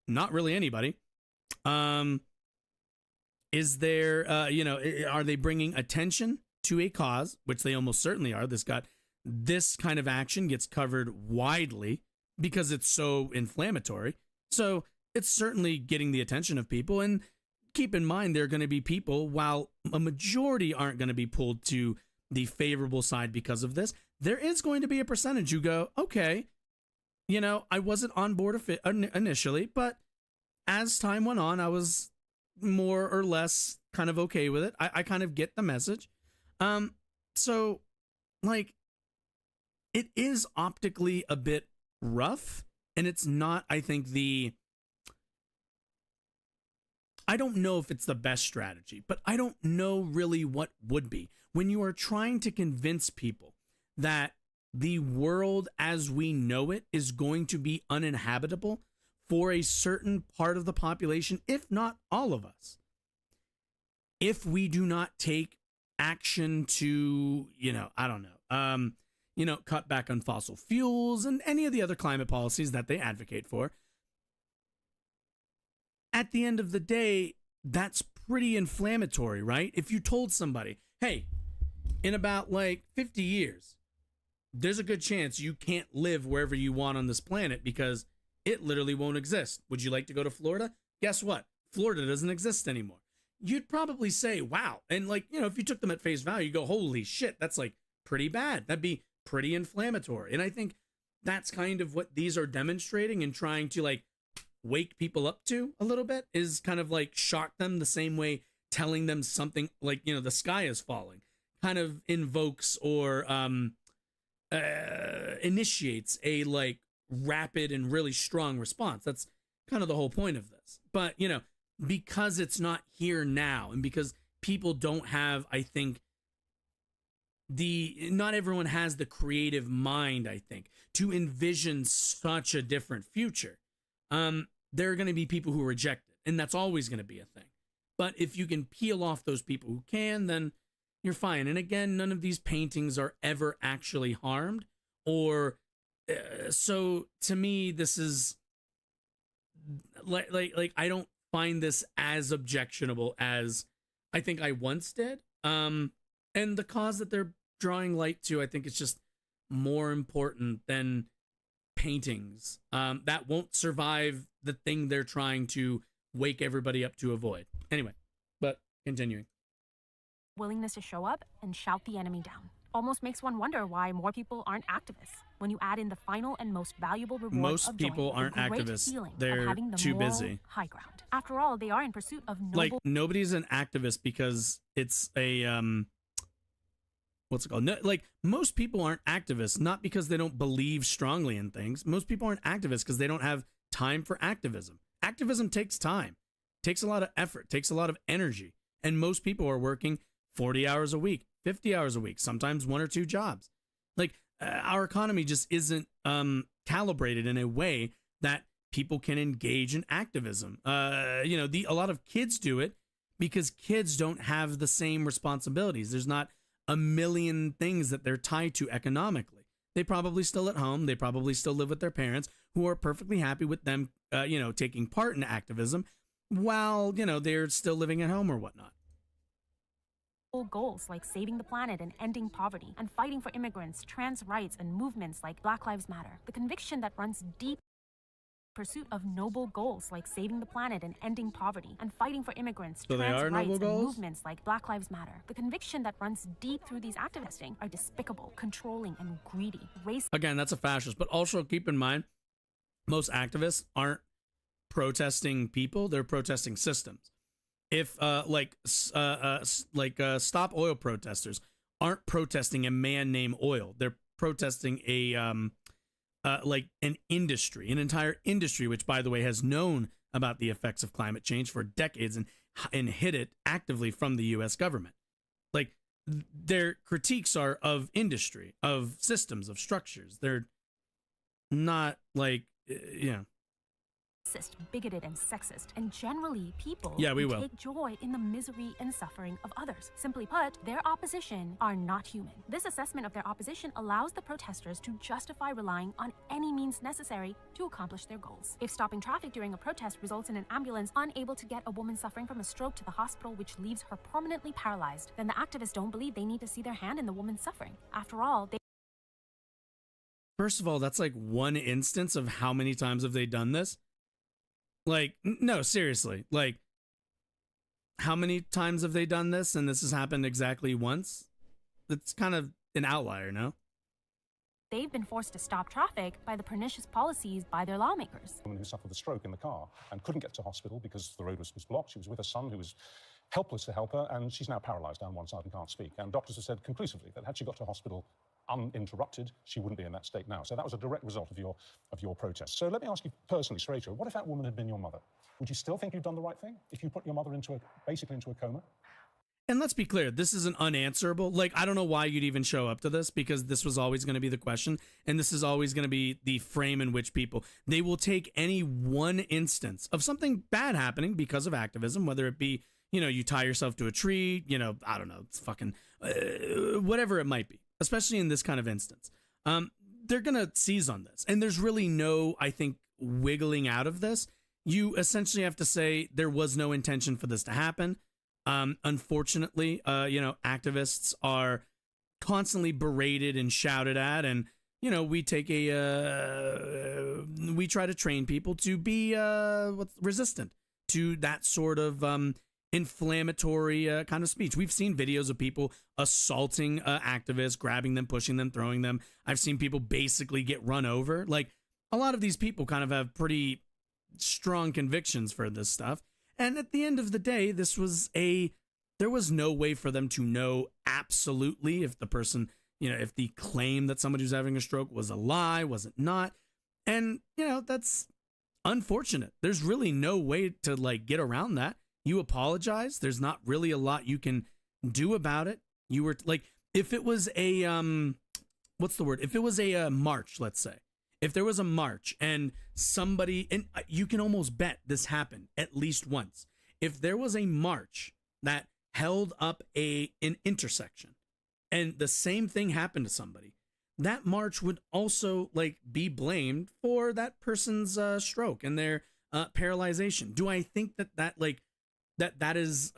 not really anybody. Is there, you know, are they bringing attention to a cause, which they almost certainly are? This kind of action gets covered widely because it's so inflammatory. So it's certainly getting the attention of people. And keep in mind, there are going to be people, while a majority aren't going to be pulled to the favorable side because of this, there is going to be a percentage who go, okay, you know, I wasn't on board initially, but as time went on, I was more or less kind of okay with it. I kind of get the message. So, like, it is optically a bit rough, and it's not, I think, I don't know if it's the best strategy, but I don't know really what would be. When you are trying to convince people that the world as we know it is going to be uninhabitable for a certain part of the population, if not all of us, if we do not take action to, you know, I don't know, you know, cut back on fossil fuels and any of the other climate policies that they advocate for, at the end of the day, that's pretty inflammatory, right? If you told somebody, hey, in about like 50 years, there's a good chance you can't live wherever you want on this planet because it literally won't exist. Would you like to go to Florida? Guess what? Florida doesn't exist anymore. You'd probably say, wow. And like, you know, if you took them at face value, you go, holy shit, that's like pretty bad. That'd be pretty inflammatory. And I think that's kind of what these are demonstrating and trying to like wake people up to a little bit, is kind of like shock them the same way telling them something like, you know, the sky is falling kind of invokes or initiates a like rapid and really strong response. That's kind of the whole point of this. But, you know, because it's not here now, and because people don't have, I think, not everyone has the creative mind, I think, to envision such a different future. There are going to be people who reject it, and that's always going to be a thing. But if you can peel off those people who can, then you're fine. And again, none of these paintings are ever actually harmed, or so to me, this is like I don't find this as objectionable as I think I once did. And the cause that they're drawing light to, I think it's just more important than paintings that won't survive the thing they're trying to wake everybody up to avoid. Anyway, but continuing. Willingness to show up and shout the enemy down. Almost makes one wonder why more people aren't activists. When you add in the final and most valuable reward most of people joining, aren't the great activists. feeling They're of having the too moral busy. high ground. After all, they are in pursuit of noble. Like, nobody's an activist because it's a what's it called? No, like, most people aren't activists not because they don't believe strongly in things. Most people aren't activists because they don't have time for activism. Activism takes time, takes a lot of effort, takes a lot of energy, and most people are working 40 hours a week, 50 hours a week, sometimes 1 or 2 jobs. Like, our economy just isn't calibrated in a way that people can engage in activism. You know, a lot of kids do it because kids don't have the same responsibilities. There's not a million things that they're tied to economically. They probably still at home. They probably still live with their parents, who are perfectly happy with them, taking part in activism while, they're still living at home or whatnot. Goals like saving the planet and ending poverty, and fighting for immigrants, trans rights, and movements like Black Lives Matter. The conviction that runs deep pursuit of noble goals like saving the planet and ending poverty, and fighting for immigrants, trans rights, and movements like Black Lives Matter. The conviction that runs deep through these activists are despicable, controlling, and greedy. Again, that's a fascist, but also keep in mind, most activists aren't protesting people; they're protesting systems. If stop oil protesters aren't protesting a man named oil, they're protesting a an industry, an entire industry, which, by the way, has known about the effects of climate change for decades and hid it actively from the U.S. government. Like, their critiques are of industry, of systems, of structures. They're not bigoted and sexist, and generally people who take joy in the misery and suffering of others. Simply put, their opposition are not human. This assessment of their opposition allows the protesters to justify relying on any means necessary to accomplish their goals. If stopping traffic during a protest results in an ambulance unable to get a woman suffering from a stroke to the hospital, which leaves her permanently paralyzed, then the activists don't believe they need to see their hand in the woman's suffering. After all, First of all, that's like one instance of how many times have they done this? Like, no, seriously. Like, how many times have they done this? And this has happened exactly once? It's kind of an outlier, no? They've been forced to stop traffic by the pernicious policies by their lawmakers. A woman who suffered a stroke in the car and couldn't get to hospital because the road was blocked. She was with her son, who was helpless to help her, and she's now paralysed down one side and can't speak. And doctors have said conclusively that had she got to hospital uninterrupted, she wouldn't be in that state now. So that was a direct result of your protest. So let me ask you personally, straight away, what if that woman had been your mother? Would you still think you'd done the right thing if you put your mother basically into a coma? And let's be clear, this isn't unanswerable. Like, I don't know why you'd even show up to this, because this was always going to be the question, and this is always going to be the frame in which they will take any one instance of something bad happening because of activism, whether it be, you tie yourself to a tree, I don't know, it's fucking whatever it might be, especially in this kind of instance. They're going to seize on this. And there's really no, I think, wiggling out of this. You essentially have to say there was no intention for this to happen. Unfortunately, activists are constantly berated and shouted at, and we try to train people to be resistant to that sort of inflammatory kind of speech. We've seen videos of people assaulting activists, grabbing them, pushing them, throwing them. I've seen people basically get run over. Like, a lot of these people kind of have pretty strong convictions for this stuff. And at the end of the day, there was no way for them to know absolutely if the person, if the claim that somebody who's having a stroke was a lie, was it not? And, that's unfortunate. There's really no way to get around that. You apologize. There's not really a lot you can do about it. You were if it was a, if it was a march, let's say, if there was a march and somebody, and you can almost bet this happened at least once. If there was a march that held up an intersection and the same thing happened to somebody, that march would also be blamed for that person's stroke and their paralyzation. Do I think that is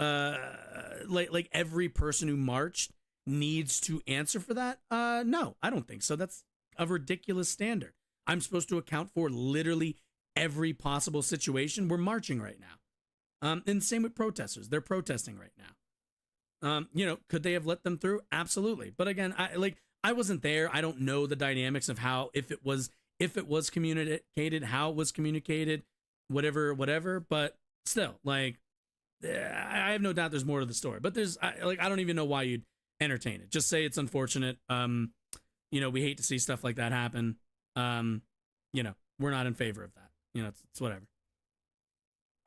every person who marched needs to answer for that? No, I don't think so. That's a ridiculous standard. I'm supposed to account for literally every possible situation. We're marching right now. And same with protesters. They're protesting right now. Could they have let them through? Absolutely. But again, I wasn't there. I don't know the dynamics of how, if it was communicated, how it was communicated, whatever. But still, I have no doubt there's more to the story. But I don't even know why you'd entertain it. Just say it's unfortunate. We hate to see stuff like that happen. We're not in favor of that. It's whatever.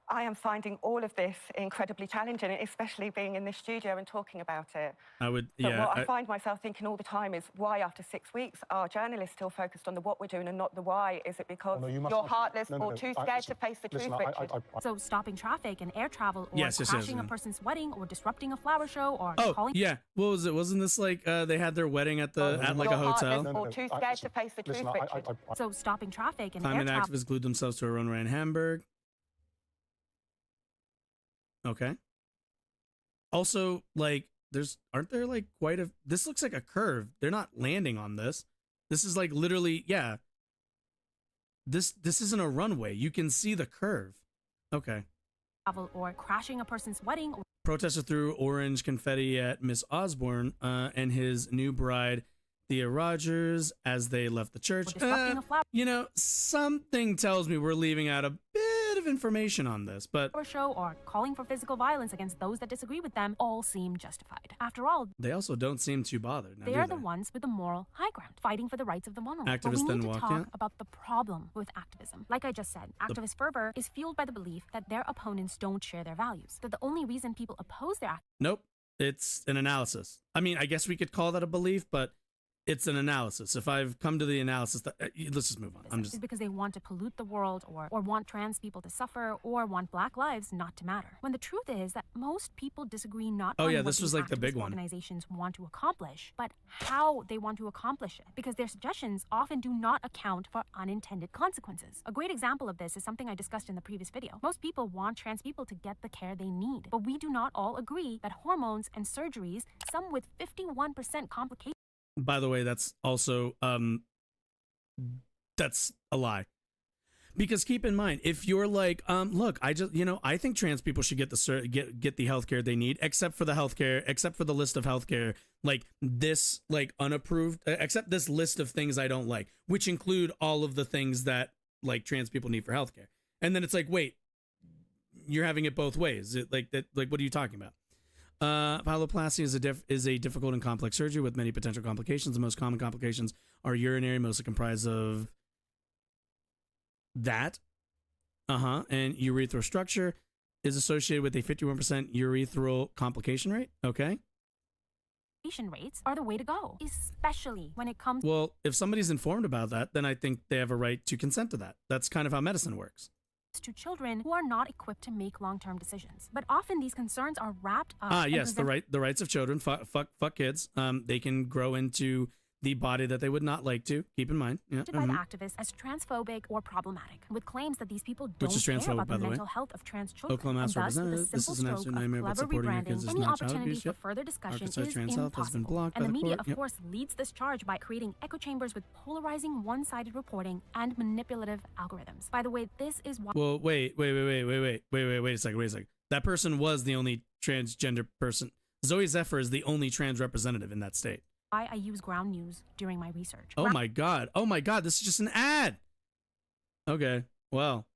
I am finding all of this incredibly challenging, especially being in this studio and talking about it. But what I find myself thinking all the time is why, after 6 weeks, are journalists still focused on the what we're doing and not the why? Is it because you're heartless or too scared to face the truth, Richard? So stopping traffic and air travel, or crashing a person's wedding, or disrupting a flower show, or calling... yeah. What was it? Wasn't this like they had their wedding at like a hotel? Or too scared to face the truth, Richard. So stopping traffic and Climate air travel... activists glued themselves to a runway in Hamburg. Okay. Also, like, aren't there like quite a, this looks like a curve. They're not landing on this. This is like literally, yeah. This isn't a runway. You can see the curve. Okay. Or crashing a person's wedding. Protester threw orange confetti at Miss Osborne and his new bride, Thea Rogers, as they left the church. You know, something tells me we're leaving out a bit of information on this, but show or calling for physical violence against those that disagree with them all seem justified. After all, they also don't seem too bothered. They are the ones with the moral high ground, fighting for the rights of the vulnerable. Activists but we then need to walked talk in. about the problem with activism. Like I just said, activist fervor is fueled by the belief that their opponents don't share their values. That the only reason people oppose their Nope. It's an analysis. I mean, I guess we could call that a belief, but it's an analysis. If I've come to the analysis, that, let's just move on. Is because they want to pollute the world, or want trans people to suffer, or want black lives not to matter. When the truth is that most people disagree not on what this was like the big one. Organizations want to accomplish, but how they want to accomplish it, because their suggestions often do not account for unintended consequences. A great example of this is something I discussed in the previous video. Most people want trans people to get the care they need, but we do not all agree that hormones and surgeries, some with 51% complications. By the way, that's also that's a lie. Because keep in mind, if you're like, look, I think trans people should get the healthcare they need, except for the list of healthcare, like this, like unapproved, except this list of things I don't like, which include all of the things that like trans people need for healthcare. And then it's like, wait, you're having it both ways. Like what are you talking about? Phalloplasty is a difficult and complex surgery with many potential complications. The most common complications are urinary, mostly comprised of that. And urethral structure is associated with a 51% urethral complication rate. Okay. Rates are the way to go, especially when it comes. Well, if somebody's informed about that, then I think they have a right to consent to that. That's kind of how medicine works. To children who are not equipped to make long-term decisions, but often these concerns are wrapped up. Yes, the rights of children. Fuck kids. They can grow into the body that they would not like to. Keep in mind, by the activists as transphobic or problematic, with claims that these people don't care about the mental health of trans children. Oklahoma House Representative. This is an absolute nightmare, but supporting your kids is any not child opportunity abuse. for further discussion Arkansas is trans health has been impossible. blocked And by the media, court. of course, leads this charge by creating echo chambers with polarizing, one-sided reporting and manipulative algorithms. By the way, this is why. Well, wait a second. That person was the only transgender person. Zoe Zephyr is the only trans representative in that state. I use ground news during my research. Oh my god, this is just an ad. Okay, well,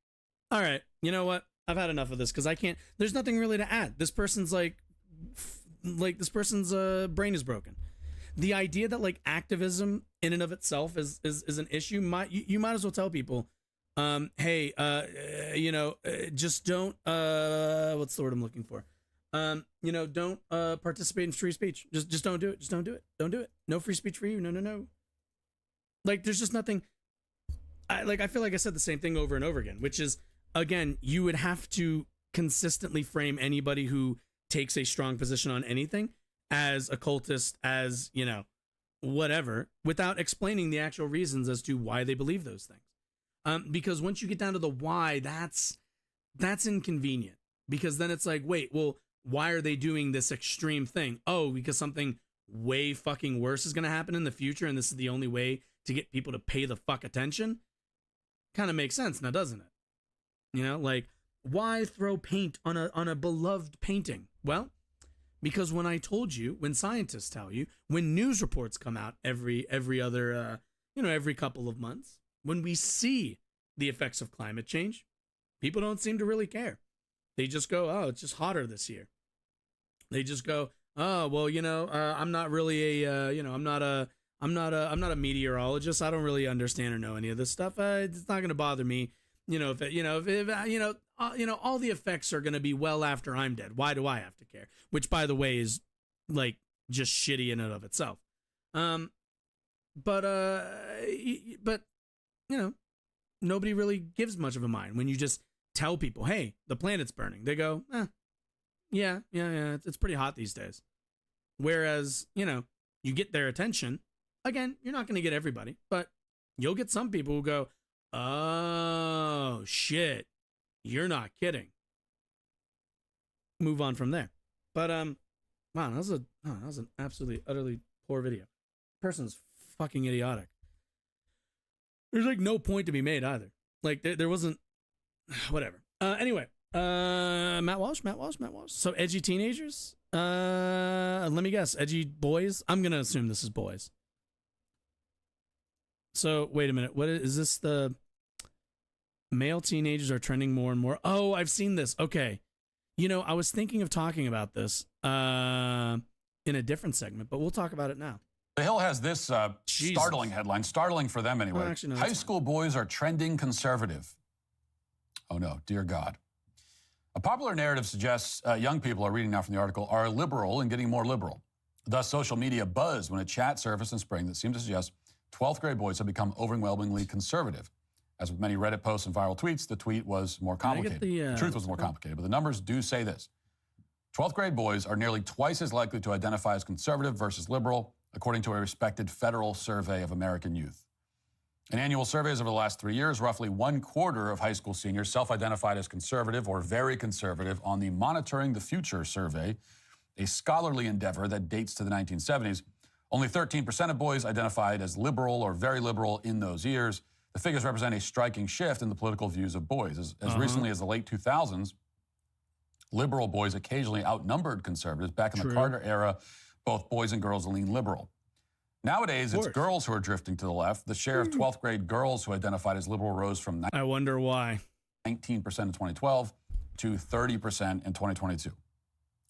all right, you know what, I've had enough of this, because I can't, there's nothing really to add. This person's like this person's brain is broken. The idea that like activism in and of itself is an issue, you might as well tell people, hey, just don't, what's the word I'm looking for? Don't participate in free speech. Just don't do it. Just don't do it. Don't do it. No free speech for you. No. Like, there's just nothing. I feel like I said the same thing over and over again, which is, again, you would have to consistently frame anybody who takes a strong position on anything as a cultist, as, whatever, without explaining the actual reasons as to why they believe those things. Because once you get down to the why, that's inconvenient. Because then it's like, wait, well, why are they doing this extreme thing? Oh, because something way fucking worse is going to happen in the future, and this is the only way to get people to pay the fuck attention? Kind of makes sense now, doesn't it? Like, why throw paint on a beloved painting? Well, because when scientists tell you, when news reports come out every other, every couple of months, when we see the effects of climate change, people don't seem to really care. They just go, oh, it's just hotter this year. They just go, oh, well, I'm not really I'm not a meteorologist. I don't really understand or know any of this stuff. It's not going to bother me. all the effects are going to be well after I'm dead. Why do I have to care? Which, by the way, is like just shitty in and of itself. But nobody really gives much of a mind when you just tell people, hey, the planet's burning. They go, yeah, it's pretty hot these days. Whereas, you get their attention. Again, you're not going to get everybody, but you'll get some people who go, oh, shit, you're not kidding. Move on from there. But, wow, that was an absolutely, utterly poor video. Person's fucking idiotic. There's like no point to be made either. Like there wasn't, whatever. Anyway, Matt Walsh. So edgy teenagers. Let me guess, edgy boys. I'm gonna assume this is boys. So wait a minute. What is this? The male teenagers are trending more and more. Oh, I've seen this. Okay. I was thinking of talking about this in a different segment, but we'll talk about it now. The Hill has this startling headline, startling for them anyway. Well, actually, no, High school boys are trending conservative. Oh no, dear God. A popular narrative suggests young people, are reading now from the article, are liberal and getting more liberal. Thus, social media buzzed when a chat surfaced in spring that seemed to suggest 12th grade boys have become overwhelmingly conservative. As with many Reddit posts and viral tweets, the tweet was more complicated. The truth was more complicated, but the numbers do say this. 12th grade boys are nearly twice as likely to identify as conservative versus liberal, according to a respected federal survey of American youth. In annual surveys over the last 3 years, roughly 1/4 of high school seniors self-identified as conservative or very conservative on the Monitoring the Future survey, a scholarly endeavor that dates to the 1970s. Only 13% of boys identified as liberal or very liberal in those years. The figures represent a striking shift in the political views of boys. As recently as the late 2000s, liberal boys occasionally outnumbered conservatives. Back in the Carter era, both boys and girls lean liberal. Nowadays, it's girls who are drifting to the left. The share of 12th grade girls who identified as liberal rose from I wonder why. 19% in 2012 to 30% in 2022.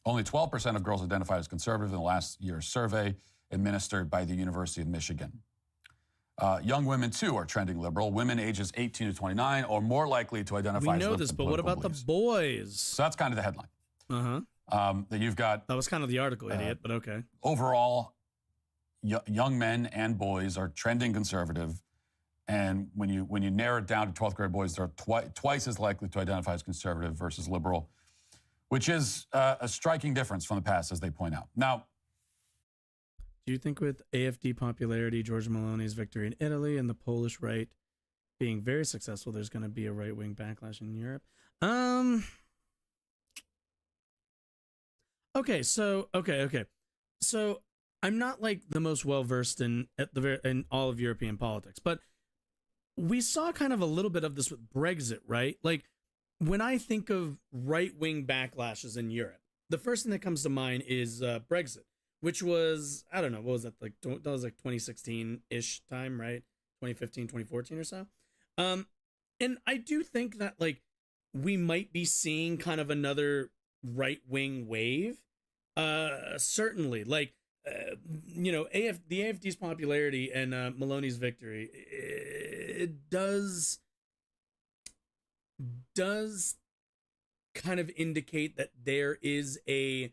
Only 12% of girls identified as conservative in the last year's survey administered by the University of Michigan. Young women, too, are trending liberal. Women ages 18 to 29 are more likely to identify as liberal. We know this, but what about the boys? So that's kind of the headline. That you've got. That was kind of the article, idiot, but okay. Overall, young men and boys are trending conservative, and when you narrow it down to 12th grade boys, they're twice as likely to identify as conservative versus liberal, which is a striking difference from the past, as they point out. Now, do you think with AfD popularity, Giorgia Meloni's victory in Italy, and the Polish right being very successful, there's going to be a right-wing backlash in Europe? Okay, so I'm not like the most well-versed in all of European politics, but we saw kind of a little bit of this with Brexit, right? Like, when I think of right-wing backlashes in Europe, the first thing that comes to mind is Brexit, which was, I don't know, what was that, like, that was like 2016-ish time, right? 2015, 2014 or so. And I do think that, like, we might be seeing kind of another right-wing wave. Certainly, like, the AfD's popularity and Meloni's victory, it does kind of indicate that there is a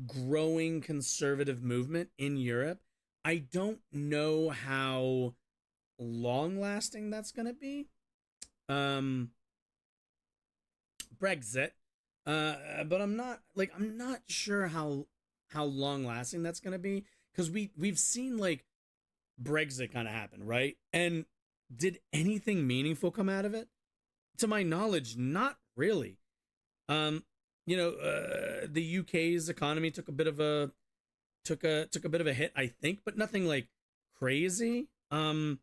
growing conservative movement in Europe. I don't know how long-lasting that's going to be. Brexit. But I'm not sure how long-lasting that's going to be, because we've seen like Brexit kind of happen, right? And did anything meaningful come out of it? To my knowledge, not really. The UK's economy took a bit of a hit, I think, but nothing like crazy. And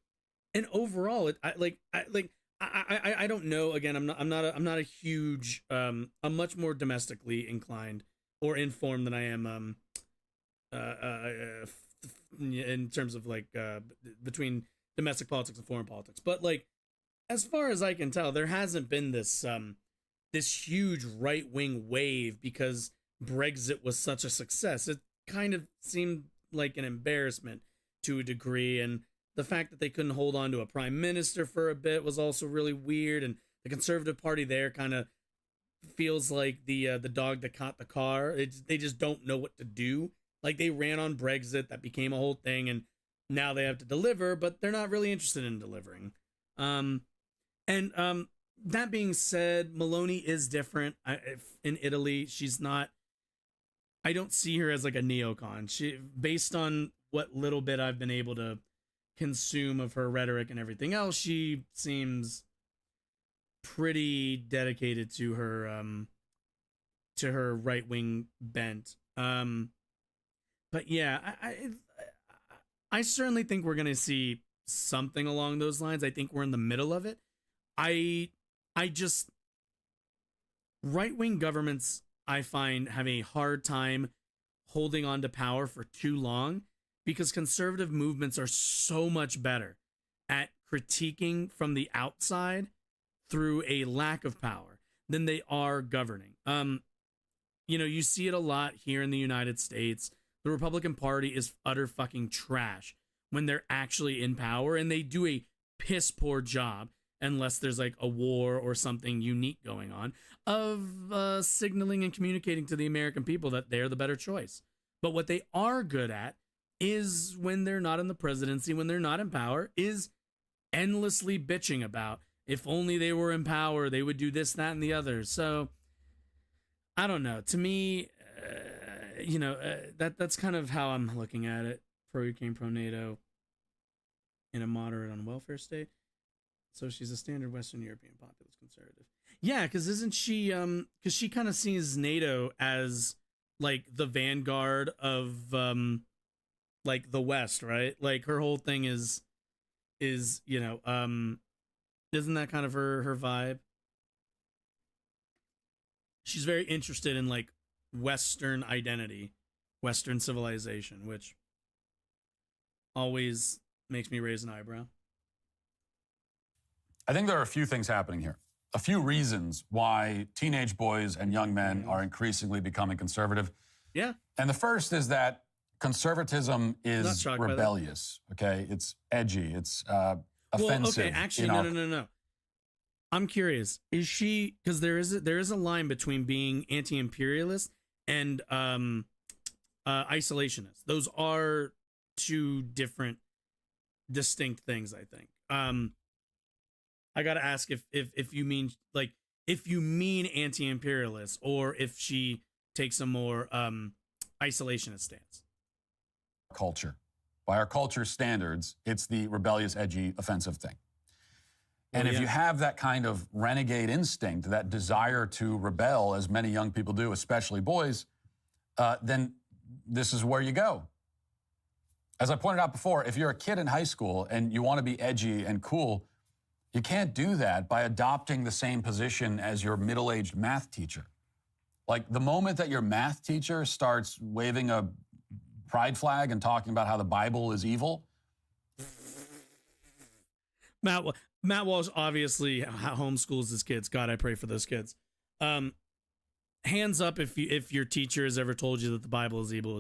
overall, I don't know. Again, I'm not a huge. I'm much more domestically inclined or informed than I am in terms of like between domestic politics and foreign politics. But like, as far as I can tell, there hasn't been this this huge right-wing wave because Brexit was such a success. It kind of seemed like an embarrassment to a degree, and the fact that they couldn't hold on to a prime minister for a bit was also really weird, and The Conservative Party there kind of feels like the dog that caught the car. They just don't know what to do. Like, they ran on Brexit, that became a whole thing, and now they have to deliver, but they're not really interested in delivering. That being said, Meloni is different. In Italy, she's not. I don't see her as like a neocon. Based on what little bit I've been able to consume of her rhetoric and everything else, she seems pretty dedicated to her right-wing bent. But yeah, I certainly think we're gonna see something along those lines. I think we're in the middle of it. I just, right-wing governments, I find, have a hard time holding on to power for too long, because conservative movements are so much better at critiquing from the outside through a lack of power than they are governing. You see it a lot here in the United States. The Republican Party is utter fucking trash when they're actually in power, and they do a piss poor job, unless there's like a war or something unique going on, of signaling and communicating to the American people that they're the better choice. But what they are good at is, when they're not in the presidency, when they're not in power, is endlessly bitching about, if only they were in power, they would do this, that, and the other. So, I don't know. To me, that's kind of how I'm looking at it. Pro-Ukraine, pro-NATO, in a moderate on welfare state. So she's a standard Western European populist conservative. Yeah, because isn't she, because she kind of sees NATO as, like, the vanguard of, like, the West, right? Like, her whole thing is, isn't that kind of her vibe? She's very interested in, like, Western identity, Western civilization, which always makes me raise an eyebrow. I think there are a few things happening here. A few reasons why teenage boys and young men are increasingly becoming conservative. Yeah. And the first is that conservatism is rebellious, okay? It's edgy, it's offensive. Well, okay, actually, no. I'm curious. Is she, because there is a line between being anti-imperialist and isolationist. Those are two different, distinct things, I think. I gotta ask if you mean, like, if you mean anti-imperialist, or if she takes a more isolationist stance. Culture. By our culture standards, it's the rebellious, edgy, offensive thing. And if you have that kind of renegade instinct, that desire to rebel, as many young people do, especially boys, then this is where you go. As I pointed out before, if you're a kid in high school and you want to be edgy and cool, you can't do that by adopting the same position as your middle-aged math teacher. Like, the moment that your math teacher starts waving a pride flag and talking about how the Bible is evil. Matt Walsh obviously homeschools his kids. God, I pray for those kids. Hands up if your teacher has ever told you that the Bible is evil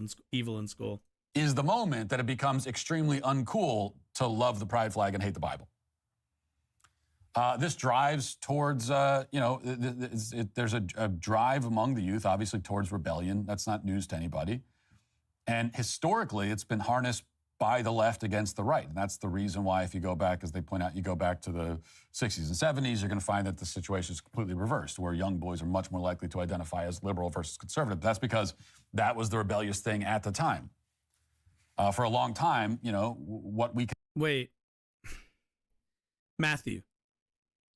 in school. Is the moment that it becomes extremely uncool to love the pride flag and hate the Bible. This drives towards, there's a drive among the youth, obviously, towards rebellion. That's not news to anybody. And historically, it's been harnessed by the left against the right. And that's the reason why, if you go back, as they point out, you go back to the 60s and 70s, you're going to find that the situation is completely reversed, where young boys are much more likely to identify as liberal versus conservative. That's because that was the rebellious thing at the time. For a long time, what we can... Wait. Matthew.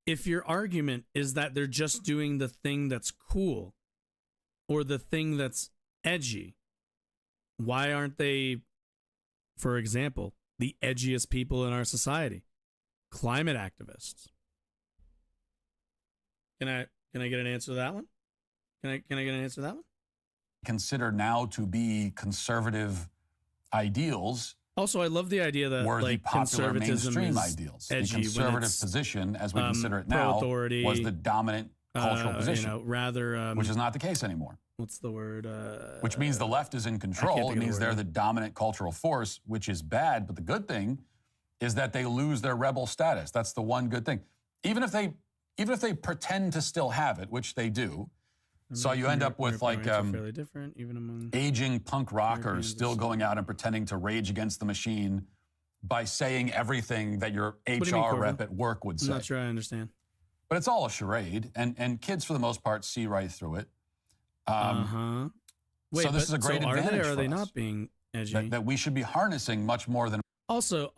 If your argument is that they're just doing the thing that's cool or the thing that's edgy, why aren't they, for example, the edgiest people in our society? Climate activists. Can I get an answer to that one? Can I get an answer to that one? Consider now to be conservative ideals. Also, I love the idea that, were like, the popular conservatism mainstream is ideals. edgy. The conservative position, as we consider it now, was the dominant cultural position, which is not the case anymore. What's the word? Which means the left is in control. It means they're the dominant cultural force, which is bad. But the good thing is that they lose their rebel status. That's the one good thing. Even if they even if they pretend to still have it, which they do, so you end up with like fairly different, even among aging punk rockers still going out and pretending to rage against the machine by saying everything that your HR rep at work would say. I'm not sure I understand. But it's all a charade, and kids, for the most part, see right through it. Wait, so this is a great advantage are they, or for are they us, not being edgy? that we should be harnessing much more than... Also,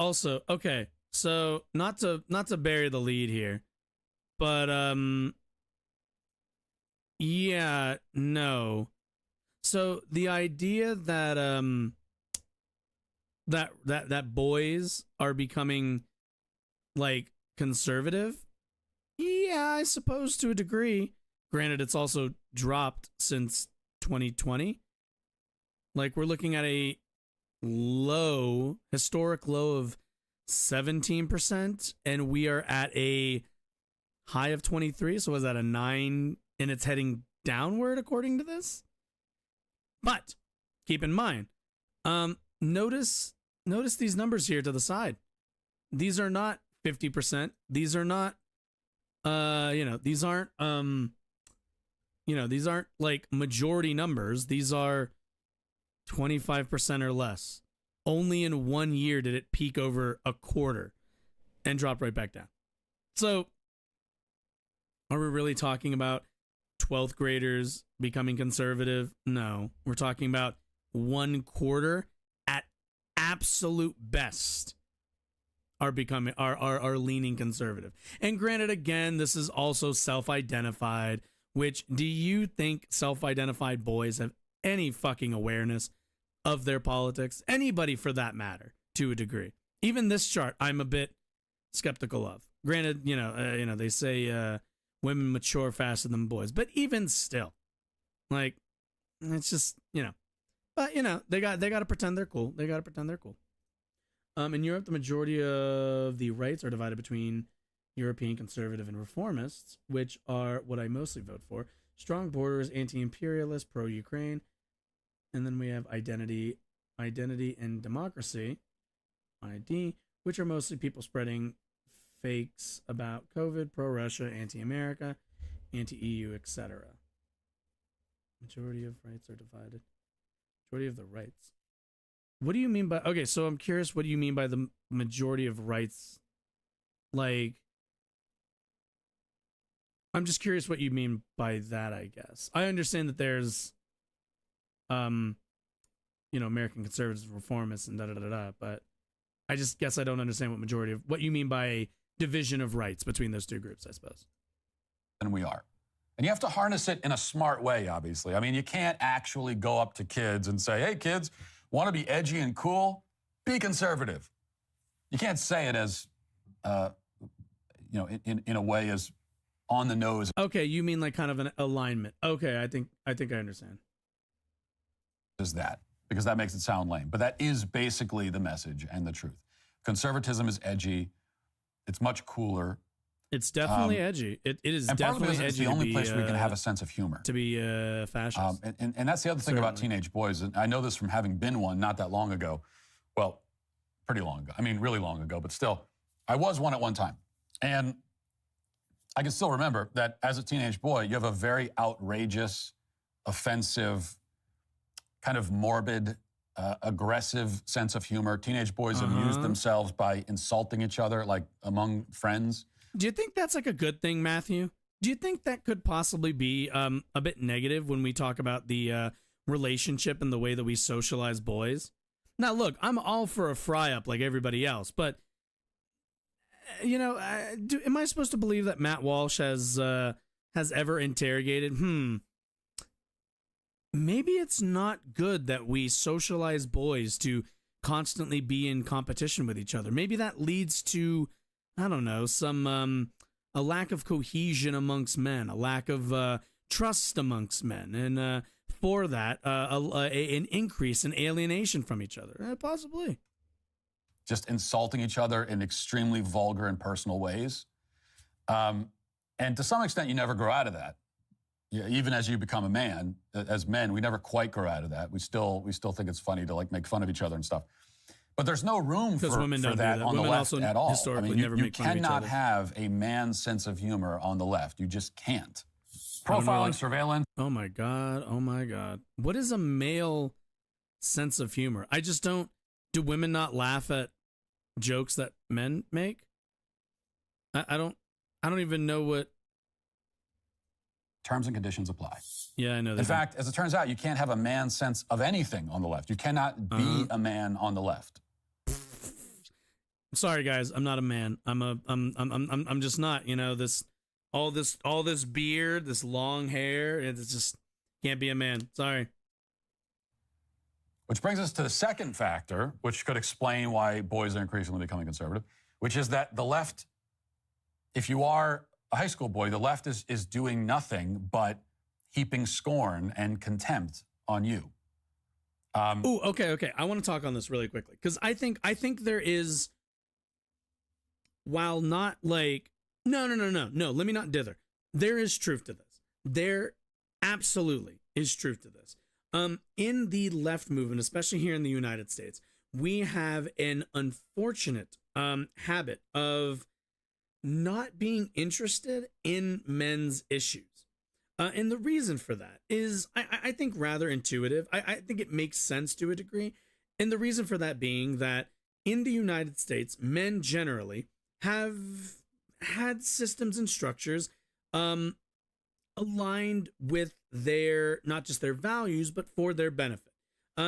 okay, so not to bury the lead here, but yeah, no. So the idea that that boys are becoming like conservative, yeah, I suppose to a degree. Granted, it's also dropped since 2020. Like, we're looking at a historic low of 17%, and we are at a high of 23. So was that a 9, and it's heading downward according to this? But keep in mind, notice these numbers here to the side. These are not 50%. These are not, these aren't, these aren't like majority numbers. These are 25% or less. Only in 1 year did it peak over a quarter and drop right back down. So are we really talking about 12th graders becoming conservative? No, we're talking about 1/4 at absolute best are leaning conservative. And granted, again, this is also self-identified, which, do you think self-identified boys have any fucking awareness of their politics? Anybody for that matter, to a degree. Even this chart, I'm a bit skeptical of. Granted, they say women mature faster than boys, but even still, like, it's just, but they got to pretend they're cool. They got to pretend they're cool. In Europe, the majority of the rights are divided between European conservative and reformists, which are what I mostly vote for. Strong borders, anti-imperialist, pro-Ukraine. And then we have identity and democracy, ID, which are mostly people spreading fakes about COVID, pro-Russia, anti-America, anti-EU, etc. Majority of rights are divided. Majority of the rights. What do you mean by... Okay, so I'm curious, what do you mean by the majority of rights? Like... I'm just curious what you mean by that, I guess. I understand that there's... American conservatives, reformists, and da-da-da-da, but I just guess I don't understand what you mean by a division of rights between those two groups, I suppose. And we are. And you have to harness it in a smart way, obviously. I mean, you can't actually go up to kids and say, hey, kids, want to be edgy and cool? Be conservative. You can't say it as, in a way as on the nose. Okay, you mean like kind of an alignment. Okay, I think I understand. Is that, because that makes it sound lame. But that is basically the message and the truth. Conservatism is edgy. It's much cooler. It's definitely edgy. It is and definitely edgy. It's the only place where we can have a sense of humor. To be fascist. And that's the other thing about teenage boys. And I know this from having been one not that long ago. Well, pretty long ago. I mean, really long ago, but still. I was one at one time. And I can still remember that as a teenage boy, you have a very outrageous, offensive, kind of morbid, aggressive sense of humor. Teenage boys amuse themselves by insulting each other, like among friends. Do you think that's like a good thing, Matthew? Do you think that could possibly be a bit negative when we talk about the relationship and the way that we socialize boys? Now, look, I'm all for a fry-up like everybody else, but, am I supposed to believe that Matt Walsh has ever interrogated, maybe it's not good that we socialize boys to constantly be in competition with each other. Maybe that leads to, I don't know, some a lack of cohesion amongst men, a lack of trust amongst men, and for that, an increase in alienation from each other. Possibly. Just insulting each other in extremely vulgar and personal ways. And to some extent, you never grow out of that. Yeah, even as you become a man, as men, we never quite grow out of that. We still think it's funny to like make fun of each other and stuff. But there's no room for women don't that do that. on Women the left also at all. historically I mean, never you make fun of each cannot other. have a man's sense of humor on the left. You just can't. Profiling, surveillance. Oh my God. Oh my God. What is a male sense of humor? I just don't. Do women not laugh at jokes that men make? I don't even know what. Terms and conditions apply. Yeah, I know. In fact, as it turns out, you can't have a man's sense of anything on the left. You cannot be a man on the left. Sorry, guys. I'm not a man. I'm just not. You know, all this beard, this long hair. It's just can't be a man. Sorry. Which brings us to the second factor, which could explain why boys are increasingly becoming conservative, which is that the left, if you are a high school boy, the left is doing nothing but heaping scorn and contempt on you. Okay. I want to talk on this really quickly because I think there is, while not like, no. Let me not dither. There is truth to this. There absolutely is truth to this. In the left movement, especially here in the United States, we have an unfortunate habit of not being interested in men's issues. And the reason for that is, I think, rather intuitive. I think it makes sense to a degree. And the reason for that being that in the United States, men generally have had systems and structures aligned with their, not just their values, but for their benefit.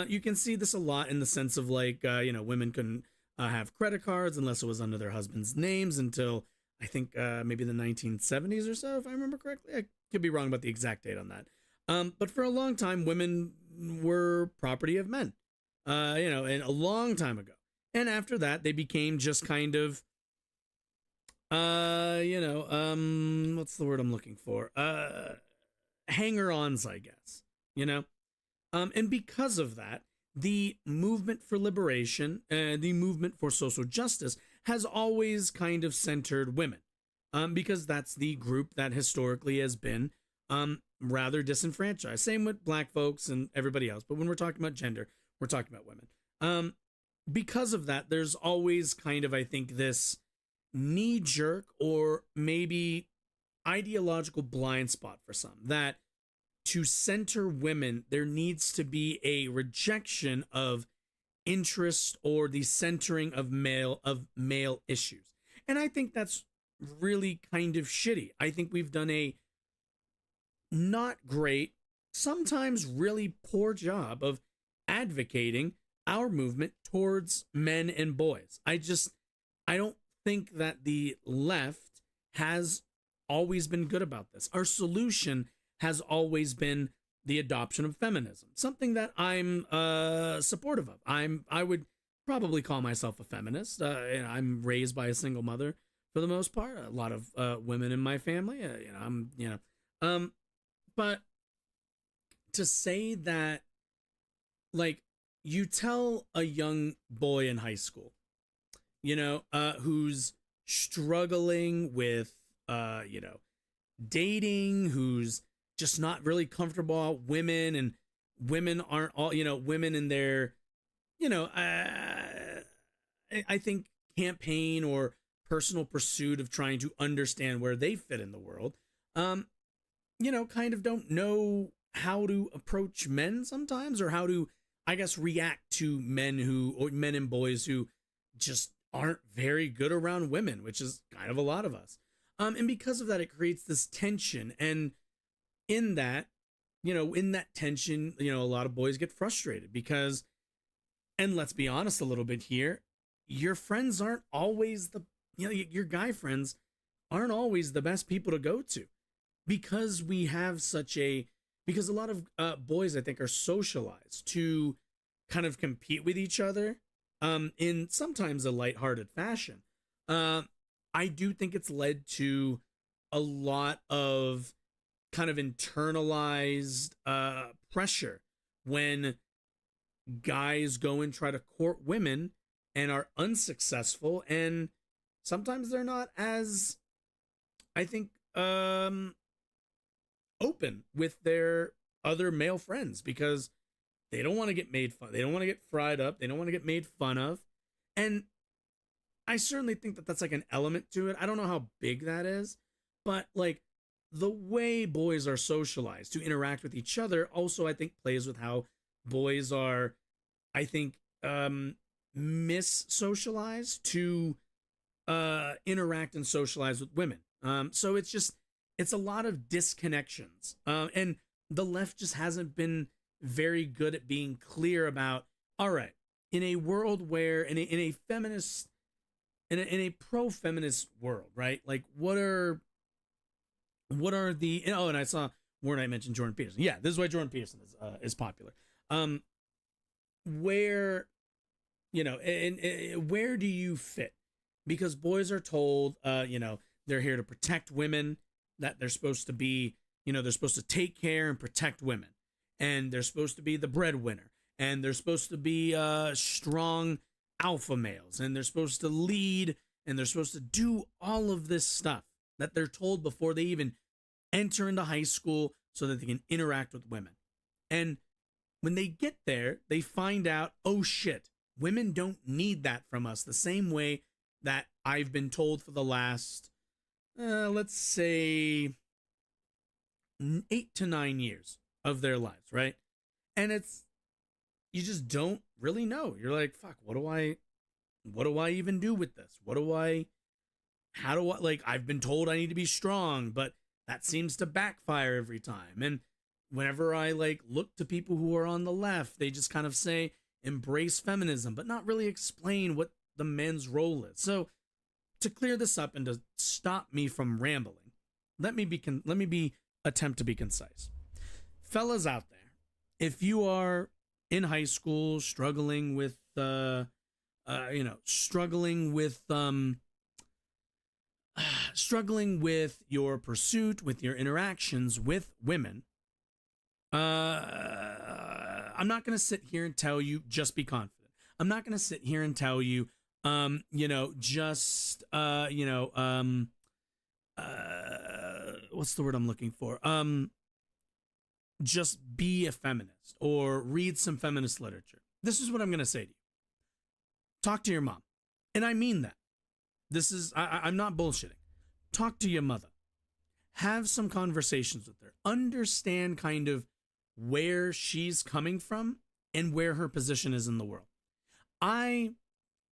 You can see this a lot in the sense of like, women couldn't have credit cards unless it was under their husband's names until I think maybe the 1970s or so, if I remember correctly. I could be wrong about the exact date on that. But for a long time, women were property of men, and a long time ago. And after that, they became just kind of, what's the word I'm looking for? Hanger-ons, I guess, and because of that, the movement for liberation and the movement for social justice has always kind of centered women, because that's the group that historically has been rather disenfranchised. Same with black folks and everybody else. But when we're talking about gender, we're talking about women. Because of that, there's always kind of, I think, this knee-jerk or maybe ideological blind spot for some, that to center women, there needs to be a rejection of interest or the centering of male issues. And I think that's really kind of shitty. I think we've done a not great, sometimes really poor job of advocating our movement towards men and boys. I don't think that the left has always been good about this. Our solution has always been the adoption of feminism, something that I'm supportive of. I would probably call myself a feminist. And I'm raised by a single mother for the most part. A lot of women in my family. But to say that, like, you tell a young boy in high school, who's struggling with, dating, who's just not really comfortable with women, and women aren't all, women in their, I think campaign or personal pursuit of trying to understand where they fit in the world, kind of don't know how to approach men sometimes, or how to, I guess, react to men and boys who just aren't very good around women, which is kind of a lot of us. And because of that, it creates this tension. And in that tension, a lot of boys get frustrated because, and let's be honest a little bit here, your friends aren't always your guy friends aren't always the best people to go to, because we have because a lot of boys, I think, are socialized to kind of compete with each other in sometimes a lighthearted fashion. I do think it's led to a lot of kind of internalized pressure when guys go and try to court women and are unsuccessful, and sometimes they're not as, I think, open with their other male friends, because they don't want to get made fun. They don't want to get fried up. They don't want to get made fun of. And I certainly think that that's like an element to it. I don't know how big that is, but like the way boys are socialized to interact with each other also, I think, plays with how boys are, I think, mis-socialized to interact and socialize with women. So it's a lot of disconnections. And the left just hasn't been very good at being clear about, all right, in a world where, in a feminist, in a pro-feminist world, right? Like what are the, and I saw Warren, I mentioned Jordan Peterson. Yeah, this is why Jordan Peterson is popular. Where, and where do you fit? Because boys are told, they're here to protect women, that they're supposed to be, they're supposed to take care and protect women, and they're supposed to be the breadwinner, and they're supposed to be strong alpha males, and they're supposed to lead, and they're supposed to do all of this stuff that they're told before they even enter into high school so that they can interact with women. And when they get there, they find out, oh shit, women don't need that from us the same way that I've been told for the last, let's say, 8 to 9 years of their lives, right? And you just don't really know. You're like, fuck, what do I even do with this? How do I, like, I've been told I need to be strong, but that seems to backfire every time. And whenever I like look to people who are on the left, they just kind of say, embrace feminism, but not really explain what the men's role is. So to clear this up and to stop me from rambling, let me attempt to be concise. Fellas out there, if you are in high school struggling with struggling with your pursuit, with your interactions with women, I'm not going to sit here and tell you just be confident. I'm not going to sit here and tell you what's the word I'm looking for? Just be a feminist or read some feminist literature. This is what I'm going to say to you. Talk to your mom. And I mean that. I'm not bullshitting. Talk to your mother. Have some conversations with her. Understand kind of where she's coming from and where her position is in the world. I've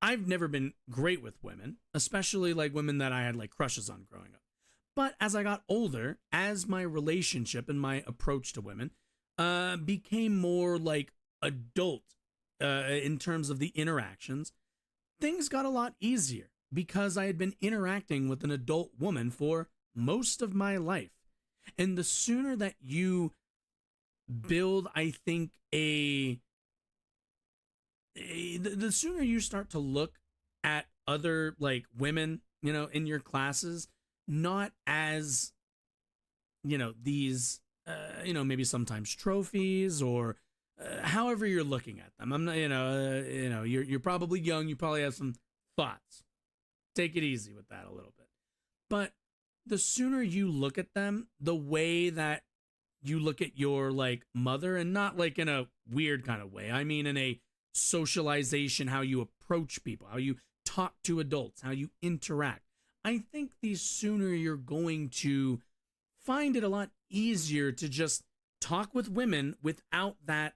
never been great with women, especially like women that I had like crushes on growing up. But as I got older, as my relationship and my approach to women became more like adult in terms of the interactions, things got a lot easier because I had been interacting with an adult woman for most of my life. And the sooner that you build, I think, the sooner you start to look at other like women, in your classes, not as, these, maybe sometimes trophies or however you're looking at them. I'm not, you're probably young. You probably have some thoughts. Take it easy with that a little bit. But the sooner you look at them, the way that you look at your like mother, and not like in a weird kind of way. I mean, in a socialization, how you approach people, how you talk to adults, how you interact. I think the sooner you're going to find it a lot easier to just talk with women without that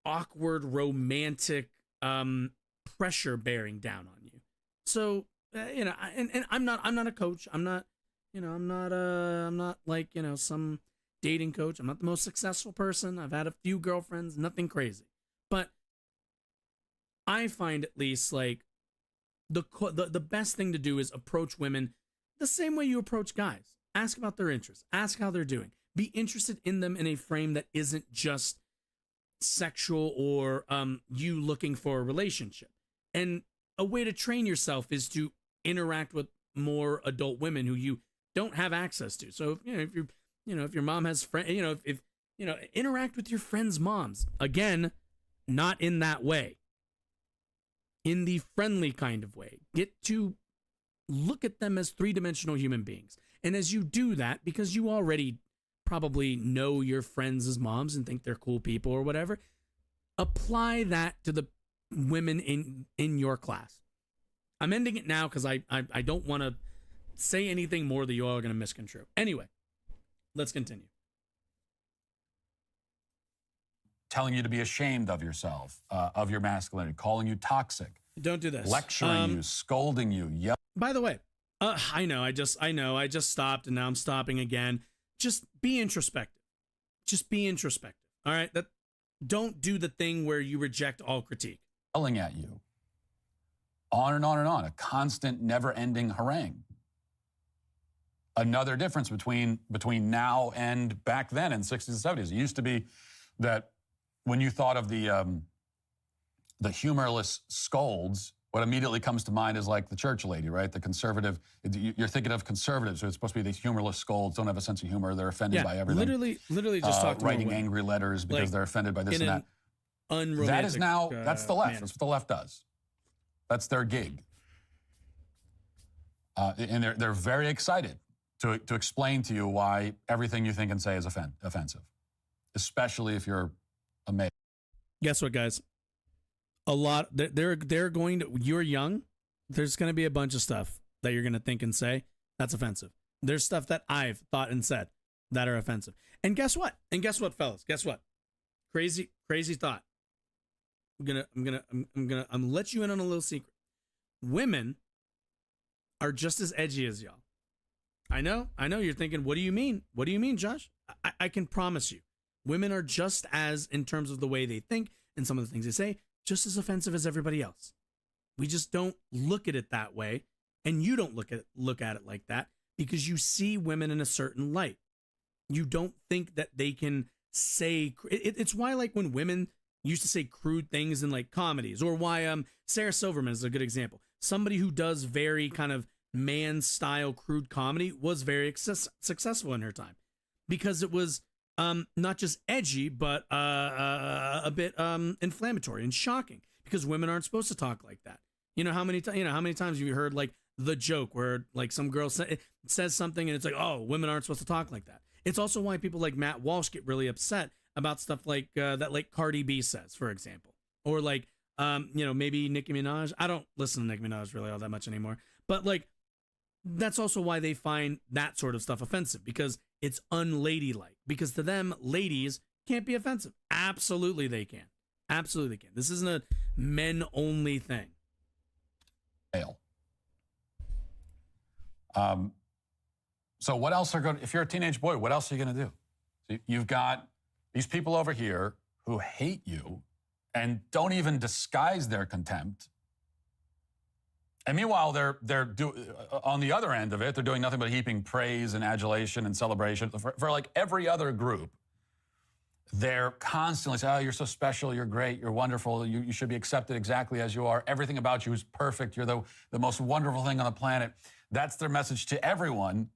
awkward romantic pressure bearing down on you. So and I'm not a coach. I'm not like some dating coach. I'm not the most successful person. I've had a few girlfriends, nothing crazy. But I find at least like the best thing to do is approach women the same way you approach guys. Ask about their interests. Ask how they're doing. Be interested in them in a frame that isn't just sexual or you looking for a relationship. And a way to train yourself is to interact with more adult women who you don't have access to. So if your mom has friends, if interact with your friends' moms. Again, not in that way. In the friendly kind of way. Get to look at them as three-dimensional human beings. And as you do that, because you already probably know your friends' moms and think they're cool people or whatever, apply that to the women in your class. I'm ending it now because I don't want to say anything more that you all are going to misconstrue. Anyway, let's continue. Telling you to be ashamed of yourself, of your masculinity, calling you toxic. Don't do this. Lecturing you, scolding you. By the way, I know. I just stopped, and now I'm stopping again. Just be introspective. Just be introspective. All right. Don't do the thing where you reject all critique. Yelling at you. On and on and on. A constant, never-ending harangue. Another difference between now and back then in the 60s and 70s. It used to be that when you thought of the humorless scolds, what immediately comes to mind is like the church lady, right? The conservative. You're thinking of conservatives, so it's supposed to be these humorless scolds, don't have a sense of humor, they're offended by everything. Literally just talk to writing angry letters because like, they're offended by this and that. That is now, that's the left. That's what the left does. That's their gig. And they're very excited to explain to you why everything you think and say is offensive, especially if you're a male. Guess what, guys? A lot. They're going to. You're young. There's going to be a bunch of stuff that you're going to think and say that's offensive. There's stuff that I've thought and said that are offensive. And guess what? Fellas? Guess what? Crazy thought. I'm gonna let you in on a little secret. Women are just as edgy as y'all. I know. You're thinking, what do you mean? What do you mean, Josh? I can promise you, women are just as, in terms of the way they think and some of the things they say, just as offensive as everybody else. We just don't look at it that way, and you don't look at it like that because you see women in a certain light. You don't think that they can say it's why, like, when women used to say crude things in like comedies, or why Sarah Silverman is a good example. Somebody who does very kind of man style crude comedy was very successful in her time because it was not just edgy, but a bit inflammatory and shocking because women aren't supposed to talk like that. You know how many times have you heard like the joke where like some girl says something and it's like, oh, women aren't supposed to talk like that. It's also why people like Matt Walsh get really upset about stuff like that, like Cardi B says, for example, or like maybe Nicki Minaj. I don't listen to Nicki Minaj really all that much anymore, but like that's also why they find that sort of stuff offensive because it's unladylike. Because to them, ladies can't be offensive. Absolutely, they can. Absolutely, they can. This isn't a men-only thing. So what else if you're a teenage boy, what else are you going to do? So you've got these people over here who hate you and don't even disguise their contempt. And meanwhile, they're on the other end of it, they're doing nothing but heaping praise and adulation and celebration for like every other group. They're constantly saying, oh, you're so special, you're great, you're wonderful, you should be accepted exactly as you are. Everything about you is perfect. You're the most wonderful thing on the planet. That's their message to everyone.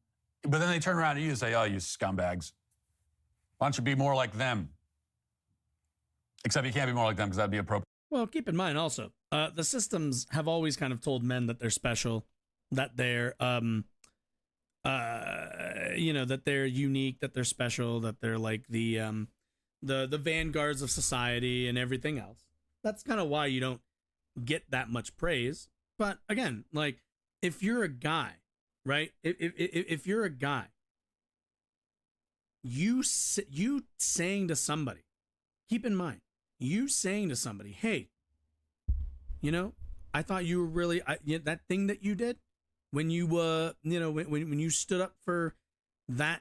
But then they turn around to you and say, oh, you scumbags. Why don't you be more like them? Except you can't be more like them because that'd be appropriate. Well, keep in mind also, the systems have always kind of told men that they're special, that they're, that they're unique, that they're special, that they're like the vanguards of society and everything else. That's kind of why you don't get that much praise. But again, like if you're a guy, right? If you're a guy, you saying to somebody, keep in mind, you saying to somebody, hey, I thought you were really that thing that you did when you when you stood up for that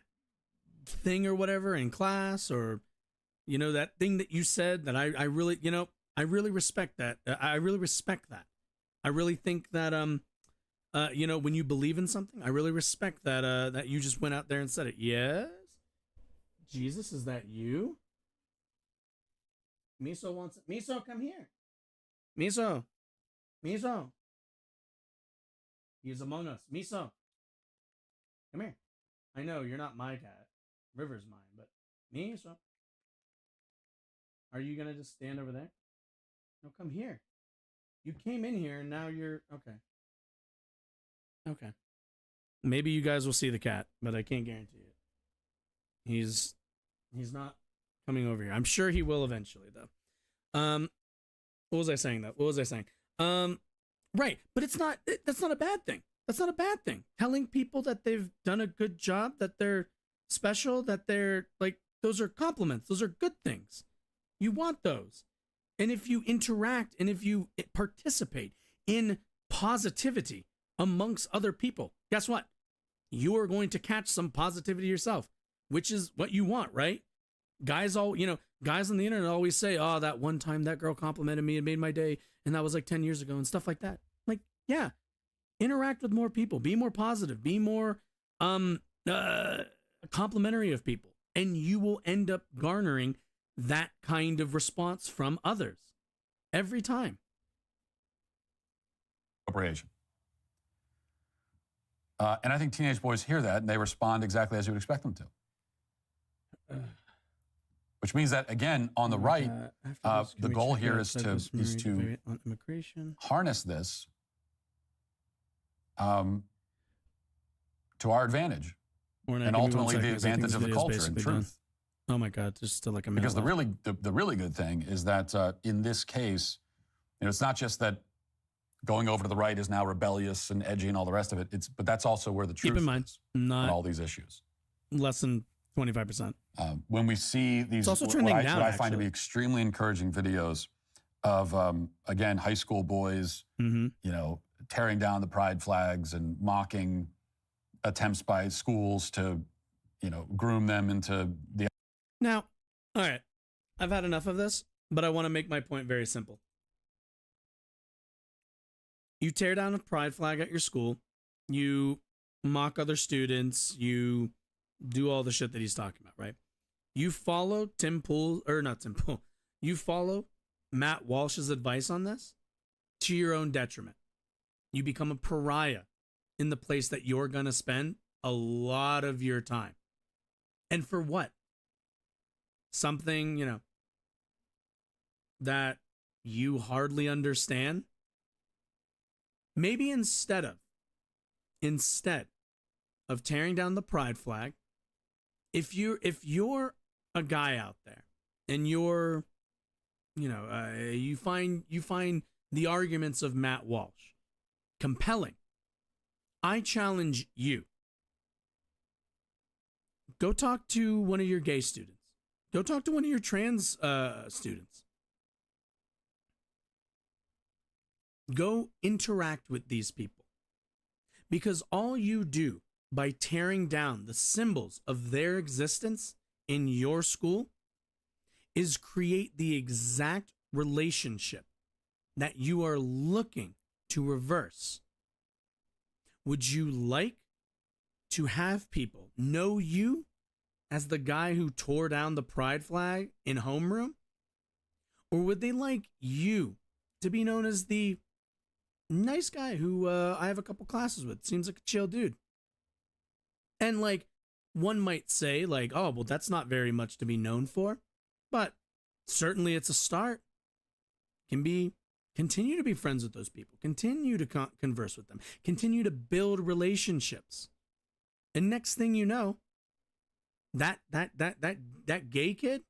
thing or whatever in class, or that thing that you said that I really respect that. I really respect that. I really think that when you believe in something, I really respect that that you just went out there and said it. Yes, Jesus, is that you? Miso, come here. Miso. He's among us. Miso, come here. I know you're not my cat. River's mine, but Miso. Are you gonna just stand over there? No, come here. You came in here and now you're okay. Okay. Maybe you guys will see the cat, but I can't guarantee it. He's not coming over here. I'm sure he will eventually, though. What was I saying, though? Right. But that's not a bad thing. That's not a bad thing. Telling people that they've done a good job, that they're special, that they're like, those are compliments. Those are good things. You want those. And if you interact and if you participate in positivity amongst other people, guess what? You are going to catch some positivity yourself, which is what you want, right? Guys on the internet always say, oh, that one time that girl complimented me and made my day, and that was like 10 years ago and stuff like that. Like, yeah, interact with more people, be more positive, be more complimentary of people, and you will end up garnering that kind of response from others every time. Appropriation. And I think teenage boys hear that and they respond exactly as you would expect them to. Which means that, again, on the right, the goal here is to harness this to our advantage and ultimately the advantage of the culture and truth. Oh my God, just still like a minute. Because the really good thing is that in this case, it's not just that going over to the right is now rebellious and edgy and all the rest of it. But that's also where the truth is on all these issues. Less than 25%. When we see these, it's also trending down, what I find to be extremely encouraging videos of, again, high school boys, tearing down the pride flags and mocking attempts by schools to, groom them into the. Now, all right, I've had enough of this, but I want to make my point very simple. You tear down a pride flag at your school, you mock other students, you do all the shit that he's talking about, right? You follow you follow Matt Walsh's advice on this to your own detriment. You become a pariah in the place that you're going to spend a lot of your time. And for what? Something, that you hardly understand. Maybe instead of tearing down the pride flag, if you're a guy out there and you're, you find the arguments of Matt Walsh compelling, I challenge you. Go talk to one of your gay students. Go talk to one of your trans students. Go interact with these people. Because all you do by tearing down the symbols of their existence in your school is create the exact relationship that you are looking to reverse. Would you like to have people know you as the guy who tore down the pride flag in homeroom? Or would they like you to be known as the nice guy who I have a couple classes with, seems like a chill dude? And like, one might say like, oh, well, that's not very much to be known for, but certainly it's a start. Continue to be friends with those people, continue to converse with them, continue to build relationships. And next thing you know, that gay kid,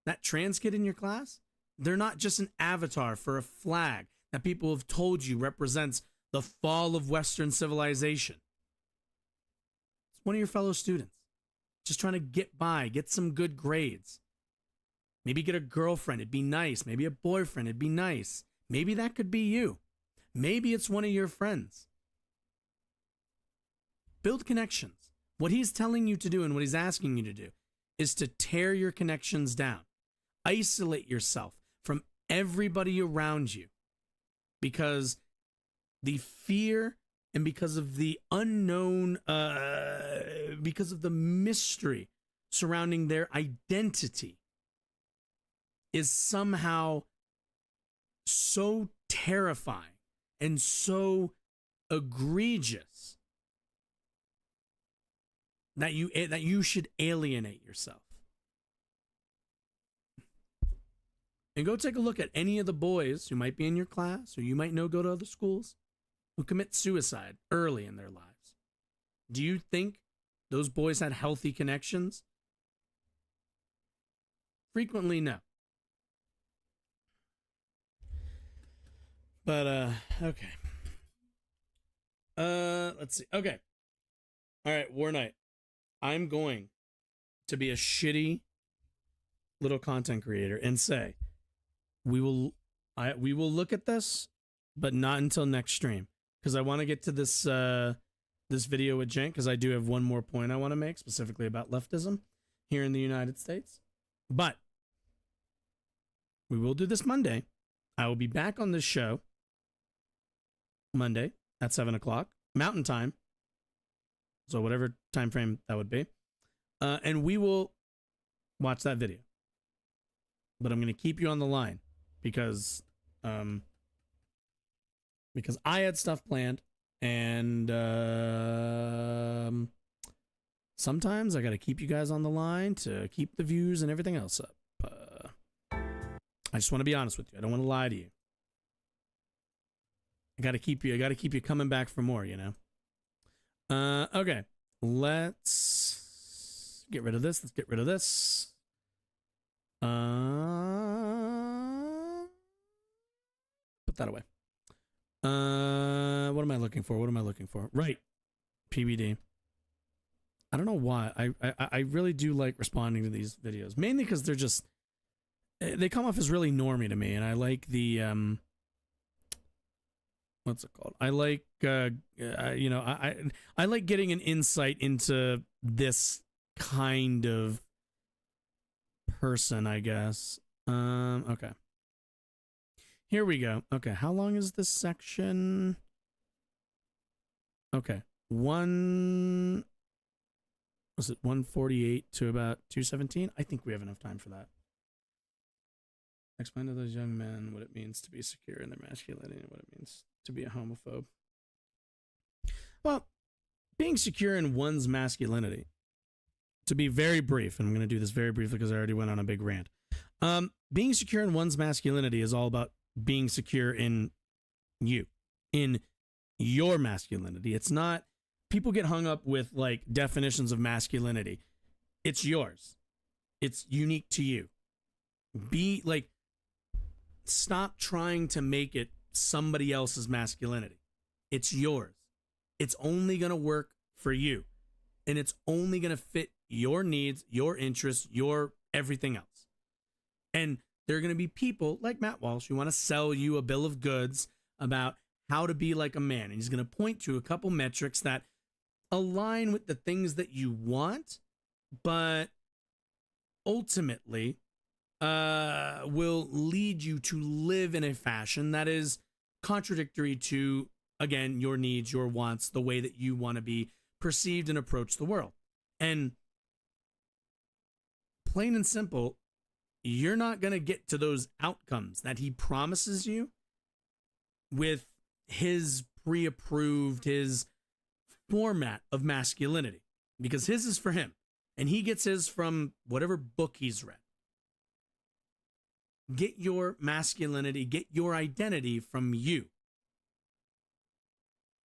that trans kid in your class, they're not just an avatar for a flag that people have told you represents the fall of Western civilization. It's one of your fellow students just trying to get by, get some good grades. Maybe get a girlfriend, it'd be nice. Maybe a boyfriend, it'd be nice. Maybe that could be you. Maybe it's one of your friends. Build connections. What he's telling you to do and what he's asking you to do is to tear your connections down. Isolate yourself from everybody around you, because the fear and because of the unknown, because of the mystery surrounding their identity is somehow so terrifying and so egregious that you should alienate yourself. And go take a look at any of the boys who might be in your class or you might know go to other schools who commit suicide early in their lives. Do you think those boys had healthy connections? Frequently, no. But, okay. Let's see. Okay. All right, War Night. I'm going to be a shitty little content creator and say we will look at this, but not until next stream, because I want to get to this this video with Cenk, because I do have one more point I want to make specifically about leftism here in the United States. But we will do this Monday. I will be back on this show Monday at 7 o'clock Mountain Time, so whatever time frame that would be, and we will watch that video. But I'm going to keep you on the line because I had stuff planned, and sometimes I got to keep you guys on the line to keep the views and everything else up. I just want to be honest with you. I don't want to lie to you. I got to keep you coming back for more, you know. Okay. Let's get rid of this. Let's get rid of this. Put that away. What am I looking for? What am I looking for? Right. PBD. I don't know why. I really do like responding to these videos, mainly because they're just, they come off as really normie to me, and I like the what's it called? I like you know, I like getting an insight into this kind of person, I guess. Okay. Here we go. Okay, how long is this section? Okay. 148 to about 217? I think we have enough time for that. Explain to those young men what it means to be secure in their masculinity and what it means to be a homophobe. Well, being secure in one's masculinity, to be very brief, and I'm going to do this very briefly because I already went on a big rant. Being secure in one's masculinity is all about being secure in you, in your masculinity. It's not, people get hung up with like definitions of masculinity. It's yours. It's unique to you. Be like, stop trying to make it somebody else's masculinity. It's yours. It's only going to work for you. And it's only going to fit your needs, your interests, your everything else. And there are going to be people like Matt Walsh who want to sell you a bill of goods about how to be like a man. And he's going to point to a couple metrics that align with the things that you want, but ultimately will lead you to live in a fashion that is contradictory to, again, your needs, your wants, the way that you want to be perceived and approach the world. And plain and simple, you're not going to get to those outcomes that he promises you with his pre-approved, his format of masculinity, because his is for him and he gets his from whatever book he's read. Get your masculinity, get your identity from you,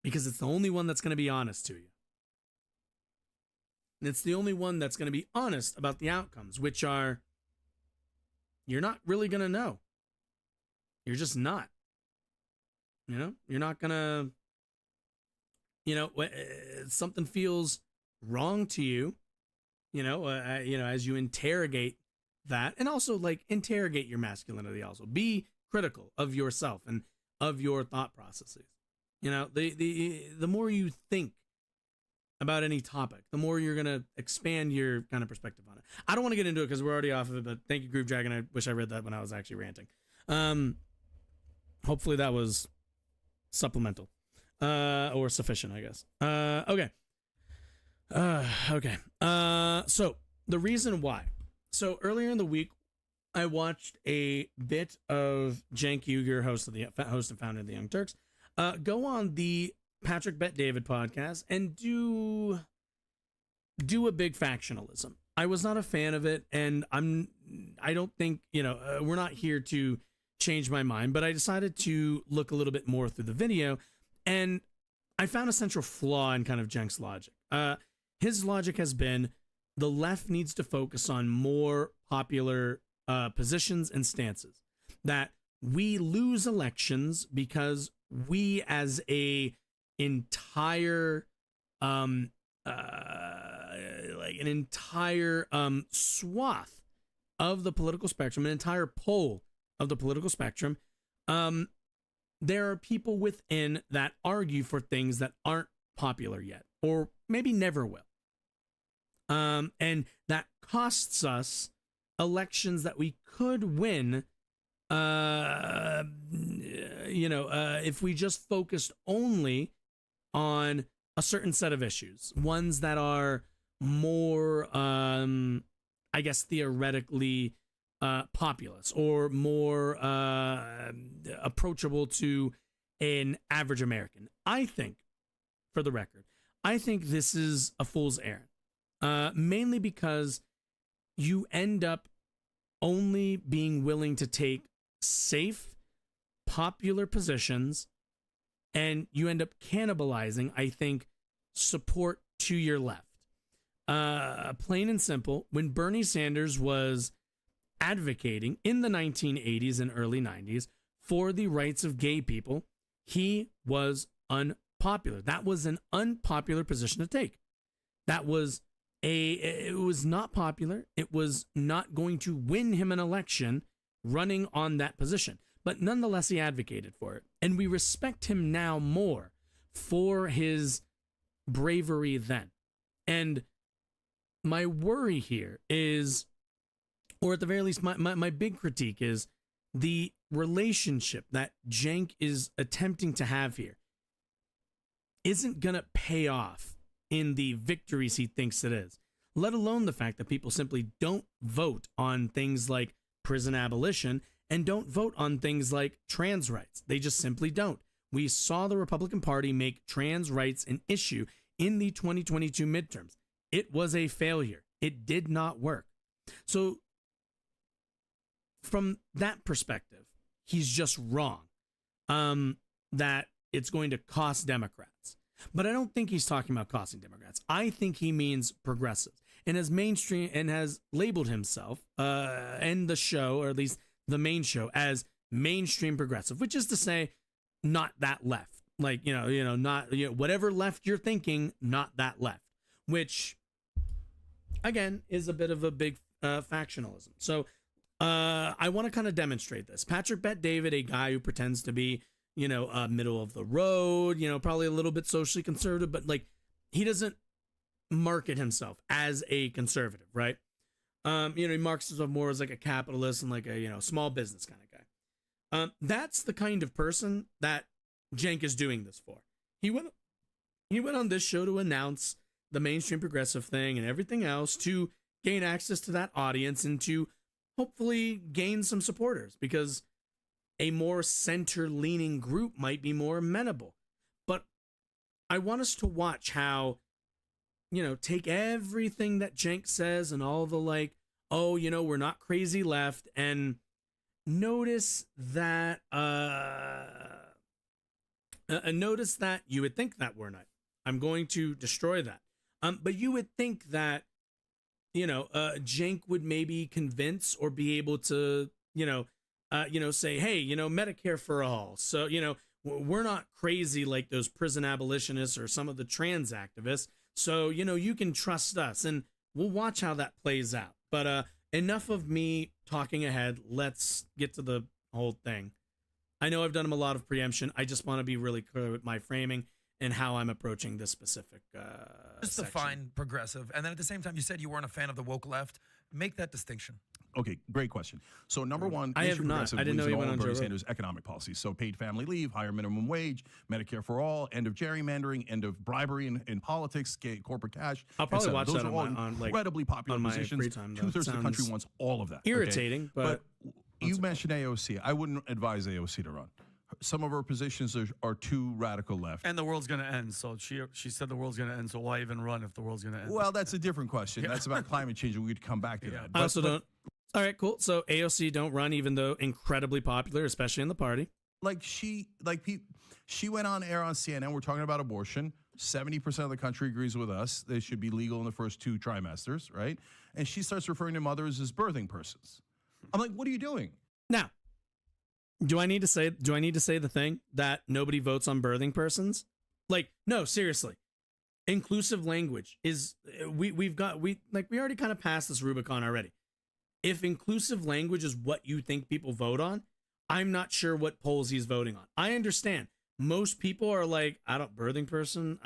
because it's the only one that's going to be honest to you. And it's the only one that's going to be honest about the outcomes, which are, you're not really going to know. You're just not. You know, you're not going to, you know, something feels wrong to you, as you interrogate that, and also like interrogate your masculinity also. Be critical of yourself and of your thought processes. You know, the more you think about any topic, the more you're going to expand your kind of perspective on it. I don't want to get into it because we're already off of it, but thank you, Groove Dragon. I wish I read that when I was actually ranting. Hopefully that was supplemental or sufficient, I guess. Okay. So the reason why. So earlier in the week, I watched a bit of Cenk Uygur, host and founder of the Young Turks, go on the Patrick Bet David podcast and do a big factionalism. I was not a fan of it, and I don't think, we're not here to change my mind, but I decided to look a little bit more through the video, and I found a central flaw in kind of Cenk's logic. His logic has been the left needs to focus on more popular positions and stances, that we lose elections because we as a entire swath of the political spectrum, an entire pole of the political spectrum, there are people within that argue for things that aren't popular yet, or maybe never will. And that costs us elections that we could win, if we just focused only on a certain set of issues, ones that are more, I guess, theoretically populist or more approachable to an average American. I think, for the record, I think this is a fool's errand, mainly because you end up only being willing to take safe, popular positions, and you end up cannibalizing, I think, support to your left. Plain and simple, when Bernie Sanders was advocating in the 1980s and early 90s for the rights of gay people, he was unpopular. That was an unpopular position to take. It was not popular. It was not going to win him an election running on that position. But nonetheless, he advocated for it. And we respect him now more for his bravery then. And my worry here is, or at the very least, my big critique is the relationship that Cenk is attempting to have here isn't going to pay off in the victories he thinks it is, let alone the fact that people simply don't vote on things like prison abolition and don't vote on things like trans rights. They just simply don't. We saw the Republican Party make trans rights an issue in the 2022 midterms. It was a failure. It did not work. So from that perspective, he's just wrong that it's going to cost Democrats. But I don't think he's talking about costing Democrats. I think he means progressives, and has mainstream and has labeled himself and the show, or at least the main show, as mainstream progressive, which is to say, not that left. Like, not whatever left you're thinking, not that left, which again is a bit of a big factionalism. So I want to kind of demonstrate this. Patrick Bet-David, a guy who pretends to be, middle of the road, probably a little bit socially conservative, but like, he doesn't market himself as a conservative, right? He marks himself more as like a capitalist and like a, small business kind of guy. That's the kind of person that Cenk is doing this for. He went on this show to announce the mainstream progressive thing and everything else to gain access to that audience and to hopefully gain some supporters, because a more center-leaning group might be more amenable. But I want us to watch how, take everything that Cenk says and all the like, we're not crazy left, and notice that you would think that we're not. I'm going to destroy that. But you would think that, Cenk would maybe convince or be able to, say, hey, Medicare for all. So, we're not crazy like those prison abolitionists or some of the trans activists. So, you can trust us, and we'll watch how that plays out. But enough of me talking ahead. Let's get to the whole thing. I know I've done a lot of preemption. I just want to be really clear with my framing and how I'm approaching this specific just define progressive. And then at the same time, you said you weren't a fan of the woke left. Make that distinction. Okay, great question. So number one, I have not. I didn't know you went on Bernie Sanders' economic policies. So paid family leave, higher minimum wage, Medicare for all, end of gerrymandering, end of bribery in politics, corporate cash. I'll probably watch Those that are all incredibly popular positions. Free time. Two-thirds of the country wants all of that. Irritating, okay? But you mentioned AOC. I wouldn't advise AOC to run. Some of her positions are too radical left. And the world's going to end. So she said the world's going to end. So why even run if the world's going to end? Well, that's a different question. Yeah. That's about climate change, and we'd come back to that. I also don't. All right, cool. So AOC don't run, even though incredibly popular, especially in the party. She went on air on CNN. We're talking about abortion. 70% of the country agrees with us. They should be legal in the first 2 trimesters, right? And she starts referring to mothers as birthing persons. I'm like, what are you doing? Now, do I need to say the thing that nobody votes on birthing persons? Like, no, seriously. Inclusive language is we already kind of passed this Rubicon already. If inclusive language is what you think people vote on, I'm not sure what polls he's voting on. I understand most people are like, I don't birthing person.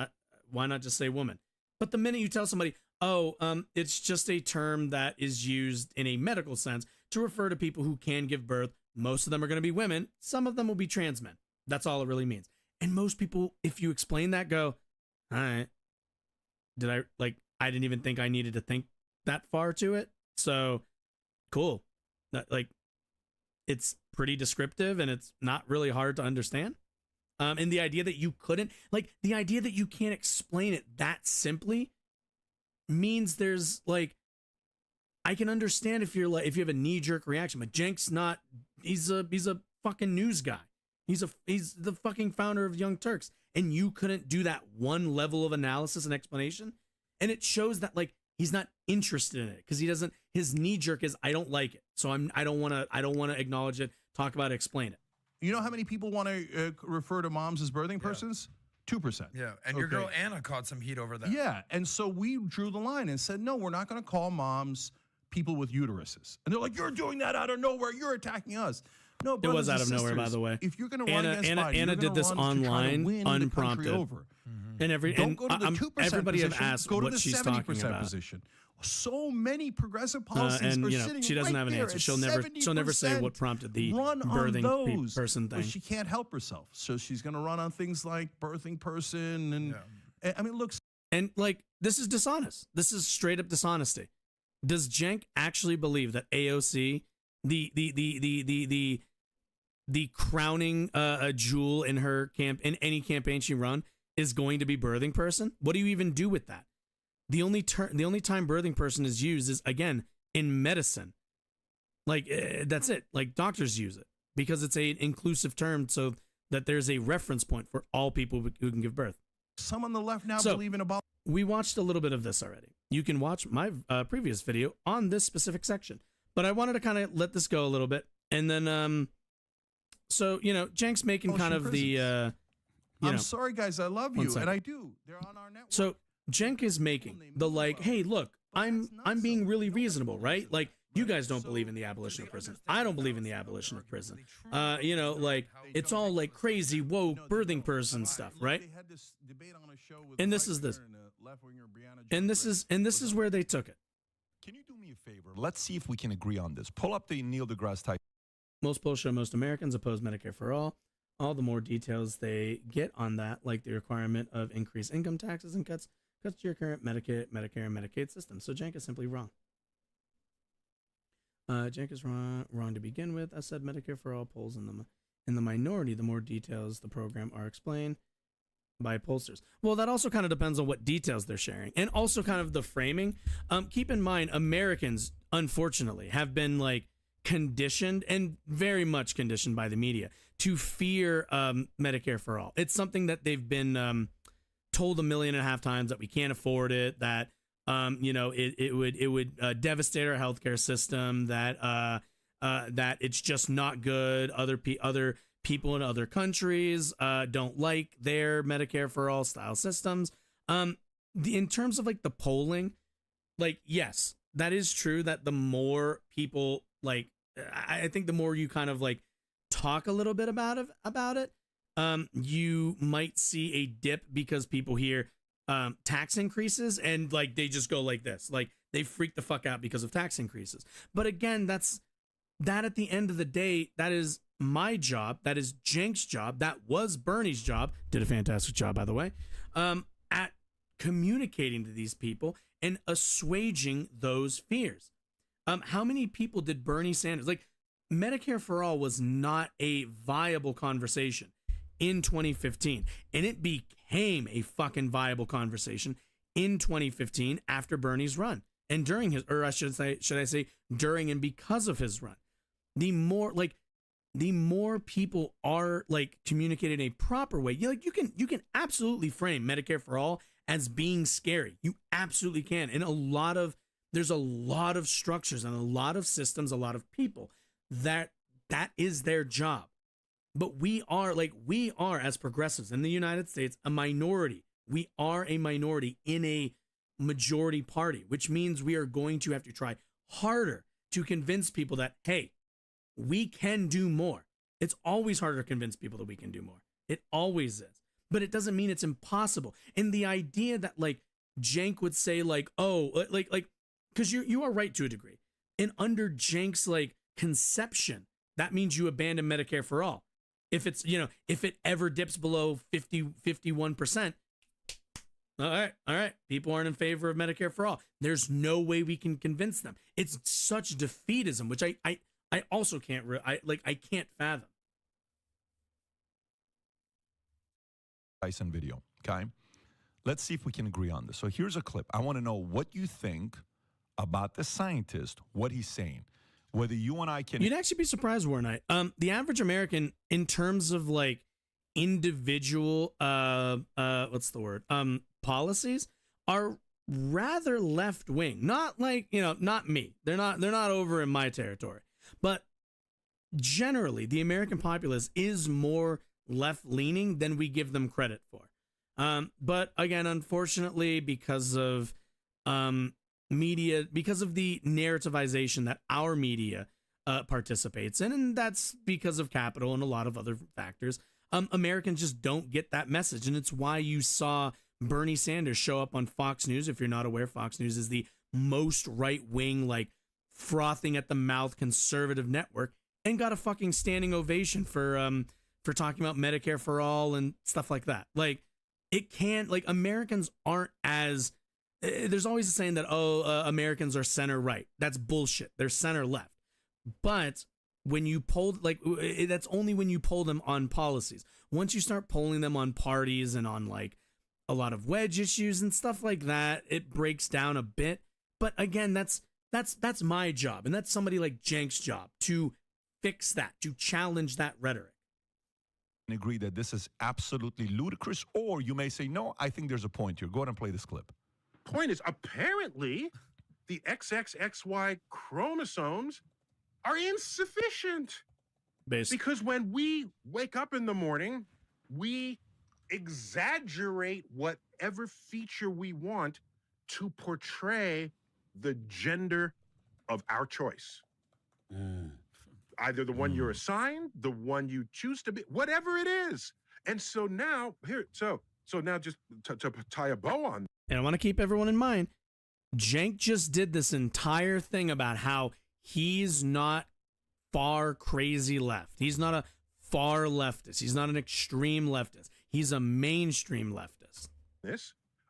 Why not just say woman? But the minute you tell somebody, oh, it's just a term that is used in a medical sense to refer to people who can give birth. Most of them are going to be women. Some of them will be trans men. That's all it really means. And most people, if you explain that, go, all right. I didn't even think I needed to think that far to it. So cool. It's pretty descriptive and it's not really hard to understand. And the idea that you couldn't, the idea that you can't explain it that simply means there's I can understand if you have a knee-jerk reaction, but Cenk's not, he's a fucking news guy. He's the fucking founder of Young Turks. And you couldn't do that one level of analysis and explanation. And it shows that he's not interested in it because his knee jerk is, I don't like it. So I don't want to acknowledge it, talk about it, explain it. You know how many people want to refer to moms as birthing persons? 2%. Yeah, and your girl Anna caught some heat over that. Yeah, and so we drew the line and said, no, we're not going to call moms people with uteruses. And they're like, you're doing that out of nowhere. You're attacking us. No, it was out of nowhere, by the way. If you're going to run against Biden, Anna did this online, unprompted. And don't go to the 2% everybody position, have asked go to what the she's 70% talking about. position. So many progressive policies and are you know, sitting she doesn't right have an there answer. at She'll never say what prompted the birthing person thing. But she can't help herself, so she's going to run on things like birthing person and I mean, look. And this is dishonest. This is straight up dishonesty. Does Cenk actually believe that AOC, the crowning jewel in her in any campaign she run, is going to be birthing person? What do you even do with that? The only time birthing person is used is, again, in medicine. That's it. Doctors use it because it's an inclusive term, so that there's a reference point for all people who can give birth. Some on the left now believe in about. We watched a little bit of this already. You can watch my previous video on this specific section, but I wanted to kind of let this go a little bit, and then so Cenk's making kind of the. I'm sorry, guys. I love you, and I do. They're on our network. So Cenk is making the hey, look, I'm being really reasonable, right? You guys don't believe in the abolition of prison. I don't believe in the abolition of prison. It's all crazy woke birthing person stuff, right? And this is this. And this is where they took it. Can you do me a favor? Let's see if we can agree on this. Pull up the Neil deGrasse Tyson. Most polls show most Americans oppose Medicare for all. All the more details they get on that, like the requirement of increased income taxes and cuts to your current Medicare, and Medicaid system. So Cenk is simply wrong. Cenk is wrong to begin with. I said Medicare for all polls in the minority. The more details the program are explained by pollsters. Well, that also kind of depends on what details they're sharing, and also kind of the framing. Keep in mind, Americans, unfortunately, have been conditioned, and very much conditioned by the media, to fear Medicare for all. It's something that they've been told 1.5 million times that we can't afford it, that it would devastate our healthcare system, that it's just not good. Other people in other countries don't like their Medicare for all style systems. In terms of the polling, yes, that is true that the more people I think the more you kind of talk a little bit about it, you might see a dip because people hear tax increases and they just go like this, they freak the fuck out because of tax increases. But again, that at the end of the day, that is my job, that is Cenk's job, that was Bernie's job, did a fantastic job, by the way, at communicating to these people and assuaging those fears. How many people did Bernie Sanders, Medicare for all was not a viable conversation in 2015, and it became a fucking viable conversation in 2015 after Bernie's run and during his, or should I say during and because of his run. The more people are communicated in a proper way, you can absolutely frame Medicare for all as being scary. You absolutely can, and there's a lot of structures and a lot of systems, a lot of people that is their job. But we are as progressives in the United States, a minority. We are a minority in a majority party, which means we are going to have to try harder to convince people that, hey, we can do more. It's always harder to convince people that we can do more. It always is. But it doesn't mean it's impossible. And the idea that like Cenk would say like, oh, like, because you are right to a degree. And under Cenk's like conception, that means you abandon Medicare for all. If it's, if it ever dips below 51%, all right, people aren't in favor of Medicare for all. There's no way we can convince them. It's such defeatism, which I also can't, I can't fathom. Tyson video, okay? Let's see if we can agree on this. So here's a clip. I want to know what you think about the scientist, what he's saying. Whether you and I can... You'd actually be surprised, Warnight. The average American, in terms of like individual, what's the word? Policies, are rather left wing. Not like, not me. They're not over in my territory. But generally, the American populace is more left leaning than we give them credit for. But again, unfortunately, because of media, because of the narrativization that our media participates in, and that's because of capital and a lot of other factors, Americans just don't get that message. And it's why you saw Bernie Sanders show up on Fox News. If you're not aware, Fox News is the most right-wing, like frothing at the mouth conservative network, and got a fucking standing ovation for talking about Medicare for all and stuff like that. Like, it can't, like, Americans aren't as, there's always a saying that, Americans are center right. That's bullshit. They're center left. But when you poll, like, that's only when you poll them on policies. Once you start polling them on parties and on, like, a lot of wedge issues and stuff like that, it breaks down a bit. But again, that's my job, and that's somebody like Cenk's job, to fix that, to challenge that rhetoric. Agree that this is absolutely ludicrous, or you may say, no, I think there's a point here. Go ahead and play this clip. Point is, apparently, the XXXY chromosomes are insufficient. Because when we wake up in the morning, we exaggerate whatever feature we want to portray the gender of our choice. Either the one you're assigned, the one you choose to be, whatever it is. And so now, so now just to tie a bow on. And I want to keep everyone in mind, Cenk just did this entire thing about how he's not far crazy left. He's not a far leftist. He's not an extreme leftist. He's a mainstream leftist.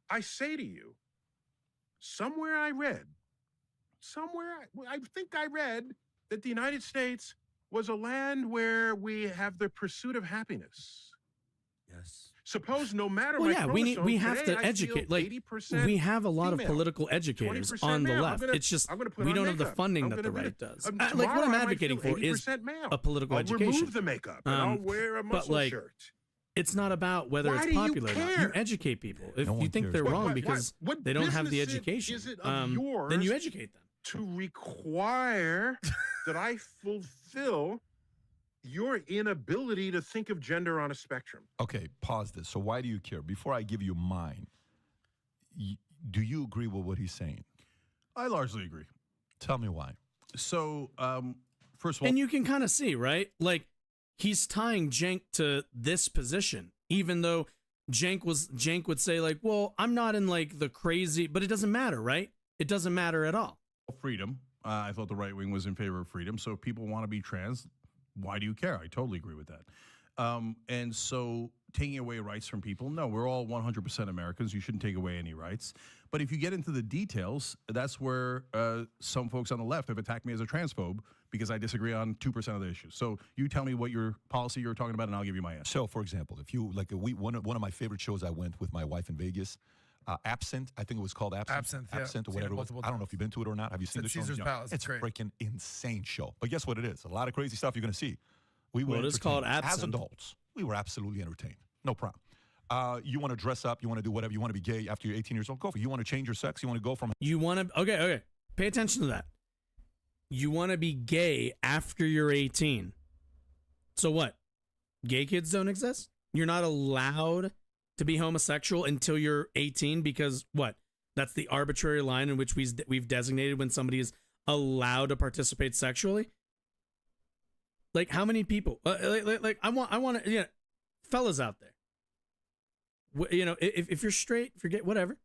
I say to you, somewhere I think I read that the United States was a land where we have the pursuit of happiness. Yes. Suppose no matter well, my yeah, chromosomes, we have today to I educate. feel Like 80% we have a lot female, of political educators on the male. left. It's just we don't have the funding that the right does. Like what I'm advocating for is a political education. Remove the makeup and I'll wear a muscle shirt. It's not about whether it's popular or not. You educate people. If you think they're wrong because they don't have the education, then you educate them. To require that I fulfill your inability to think of gender on a spectrum. Okay, pause this. So why do you care? Before I give you mine, do you agree with what he's saying? I largely agree. Tell me why. So, first of all... And you can kind of see, right? Like, he's tying Cenk to this position, even though Cenk would say, like, well, I'm not in, like, the crazy... But it doesn't matter, right? It doesn't matter at all. Freedom. I thought the right wing was in favor of freedom. So if people want to be trans, why do you care? I totally agree with that. And so taking away rights from people, no, we're all 100% Americans. You shouldn't take away any rights. But if you get into the details, that's where some folks on the left have attacked me as a transphobe because I disagree on 2% of the issues. So you tell me what your policy you're talking about, and I'll give you my answer. So, for example, if you like one of my favorite shows, I went with my wife in Vegas. Absent, I think it was called Absent or whatever. I don't know if you've been to it or not. Have you seen the show? Caesar's Palace. It's a freaking insane show. But guess what it is? A lot of crazy stuff you're going to see. We were it's called Absent. As adults, we were absolutely entertained. No problem. You want to dress up, you want to do whatever, you want to be gay after you're 18 years old, go for it. You want to change your sex, you want to go from... You want to... Okay. Pay attention to that. You want to be gay after you're 18. So what? gay kids don't exist? You're not allowed to be homosexual until you're 18 because what? That's the arbitrary line in which we've designated when somebody is allowed to participate sexually. Like, how many people? Like I want to, fellas out there. If you're straight, forget whatever.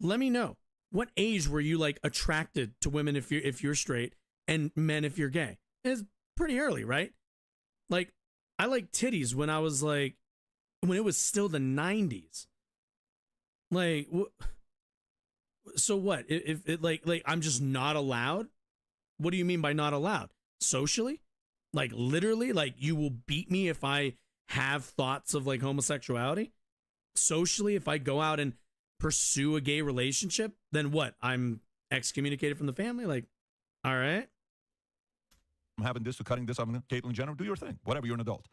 Let me know. What age were you like attracted to women if you're straight and men if you're gay? It's pretty early, right? Like, I liked titties when I was like, when it was still the 90s. Like, so what? If it like I'm just not allowed? What do you mean by not allowed? Socially? Like, literally? Like, you will beat me if I have thoughts of like homosexuality? Socially, if I go out and pursue a gay relationship, then what? I'm excommunicated from the family? Like, all right. I'm having this to cutting this. I'm Caitlyn Jenner. Do your thing. Whatever. You're an adult.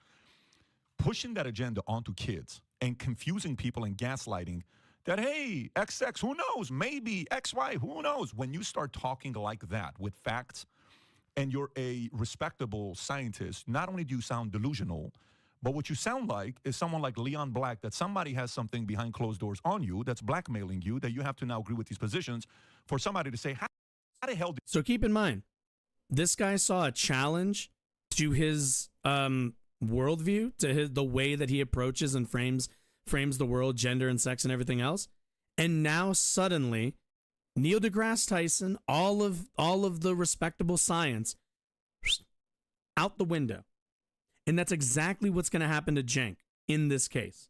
Pushing that agenda onto kids and confusing people and gaslighting that, hey, XX, who knows? Maybe XY, who knows? When you start talking like that with facts and you're a respectable scientist, not only do you sound delusional, but what you sound like is someone like Leon Black, that somebody has something behind closed doors on you that's blackmailing you, that you have to now agree with these positions for somebody to say, how the hell did... So keep in mind, this guy saw a challenge to his worldview, to the way that he approaches and frames the world, gender and sex and everything else. And now suddenly, Neil deGrasse Tyson, all of the respectable science, out the window. And that's exactly what's going to happen to Cenk in this case.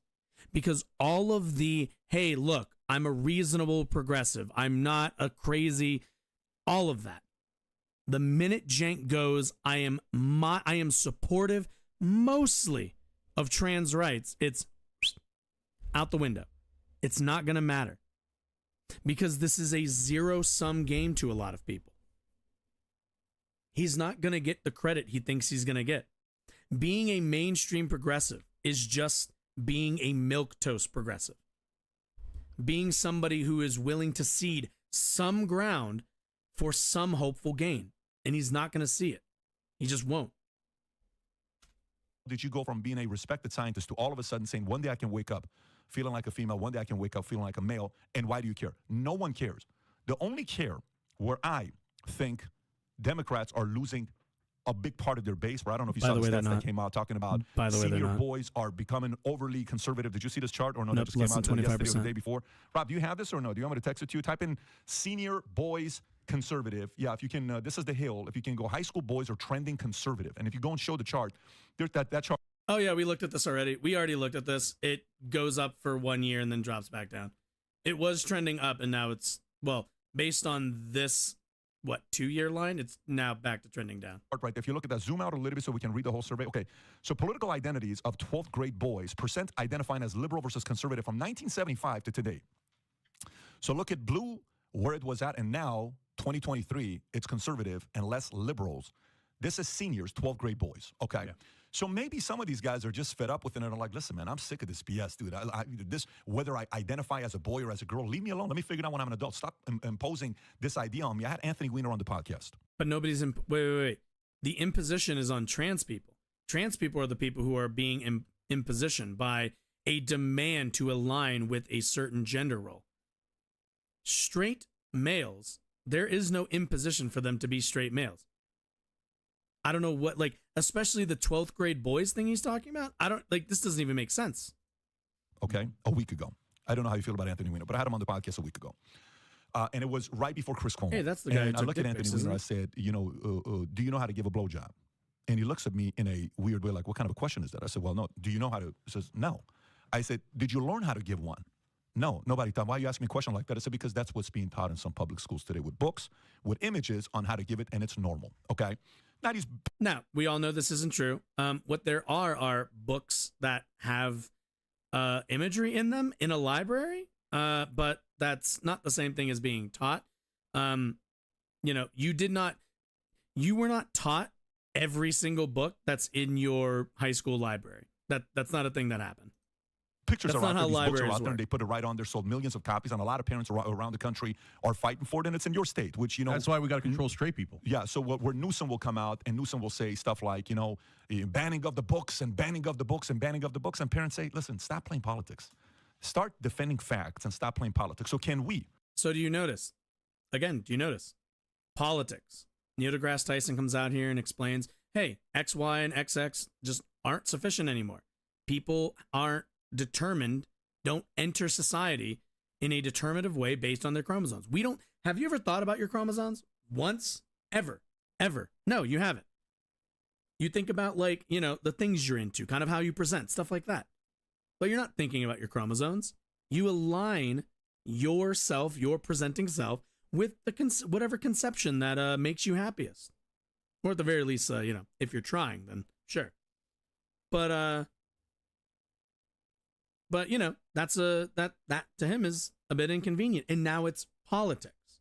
Because all of the, hey, look, I'm a reasonable progressive, I'm not a crazy, all of that. The minute Cenk goes, I am supportive mostly of trans rights, it's out the window. It's not going to matter. Because this is a zero-sum game to a lot of people. He's not going to get the credit he thinks he's going to get. Being a mainstream progressive is just being a milquetoast progressive. Being somebody who is willing to cede some ground for some hopeful gain. And he's not going to see it. He just won't. Did you go from being a respected scientist to all of a sudden saying, one day I can wake up feeling like a female, one day I can wake up feeling like a male, and why do you care? No one cares. The only care where I think Democrats are losing a big part of their base, where I don't know if you saw the stats that came out talking about senior boys are becoming overly conservative. Did you see this chart or no? That just came out yesterday or the day before. Rob, do you have this or no? Do you want me to text it to you? Type in senior boys conservative. Yeah, if you can, this is the Hill. If you can go, high school boys are trending conservative. And if you go and show the chart, there's that chart. Oh, yeah, we looked at this already. We already looked at this. It goes up for 1 year and then drops back down. It was trending up, and now it's, well, based on this, 2-year line, it's now back to trending down. Right, if you look at that, zoom out a little bit so we can read the whole survey. Okay, so political identities of 12th grade boys, percent identifying as liberal versus conservative from 1975 to today. So look at blue, where it was at, and now, 2023, it's conservative and less liberals. This is seniors, 12th grade boys, okay? Yeah. So maybe some of these guys are just fed up with it and are like, listen, man, I'm sick of this BS, dude. Whether I identify as a boy or as a girl, leave me alone. Let me figure it out when I'm an adult. Stop imposing this idea on me. I had Anthony Weiner on the podcast. But nobody's, wait. The imposition is on trans people. Trans people are the people who are being impositioned by a demand to align with a certain gender role. Straight males, there is no imposition for them to be straight males. I don't know what, like, especially the 12th grade boys thing he's talking about. I don't, like, this doesn't even make sense. Okay, a week ago. I don't know how you feel about Anthony Weiner, but I had him on the podcast a week ago. And it was right before Chris Cuomo. Hey, that's the guy. And I looked at Anthony Weiner, I said, do you know how to give a blowjob? And he looks at me in a weird way, like, what kind of a question is that? I said, well, no. Do you know how to? He says, no. I said, did you learn how to give one? No, nobody thought. Why are you asking me a question like that? I said, because that's what's being taught in some public schools today, with books, with images on how to give it, and it's normal, okay? Now, we all know this isn't true. What there are books that have imagery in them in a library, but that's not the same thing as being taught. You were not taught every single book that's in your high school library. That's not a thing that happened. Pictures That's are not out how there. These books are libraries out there, work. and they put it right on there. Sold millions of copies, and a lot of parents around the country are fighting for it. And it's in your state, which That's why we got to control straight people. Yeah. So where Newsom will come out, and Newsom will say stuff like, banning of the books and banning of the books and banning of the books, and parents say, listen, stop playing politics, start defending facts, and stop playing politics. So can we? So do you notice? Again, do you notice? Politics. Neil deGrasse Tyson comes out here and explains, hey, X, Y, and XX just aren't sufficient anymore. People aren't determined, don't enter society in a determinative way based on their chromosomes. Have you ever thought about your chromosomes? Once? Ever? No, you haven't. You think about the things you're into, kind of how you present, stuff like that. But you're not thinking about your chromosomes. You align yourself, your presenting self, with whatever conception that makes you happiest. Or at the very least, if you're trying, then sure. But that's that to him is a bit inconvenient. And now it's politics.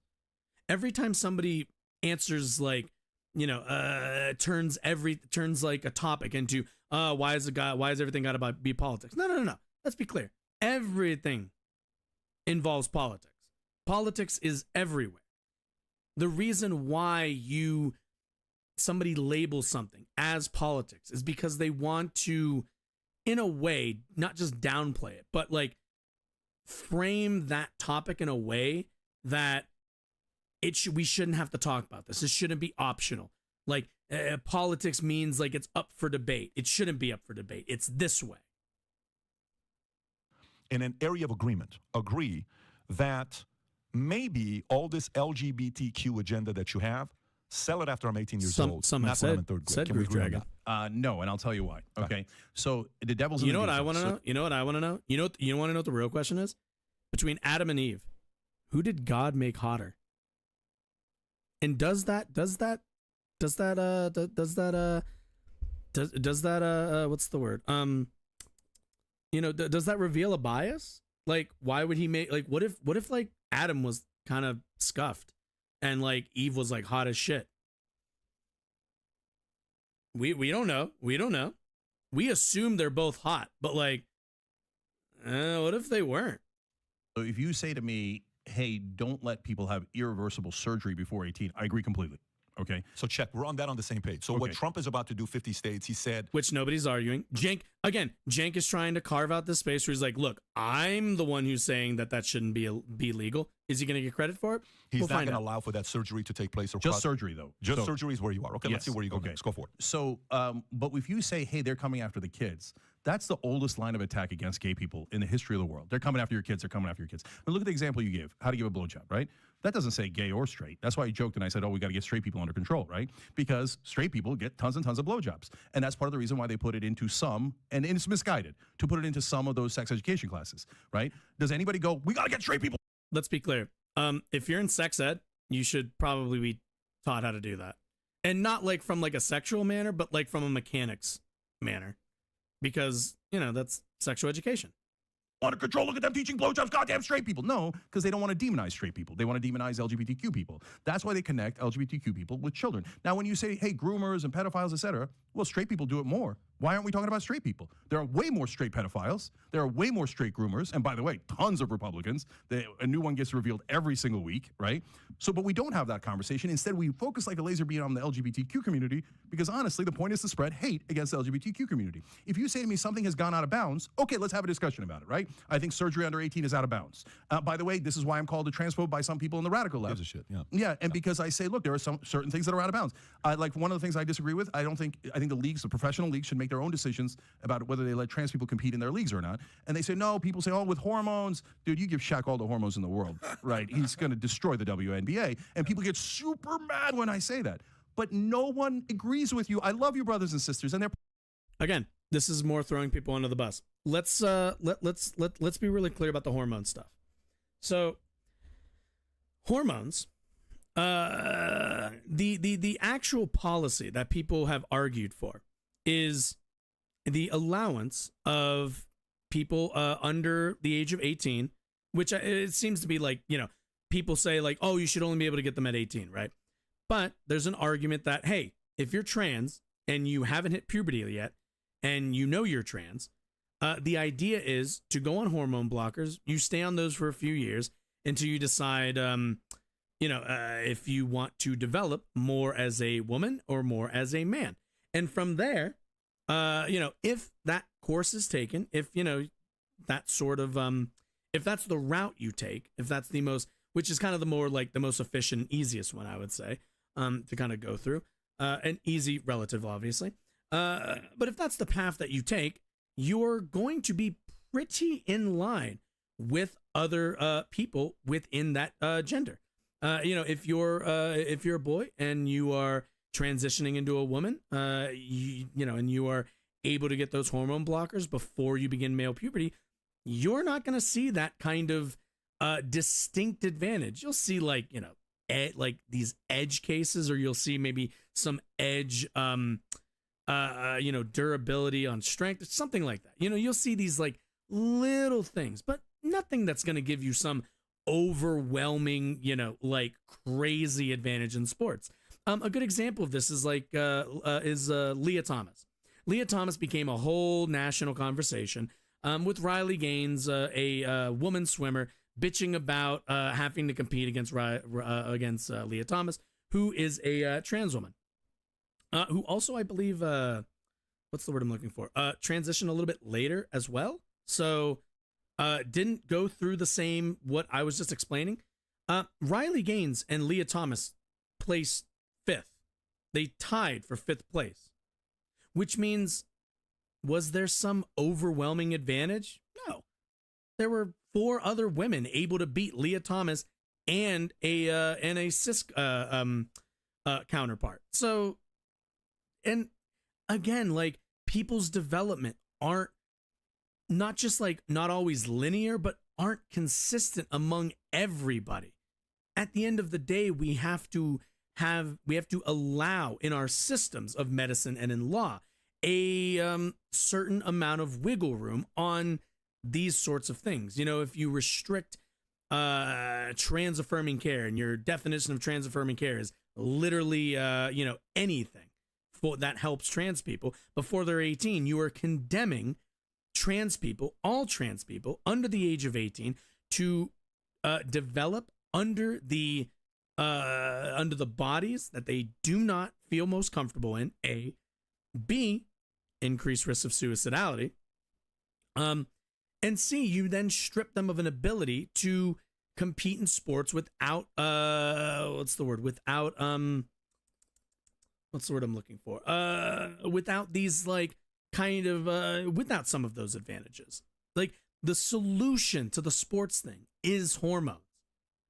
Every time somebody answers turns like a topic into why is everything got to be politics? No. Let's be clear. Everything involves politics. Politics is everywhere. The reason why somebody labels something as politics is because they want to, in a way, not just downplay it, but frame that topic in a way that we shouldn't have to talk about this. It shouldn't be optional. Politics means it's up for debate. It shouldn't be up for debate. It's this way. In an area of agreement, agree that maybe all this LGBTQ agenda that you have, sell it after I'm 18 years old. Some have not when I'm in third grade. Can we agree on that? No, and I'll tell you why. Okay, so the devil's in You the know what I details. want to know? You know what I want to know? You want to know what the real question is? Between Adam and Eve, who did God make hotter? And does that what's the word? Does that reveal a bias? Why would he make what if Adam was kind of scuffed and Eve was hot as shit? We don't know. We don't know. We assume they're both hot, but what if they weren't? So if you say to me, hey, don't let people have irreversible surgery before 18, I agree completely. Okay. So check. We're on the same page. So what Trump is about to do, 50 states, he said. Which nobody's arguing. Cenk is trying to carve out this space where he's like, look, I'm the one who's saying that shouldn't be legal. Is he going to get credit for it? He's not going to allow for that surgery to take place. Just surgery, though. Just surgery is where you are. Okay, let's see where you go next. Go for it. So, but if you say, hey, they're coming after the kids, that's the oldest line of attack against gay people in the history of the world. They're coming after your kids. They're coming after your kids. But look at the example you gave, how to give a blowjob, right? That doesn't say gay or straight. That's why I joked and I said, we got to get straight people under control, right? Because straight people get tons and tons of blowjobs. And that's part of the reason why they put it into some, and it's misguided, to put it into some of those sex education classes, right? Does anybody go, we got to get straight people? Let's be clear. If you're in sex ed, you should probably be taught how to do that. And not from a sexual manner, but from a mechanics manner. Because, that's sexual education. Under control, look at them teaching blowjobs, goddamn straight people. No, because they don't want to demonize straight people. They want to demonize LGBTQ people. That's why they connect LGBTQ people with children. Now, when you say, hey, groomers and pedophiles, etc., well, straight people do it more. Why aren't we talking about straight people? There are way more straight pedophiles. There are way more straight groomers. And by the way, tons of Republicans. A new one gets revealed every single week, right? So, but we don't have that conversation. Instead, we focus like a laser beam on the LGBTQ community because honestly, the point is to spread hate against the LGBTQ community. If you say to me something has gone out of bounds, okay, let's have a discussion about it, right? I think surgery under 18 is out of bounds. By the way, this is why I'm called a transphobe by some people in the radical left. Gives a shit, yeah. Yeah, and because I say, look, there are some certain things that are out of bounds. One of the things I disagree with, I think the leagues, the professional leagues, should make their own decisions about whether they let trans people compete in their leagues or not. And they say, no, people say, with hormones. Dude, you give Shaq all the hormones in the world, right? He's going to destroy the WNBA. And people get super mad when I say that. But no one agrees with you. I love you, brothers and sisters. And they're... Again, this is more throwing people under the bus. Let's be really clear about the hormone stuff. So, hormones, the actual policy that people have argued for is the allowance of people under the age of 18, which it seems to be people say you should only be able to get them at 18, right? But there's an argument that, hey, if you're trans and you haven't hit puberty yet and you're trans, The idea is to go on hormone blockers. You stay on those for a few years until you decide, if you want to develop more as a woman or more as a man. And from there, if that course is taken, if, that sort of, if that's the route you take, if that's the most, which is kind of the more like the most efficient, easiest one, I would say, to kind of go through, and easy relative, obviously. But if that's the path that you take, you're going to be pretty in line with other people within that gender. If you're a boy and you are transitioning into a woman, and you are able to get those hormone blockers before you begin male puberty, you're not going to see that kind of distinct advantage. You'll see like these edge cases, or you'll see maybe some edge durability on strength, something like that. You'll see these like little things, but nothing that's going to give you some overwhelming, like crazy advantage in sports. A good example of this is Leah Thomas. Leah Thomas became a whole national conversation with Riley Gaines, a woman swimmer, bitching about having to compete against Leah Thomas, who is a trans woman. Who also, I believe, what's the word I'm looking for? Transitioned a little bit later as well. So didn't go through the same, what I was just explaining. Riley Gaines and Leah Thomas placed 5th. They tied for 5th place, which means, was there some overwhelming advantage? No. There were 4 other women able to beat Leah Thomas and a cis counterpart. So, and again, like, people's development aren't not just like not always linear, but aren't consistent among everybody. At the end of the day, we have to allow in our systems of medicine and in law a certain amount of wiggle room on these sorts of things. If you restrict trans affirming care, and your definition of trans affirming care is literally anything that helps trans people before they're 18, you are condemning trans people, all trans people under the age of 18, to develop under the bodies that they do not feel most comfortable in. A, B, increased risk of suicidality. And C, you then strip them of an ability to compete in sports without what's the word I'm looking for? Without these like kind of without some of those advantages. Like, the solution to the sports thing is hormones,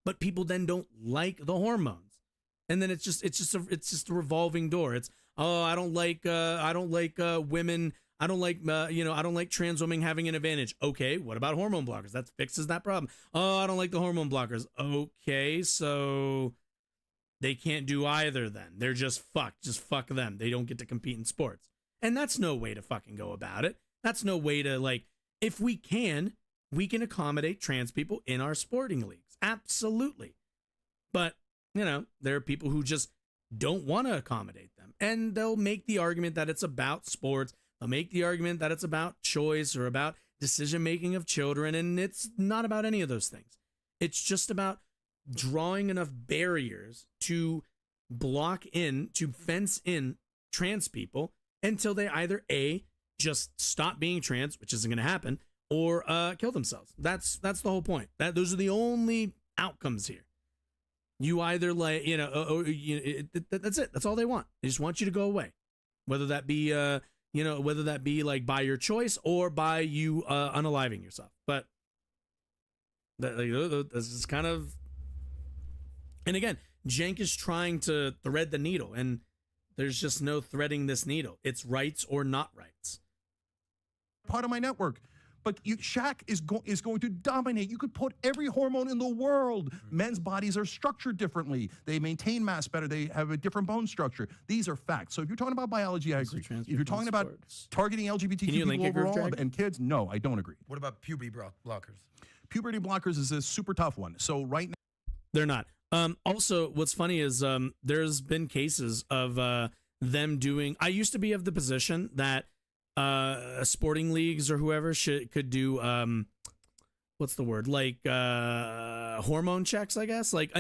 but people then don't like the hormones, and then it's just a revolving door. It's, I don't like women. I don't like trans women having an advantage. Okay, what about hormone blockers? That fixes that problem. Oh, I don't like the hormone blockers. Okay, so they can't do either then. They're just fucked. Just fuck them. They don't get to compete in sports. And that's no way to fucking go about it. That's no way to, like, if we can accommodate trans people in our sporting leagues. Absolutely. But, there are people who just don't want to accommodate them. And they'll make the argument that it's about sports. They'll make the argument that it's about choice or about decision-making of children. And it's not about any of those things. It's just about drawing enough barriers to fence in trans people until they either A, just stop being trans, which isn't going to happen, or kill themselves. That's the whole point. Those are the only outcomes here. You either that's it. That's all they want. They just want you to go away, whether that be like by your choice or by you unaliving yourself. But this is kind of, and again, Cenk is trying to thread the needle, and there's just no threading this needle. It's rights or not rights. Part of my network. But Shaq is going to dominate. You could put every hormone in the world. Men's bodies are structured differently. They maintain mass better. They have a different bone structure. These are facts. So if you're talking about biology, I agree. If you're talking about targeting LGBTQ people overall and kids, no, I don't agree. What about puberty blockers? Puberty blockers is a super tough one. So right now, they're not. Also, what's funny is there's been cases of them doing. I used to be of the position that sporting leagues or whoever could do what's the word, like hormone checks, I guess, like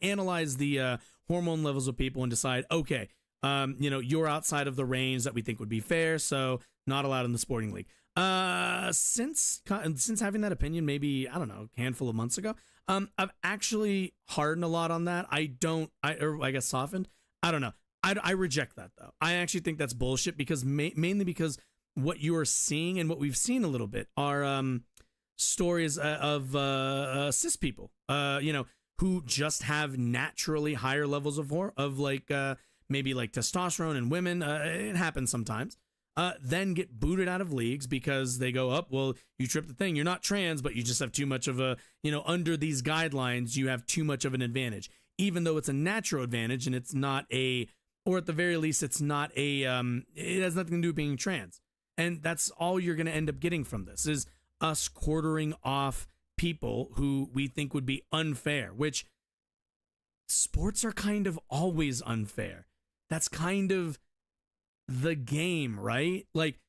analyze the hormone levels of people and decide, okay, you're outside of the range that we think would be fair, so not allowed in the sporting league. Since having that opinion, maybe, I don't know, a handful of months ago, I've actually hardened a lot on that. I guess softened. I don't know. I reject that, though. I actually think that's bullshit, because mainly because what you are seeing and what we've seen a little bit are stories of cis people, who just have naturally higher levels of maybe like testosterone in women. It happens sometimes. Then get booted out of leagues because they go, up, well, you tripped the thing. You're not trans, but you just have too much of a, under these guidelines, you have too much of an advantage, even though it's a natural advantage and it's not or at the very least, it's not it has nothing to do with being trans. And that's all you're going to end up getting from this, is us quartering off people who we think would be unfair, which sports are kind of always unfair. That's kind of the game, right? Like,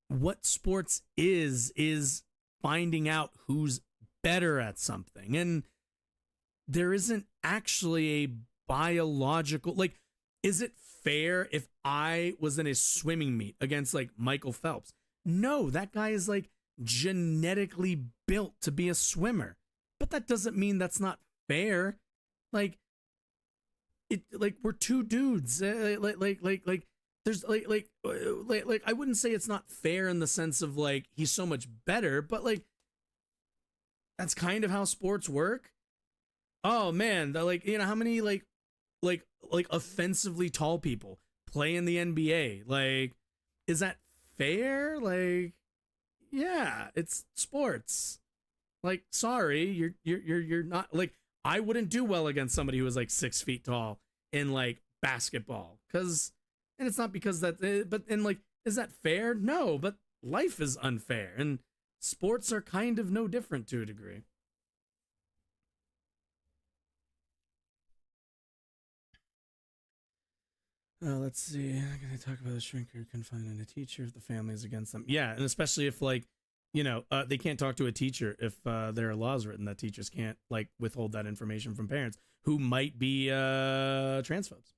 what sports is finding out who's better at something. And there isn't actually a biological, like, is it fair if I was in a swimming meet against like Michael Phelps? No, that guy is like genetically built to be a swimmer, but that doesn't mean that's not fair. Like, we're two dudes. There's like I wouldn't say it's not fair in the sense of like he's so much better, but like that's kind of how sports work. Oh man, how many like offensively tall people play in the NBA? Like, is that fair? Like, yeah, it's sports. Like, sorry, you're not, like, I wouldn't do well against somebody who was like 6 feet tall in like basketball, and it's not because is that fair? No, but life is unfair, and sports are kind of no different to a degree. Let's see. I'm going to talk about a shrinker confining a teacher if the family is against them. Yeah, and especially if they can't talk to a teacher if there are laws written that teachers can't withhold that information from parents who might be transphobes.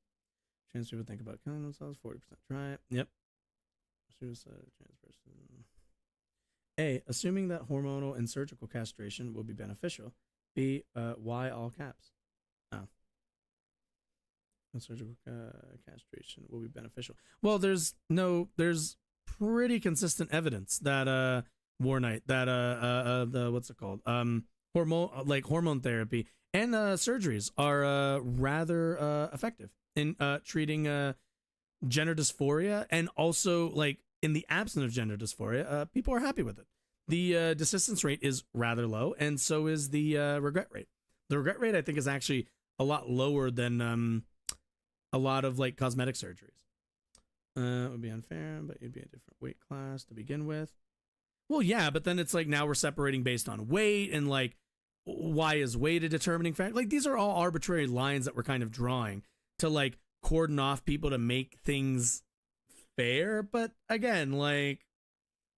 Trans people think about killing themselves. 40% try it. Yep. Suicide. Trans person. A. Assuming that hormonal and surgical castration will be beneficial. B. Why all caps? Oh. Surgical castration will be beneficial. Well, there's pretty consistent evidence that Warnight, that the what's it called, hormone therapy and surgeries are rather effective in treating gender dysphoria, and also in the absence of gender dysphoria, people are happy with it. The desistance rate is rather low, and so is the regret rate. The regret rate, I think, is actually a lot lower than a lot of cosmetic surgeries. It would be unfair, but you'd be a different weight class to begin with. Well, yeah, but then it's now we're separating based on weight, and why is weight a determining factor? These are all arbitrary lines that we're kind of drawing to cordon off people to make things fair. But again,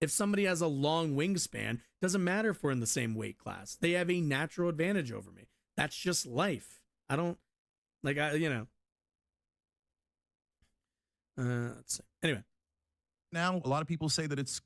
if somebody has a long wingspan, doesn't matter if we're in the same weight class. They have a natural advantage over me. That's just life. I don't let's see. Anyway, now a lot of people say that it's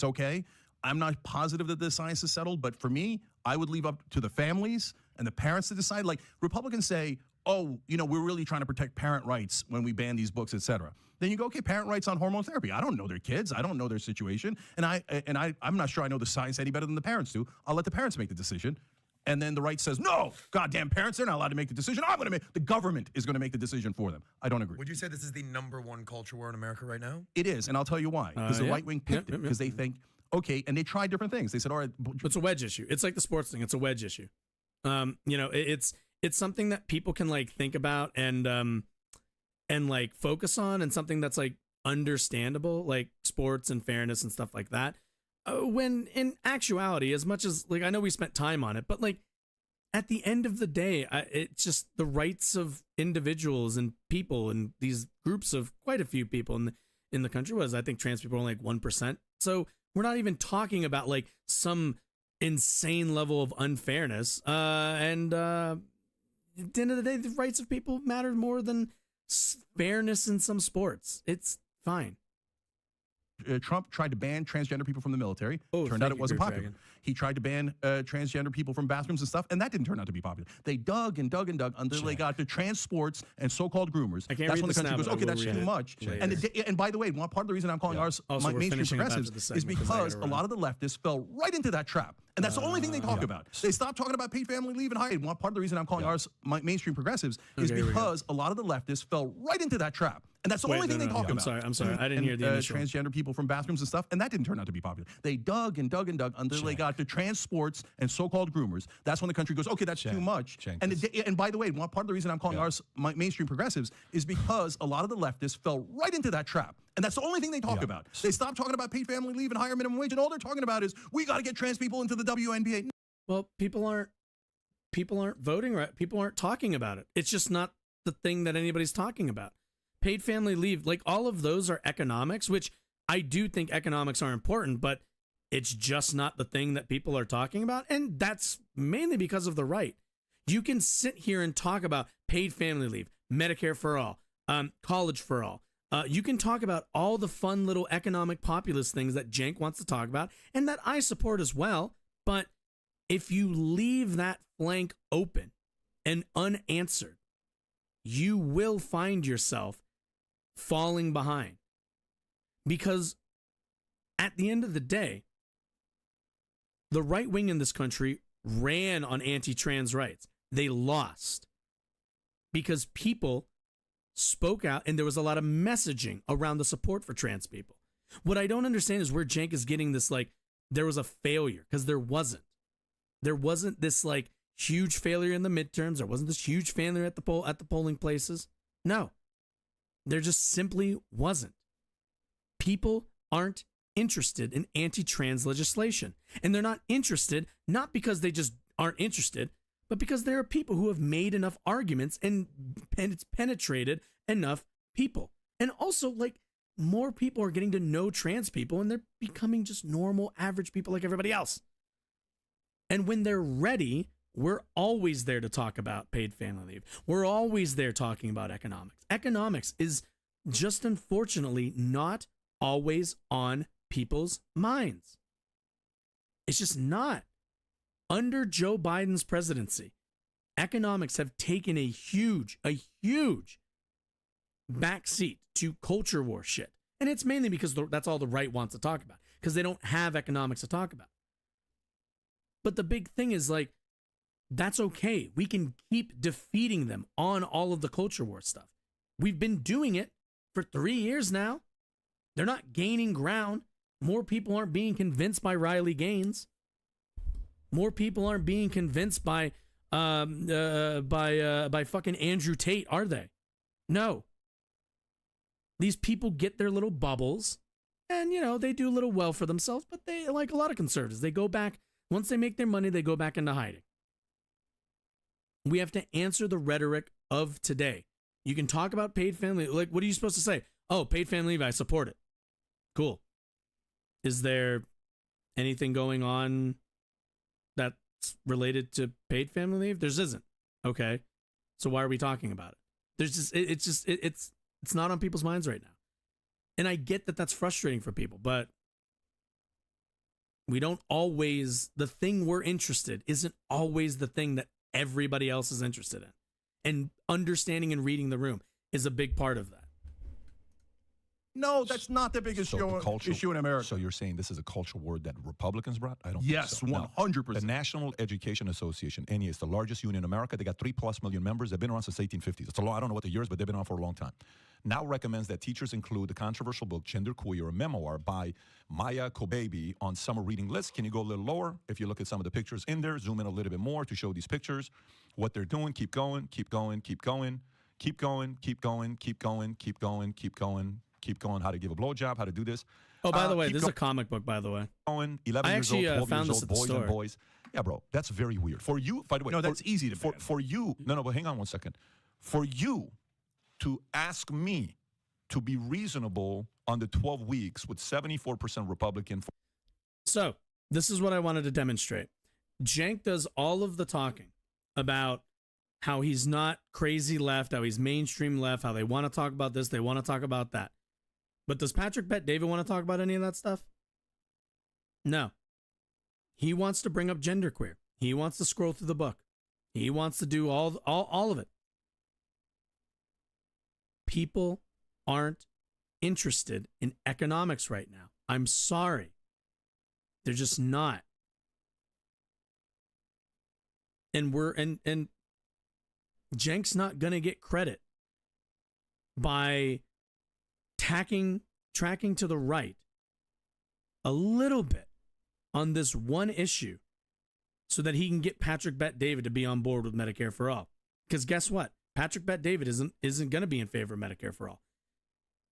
okay. I'm not positive that the science is settled, but for me, I would leave up to the families and the parents to decide. Republicans say, oh, we're really trying to protect parent rights when we ban these books, etc. Then you go, okay, parent rights on hormone therapy. I don't know their kids. I don't know their situation. And I'm not sure I know the science any better than the parents do. I'll let the parents make the decision. And then the right says, no, goddamn parents, they're not allowed to make the decision. The government is going to make the decision for them. I don't agree. Would you say this is the #1 culture war in America right now? It is, and I'll tell you why. Because the right wing picked it, because they think, okay, and they tried different things. They said, all right. It's a wedge issue. It's like the sports thing. It's a wedge issue. It's something that people can think about and focus on, and something that's understandable, like sports and fairness and stuff like that. When in actuality, as much as I know we spent time on it, but at the end of the day, it's just the rights of individuals and people, and these groups of quite a few people in the country. I think trans people are only like 1%. So we're not even talking about like some insane level of unfairness. And at the end of the day, the rights of people matter more than fairness in some sports. It's fine. Trump tried to ban transgender people from the military. Turned out it wasn't popular. He tried to ban transgender people from bathrooms and stuff, and that didn't turn out to be popular. They dug and dug and dug until they got to trans sports and so-called groomers. That's when the country goes, okay, that's too much. And by the way, one part of the reason I'm calling ours mainstream progressives is because a lot of the leftists fell right into that trap. And that's the only thing they talk about. They stopped talking about paid family leave and hiring. One part of the reason I'm calling ours mainstream progressives is because a lot of the leftists fell right into that trap. And that's the only thing they talk about. I'm sorry. I didn't hear the initial. Transgender people from bathrooms and stuff, and that didn't turn out to be popular. They dug and dug and dug until they got to trans sports and so-called groomers. That's when the country goes, okay, that's too much. And by the way, one part of the reason I'm calling ours mainstream progressives is because a lot of the leftists fell right into that trap. And that's the only thing they talk about. They stopped talking about paid family leave and higher minimum wage, and all they're talking about is we got to get trans people into the WNBA. Well, people aren't voting right. People aren't talking about it. It's just not the thing that anybody's talking about. Paid family leave, like all of those are economics, which I do think economics are important, but it's just not the thing that people are talking about. And that's mainly because of the right. You can sit here and talk about paid family leave, Medicare for all, college for all. You can talk about all the fun little economic populist things that Cenk wants to talk about and that I support as well. But if you leave that flank open and unanswered, you will find yourself falling behind. Because at the end of the day, the right wing in this country ran on anti-trans rights. They lost because people spoke out and there was a lot of messaging around the support for trans people. What I don't understand is where Cenk is getting this, like, there was a failure, because there wasn't. There wasn't this, like, huge failure in the midterms. There wasn't this huge failure at the polling places. No. There just simply wasn't. People aren't interested in anti-trans legislation. And they're not interested, not because they just aren't interested, but because there are people who have made enough arguments and it's penetrated enough people. And also, like, more people are getting to know trans people and they're becoming just normal, average people like everybody else. And when they're ready, we're always there to talk about paid family leave. We're always there talking about economics. Economics is just unfortunately not always on people's minds. It's just not. Under Joe Biden's presidency, economics have taken a huge backseat to culture war shit. And it's mainly because that's all the right wants to talk about, because they don't have economics to talk about. But the big thing is, like, that's okay. We can keep defeating them on all of the culture war stuff. We've been doing it for 3 years now. They're not gaining ground. More people aren't being convinced by Riley Gaines. More people aren't being convinced by fucking Andrew Tate, are they? No. These people get their little bubbles and, you know, they do a little well for themselves, but they, like a lot of conservatives, they go back, once they make their money, they go back into hiding. We have to answer the rhetoric of today. You can talk about paid family. Like, what are you supposed to say? Oh, paid family leave, I support it. Cool. Is there anything going on that's related to paid family leave? There isn't. Okay. So why are we talking about it? There's just, it's not on people's minds right now. And I get that that's frustrating for people, but we don't always, the thing we're interested isn't always the thing that everybody else is interested in. And understanding and reading the room is a big part of that. No, that's not the biggest issue in America. So you're saying this is a cultural war that Republicans brought? I don't Yes, think so. 100%. The National Education Association, NEA, is the largest union in America. They got 3+ million members. They've been around since 1850s. It's a lot. I don't know what the years, but they've been around for a long time. Now recommends that teachers include the controversial book, Gender Queer, a memoir by Maya Kobabe on summer reading list. Can you go a little lower? If you look at some of the pictures in there, zoom in a little bit more to show these pictures. What they're doing, keep going, keep going, keep going, keep going, keep going, keep going, keep going, keep going. Keep going, how to give a blowjob, how to do this. Oh, by the way, this is a comic book, by the way. 11 years old, 12 years old, boys and boys. Yeah, bro, that's very weird. For you, by the way. No, that's easy to for you, no, but hang on one second. For you to ask me to be reasonable on the 12 weeks with 74% Republican. So this is what I wanted to demonstrate. Cenk does all of the talking about how he's not crazy left, how he's mainstream left, how they want to talk about this, they want to talk about that. But does Patrick Bet-David want to talk about any of that stuff? No. He wants to bring up genderqueer. He wants to scroll through the book. He wants to do all of it. People aren't interested in economics right now. I'm sorry. They're just not. And Cenk's not going to get credit by tracking to the right a little bit on this one issue so that he can get Patrick Bet-David to be on board with Medicare for All. Because guess what? Patrick Bet-David isn't going to be in favor of Medicare for All,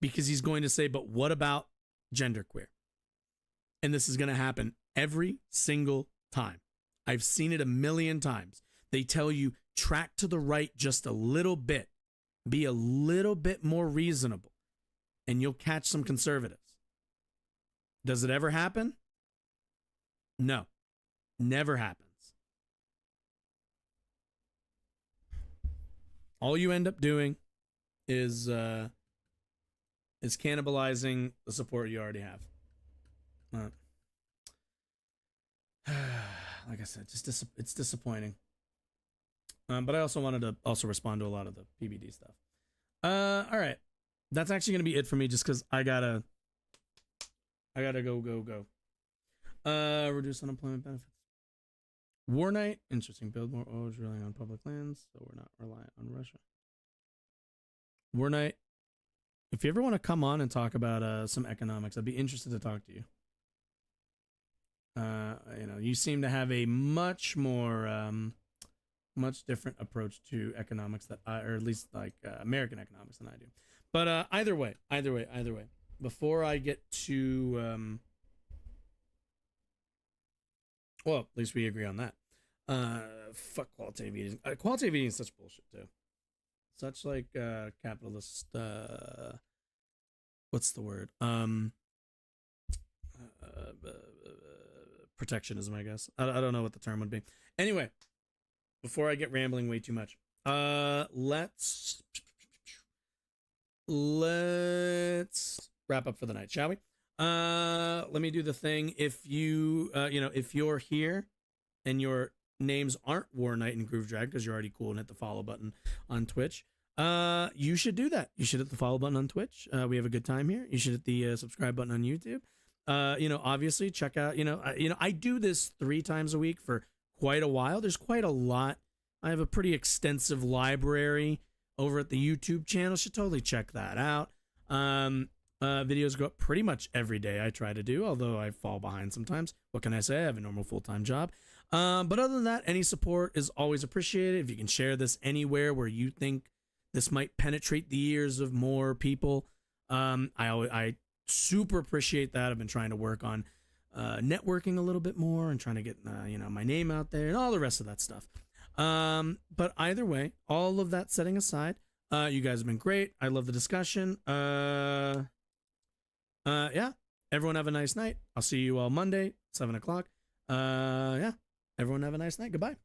because he's going to say, but what about genderqueer? And this is going to happen every single time. I've seen it a million times. They tell you track to the right just a little bit. Be a little bit more reasonable, and you'll catch some conservatives. Does it ever happen? No. Never happens. All you end up doing is cannibalizing the support you already have. Like I said, it's disappointing. But I also wanted to respond to a lot of the PBD stuff. All right, that's actually gonna be it for me, just because I gotta go. Reduce unemployment benefits. War night, interesting. Build more O's relying on public lands, so we're not reliant on Russia. War night. If you ever want to come on and talk about some economics, I'd be interested to talk to you. You seem to have a much more, much different approach to economics or at least like American economics than I do. But either way. Before I get to, well, at least we agree on that. Fuck qualitative eating. Qualitative eating is such bullshit too. Such like capitalist. What's the word? Protectionism, I guess. I don't know what the term would be. Anyway, before I get rambling way too much, let's wrap up for the night, shall we? Let me do the thing. If you if you're here and your names aren't War Night and Groove Drag because you're already cool and hit the follow button on Twitch, you should do that. You should hit the follow button on Twitch. We have a good time here. You should hit the subscribe button on YouTube. Obviously check out, I do this 3 times a week for quite a while. There's quite a lot. I have a pretty extensive library over at the YouTube channel. Should totally check that out. Videos go up pretty much every day. I try to do, although I fall behind sometimes. What can I say? I have a normal full-time job. But other than that, any support is always appreciated. If you can share this anywhere where you think this might penetrate the ears of more people, I super appreciate that. I've been trying to work on networking a little bit more and trying to get my name out there and all the rest of that stuff. But either way, all of that setting aside, you guys have been great. I love the discussion. Yeah, everyone have a nice night. I'll see you all Monday, 7 o'clock. Yeah, everyone have a nice night. Goodbye.